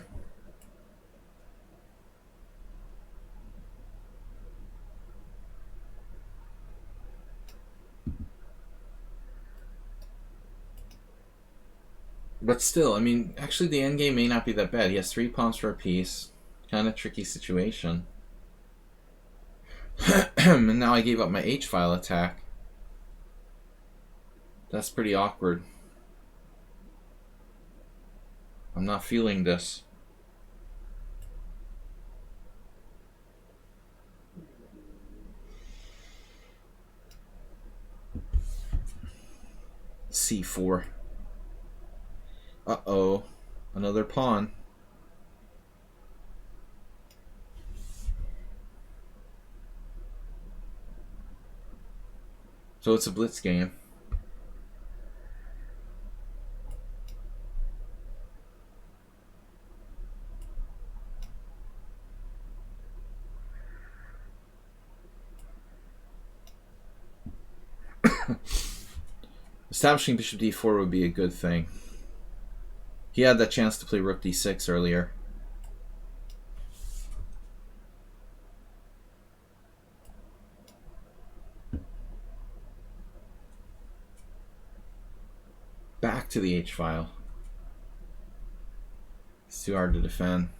But still, I mean, actually the endgame may not be that bad. He has 3 pawns for a piece. Kind of tricky situation. And now I gave up my h-file attack. That's pretty awkward. I'm not feeling this. c4. Uh-oh. Another pawn. So it's a blitz game. Establishing bishop d4 would be a good thing. He had that chance to play rook d6 earlier. Back to the h-file. It's too hard to defend.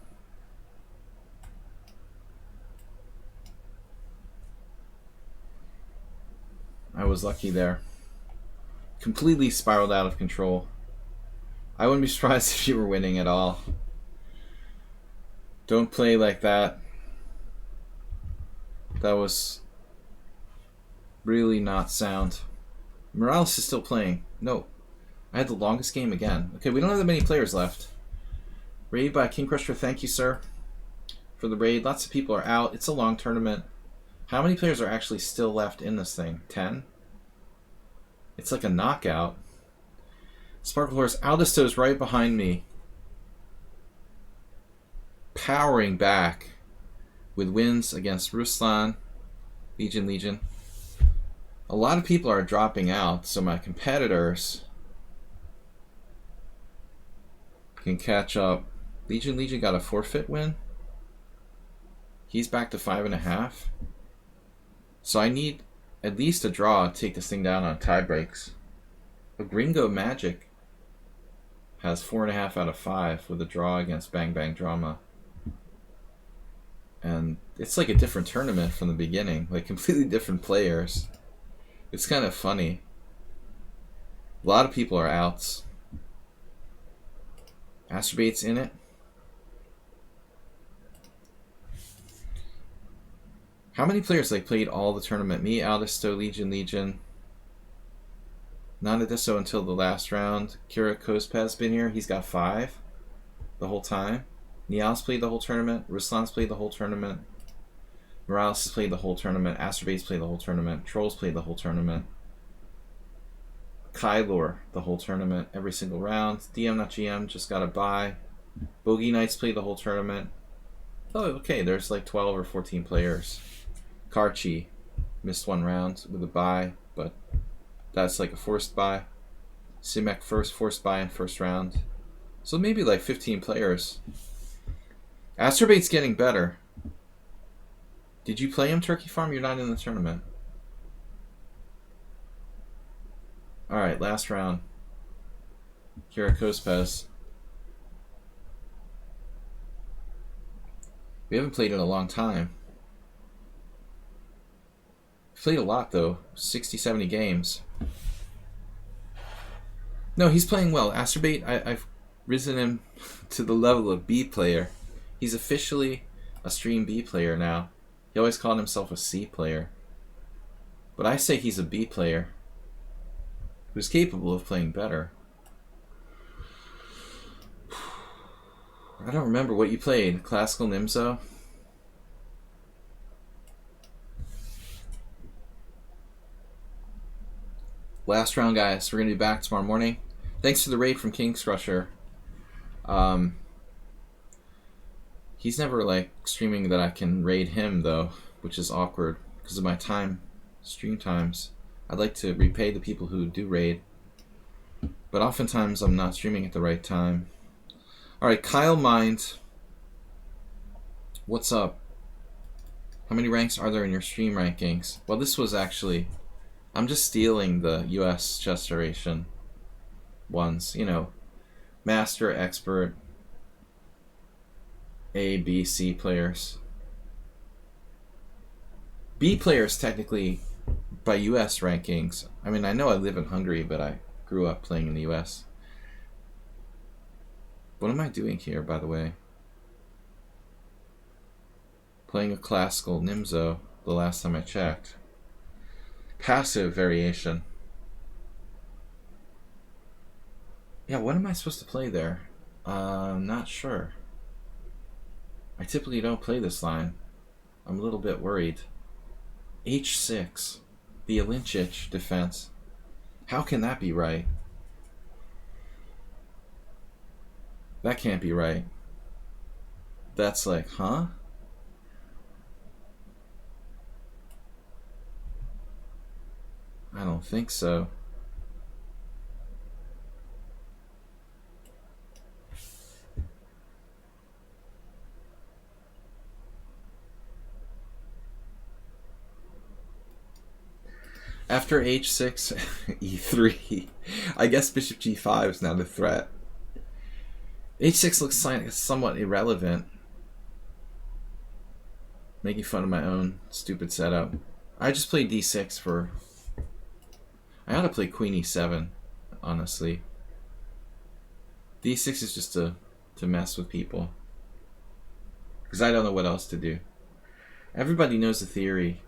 I was lucky there. Completely spiraled out of control. I wouldn't be surprised if you were winning at all. Don't play like that. That was really not sound. Morales is still playing. No. I had the longest game again. Okay, we don't have that many players left. Raid by King Crusher, thank you, sir, for the raid. Lots of people are out. It's a long tournament. How many players are actually still left in this thing? 10? It's like a knockout. Sparkle Horse, Aldisto's right behind me. Powering back with wins against Ruslan, Legion. A lot of people are dropping out, so my competitors can catch up. Legion got a forfeit win. He's back to 5.5. So I need at least a draw to take this thing down on tie breaks. But Gringo Magic has 4.5 out of 5 with a draw against Bang Bang Drama. And it's like a different tournament from the beginning, like completely different players. It's kind of funny. A lot of people are outs. Astrobait's in it. How many players like played all the tournament? Me, Aldisto, Legion. Nanadiso until the last round. Kira Kospez's been here. He's got 5 the whole time. Nial's played the whole tournament. Ruslan's played the whole tournament. Morales has played the whole tournament. Astrobait's played the whole tournament. Trolls played the whole tournament. Kylor the whole tournament. Every single round. DM not GM just got a bye. Bogey Knights played the whole tournament. Oh, okay. There's like 12 or 14 players. Karchi missed 1 round with a bye, but that's like a forced bye. Simek forced bye in first round. So maybe like 15 players. Astrobait's getting better. Did you play him, Turkey Farm? You're not in the tournament. Alright, last round. Kira Kospez. We haven't played in a long time. We've played a lot though. 60, 70 games. No, he's playing well. Astrobait, I've risen him to the level of B player. He's officially a stream B player now. He always called himself a C player. But I say he's a B player who's capable of playing better. I don't remember what you played. Classical Nimzo? Last round, guys. We're going to be back tomorrow morning. Thanks for the raid from King's Crusher. He's never, like, streaming that I can raid him, though, which is awkward because of my stream times. I'd like to repay the people who do raid, but oftentimes I'm not streaming at the right time. Alright, Kyle Mind. What's up? How many ranks are there in your stream rankings? Well, this was actually... I'm just stealing the US chess duration ones. You know, Master, Expert, A, B, C players. B players, technically, by US rankings. I mean, I know I live in Hungary, but I grew up playing in the US. What am I doing here, by the way? Playing a classical Nimzo the last time I checked. Passive variation. Yeah, what am I supposed to play there? Not sure. I typically don't play this line. I'm a little bit worried. H6. The Lichess defense. How can that be right? That can't be right. That's like, huh? I don't think so. After h6, e3. I guess bishop g5 is now the threat. h6 looks somewhat irrelevant. Making fun of my own stupid setup. I just played d6 for... I ought to play queen e7, honestly. d6 is just to mess with people. Because I don't know what else to do. Everybody knows the theory.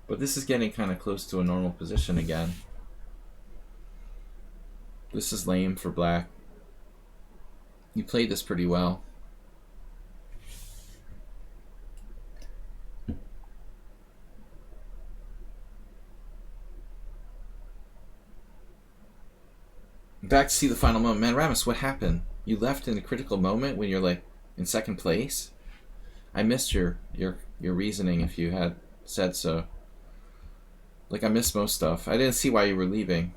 But this is getting kind of close to a normal position again. This is lame for black. You played this pretty well. Back to see the final moment. Man, Ramus, what happened? You left in a critical moment when you're like in second place? I missed your reasoning if you had said so. Like, I missed most stuff. I didn't see why you were leaving.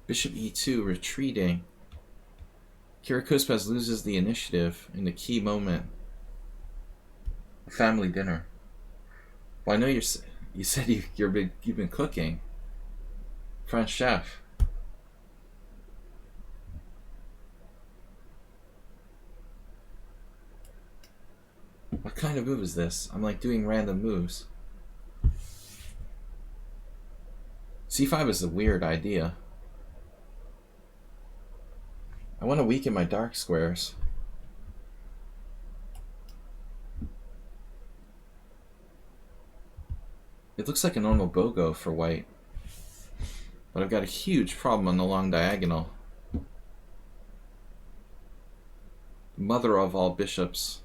Bishop e2, retreating. Kyrgios loses the initiative in the key moment. A family dinner. Well, I know you said you've been cooking. French chef. What kind of move is this? I'm like doing random moves. c5 is a weird idea. I want to weaken my dark squares. It looks like a normal bogo for white. But I've got a huge problem on the long diagonal. Mother of all bishops.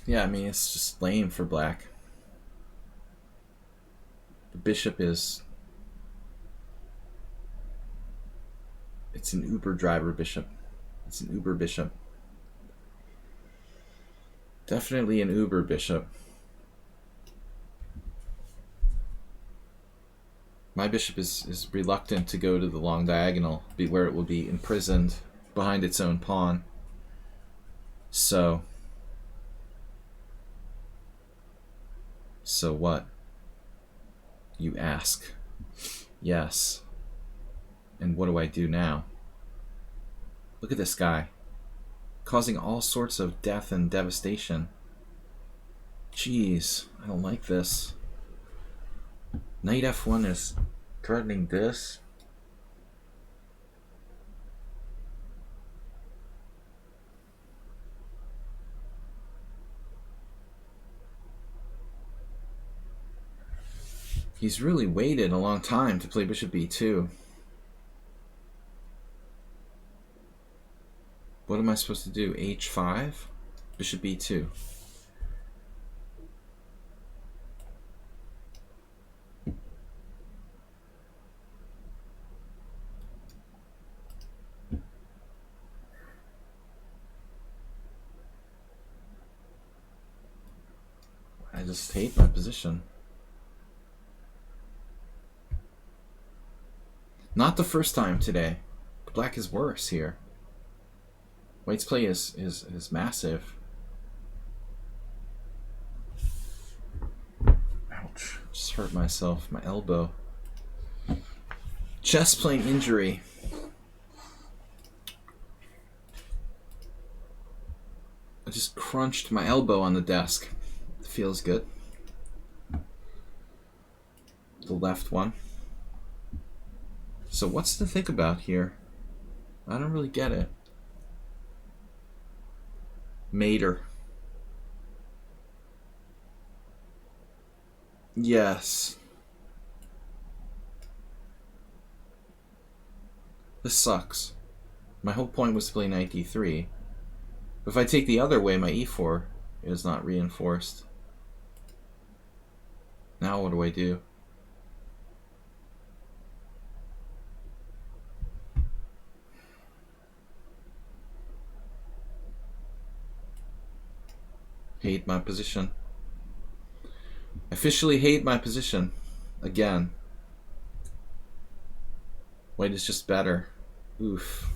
Yeah, I mean, it's just lame for black. The bishop is... It's an Uber driver bishop. It's an Uber bishop. Definitely an Uber bishop. My bishop is reluctant to go to the long diagonal, where it will be imprisoned behind its own pawn. So what? You ask. Yes. And what do I do now? Look at this guy. Causing all sorts of death and devastation. Jeez, I don't like this. Knight f1 is threatening this. He's really waited a long time to play bishop b2. What am I supposed to do? h5? Bishop b2. I just hate my position. Not the first time today. Black is worse here. White's play is massive. Ouch. Just hurt myself. My elbow. Chess playing injury. I just crunched my elbow on the desk. It feels good. The left one. So what's to think about here? I don't really get it. Mater. Yes. This sucks. My whole point was to play knight d3. If I take the other way, my e4 is not reinforced. Now what do I do? Hate my position. Officially hate my position. Again. White is just better. Oof.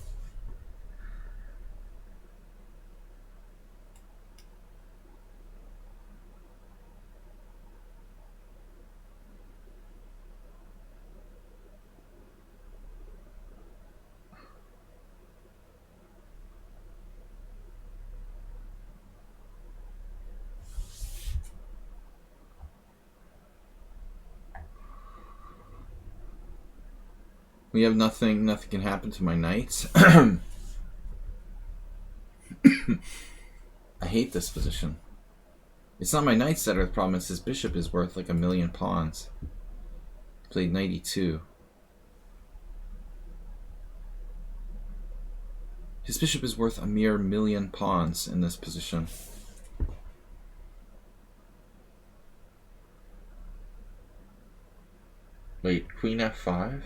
We have nothing can happen to my knights. I hate this position. It's not my knights that are the problem, it's his bishop is worth like 1,000,000 pawns. Played knight e2. His bishop is worth a mere 1,000,000 pawns in this position. Wait, queen f5?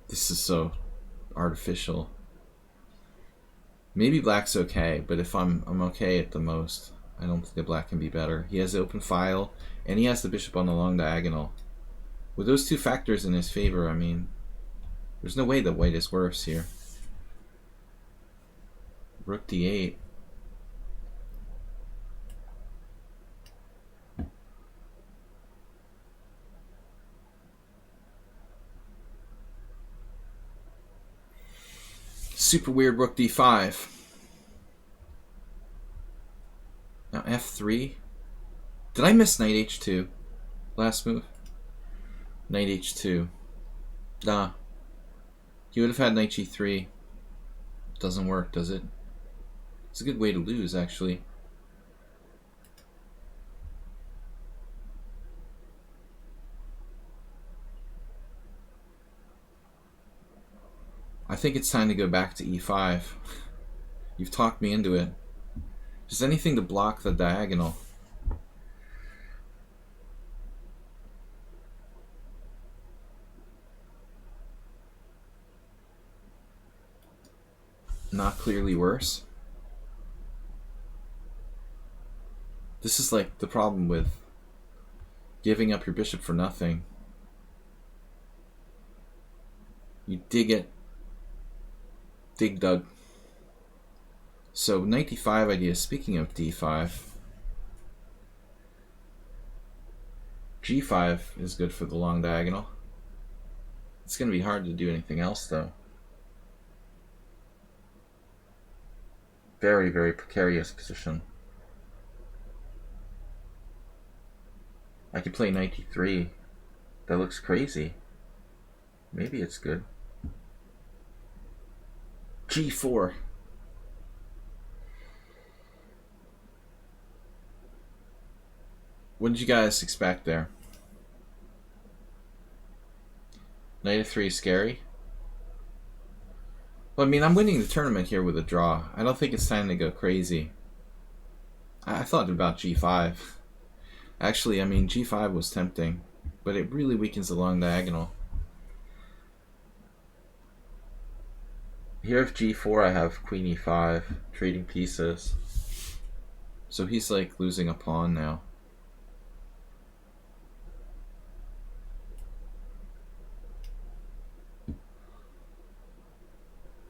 This is so artificial. Maybe black's okay, but if I'm okay at the most. I don't think that black can be better. He has the open file, and he has the bishop on the long diagonal. With those two factors in his favor, I mean, there's no way that white is worse here. Rook d8. Super weird rook d5. Now f3. Did I miss knight h2? Last move? Knight h2. Nah. He would have had knight g3. Doesn't work, does it? It's a good way to lose, actually. I think it's time to go back to e5. You've talked me into it. Just anything to block the diagonal. Not clearly worse. This is like the problem with giving up your bishop for nothing. You dig it. Dig dug. So knight d5 idea. Speaking of d5, g5 is good for the long diagonal. It's going to be hard to do anything else though. Very, very precarious position. I could play knight d3. That looks crazy. Maybe it's good. g4. What did you guys expect there? Knight f3 is scary. Well, I mean, I'm winning the tournament here with a draw. I don't think it's time to go crazy. I thought about g5. Actually, I mean, g5 was tempting, but it really weakens the long diagonal. Here, if g4, I have queen e5, trading pieces. So he's like losing a pawn now.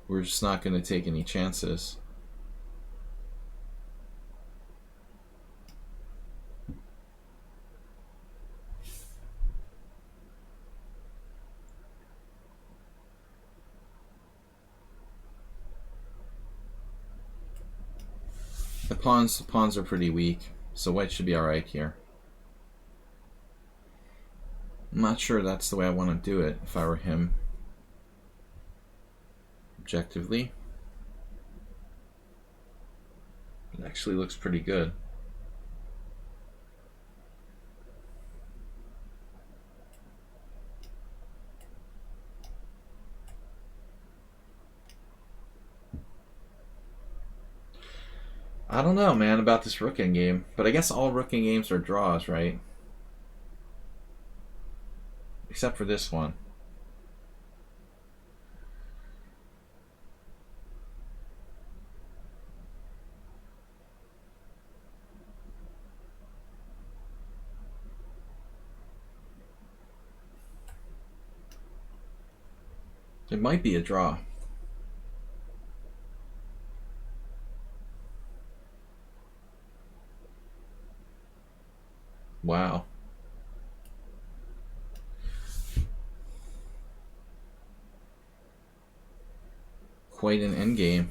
We're just not going to take any chances. The pawns are pretty weak, so white should be alright here. I'm not sure that's the way I want to do it if I were him. Objectively, it actually looks pretty good. I don't know, man, about this rook endgame, but I guess all rook endgames are draws, right? Except for this one. It might be a draw. Wow. Quite an endgame.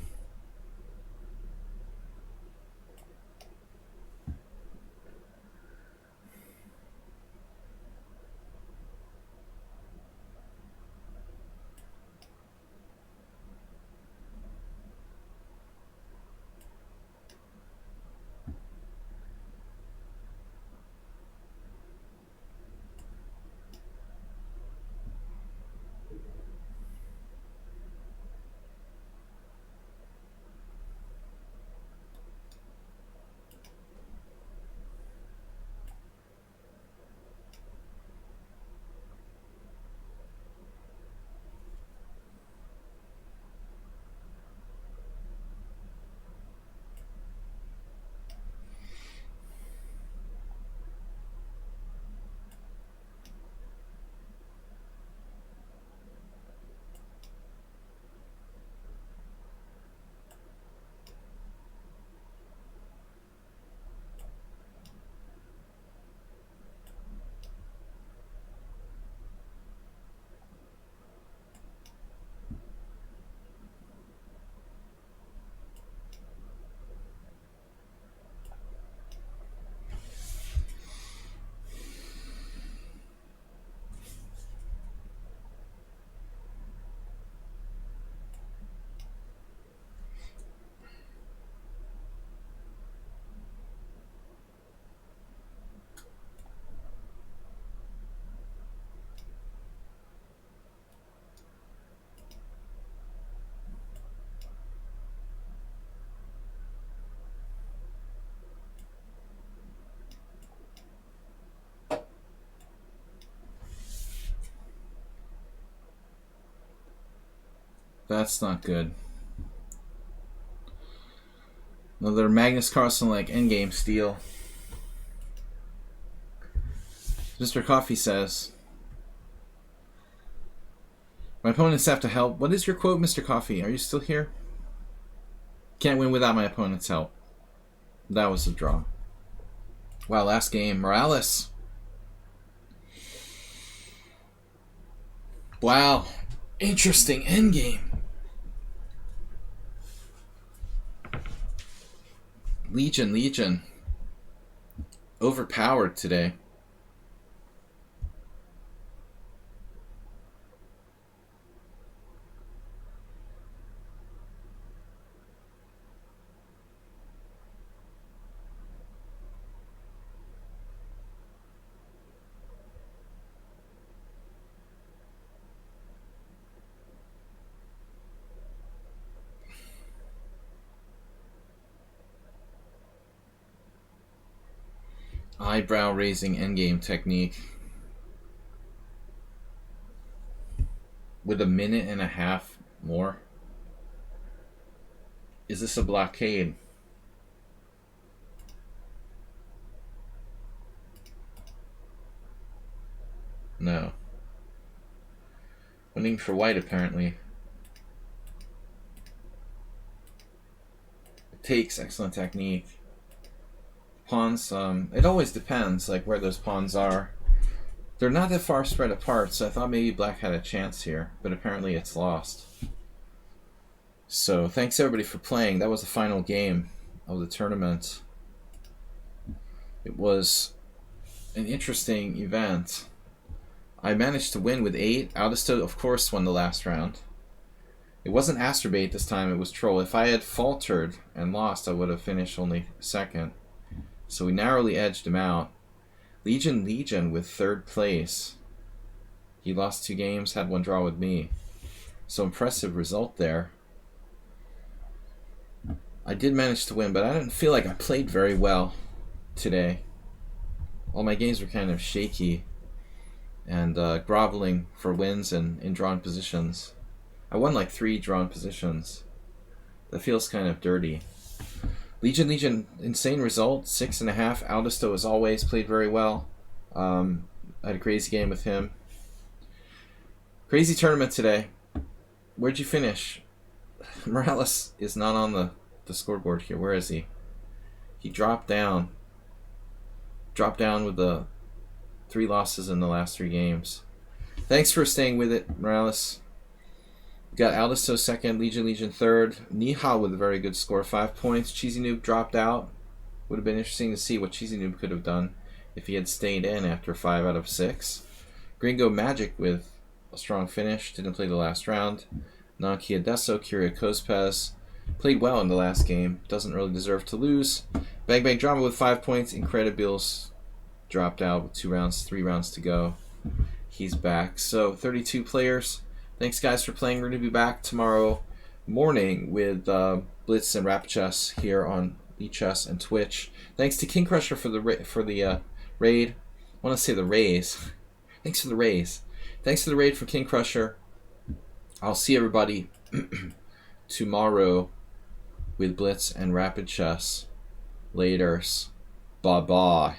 That's not good. Another Magnus Carlsen like endgame steal. Mr. Coffee says, My opponents have to help. What is your quote, Mr. Coffee? Are you still here? Can't win without my opponent's help. That was a draw. Wow, last game. Morales. Wow. Interesting endgame. Legion. Overpowered today. Eyebrow raising endgame technique. With a minute and a half more. Is this a blockade? No. Winning for white, apparently. It takes excellent technique. Pawns, it always depends, like, where those pawns are. They're not that far spread apart, so I thought maybe black had a chance here, but apparently it's lost. So, thanks everybody for playing. That was the final game of the tournament. It was an interesting event. I managed to win with 8. Aldisto, of course, won the last round. It wasn't Astrobait this time, it was Troll. If I had faltered and lost, I would have finished only second. So we narrowly edged him out. Legion with 3rd place. He lost 2 games, had 1 draw with me. So impressive result there. I did manage to win, but I didn't feel like I played very well today. All my games were kind of shaky and groveling for wins and in drawn positions. I won like 3 drawn positions. That feels kind of dirty. Legion, insane result, 6.5. Aldisto, as always, played very well. I had a crazy game with him. Crazy tournament today. Where'd you finish? Morales is not on the scoreboard here. Where is he? He dropped down. Dropped down with the 3 losses in the last 3 games. Thanks for staying with it, Morales. We got Aldisto second, Legion third. Niha with a very good score, 5 points. Cheesy Noob dropped out. Would have been interesting to see what Cheesy Noob could have done if he had stayed in after 5 out of 6. Gringo Magic with a strong finish. Didn't play the last round. Nankia Deso, Kyria Kospez. Played well in the last game. Doesn't really deserve to lose. Bang Bang Drama with 5 points. Incredibles dropped out with 3 rounds to go. He's back. So 32 players. Thanks guys for playing. We're going to be back tomorrow morning with Blitz and Rapid Chess here on lichess and Twitch. Thanks to King Crusher for the raid. I want to say the raise. Thanks for the raise. Thanks for the raid for King Crusher. I'll see everybody tomorrow with Blitz and Rapid Chess. Laters. Bye-bye.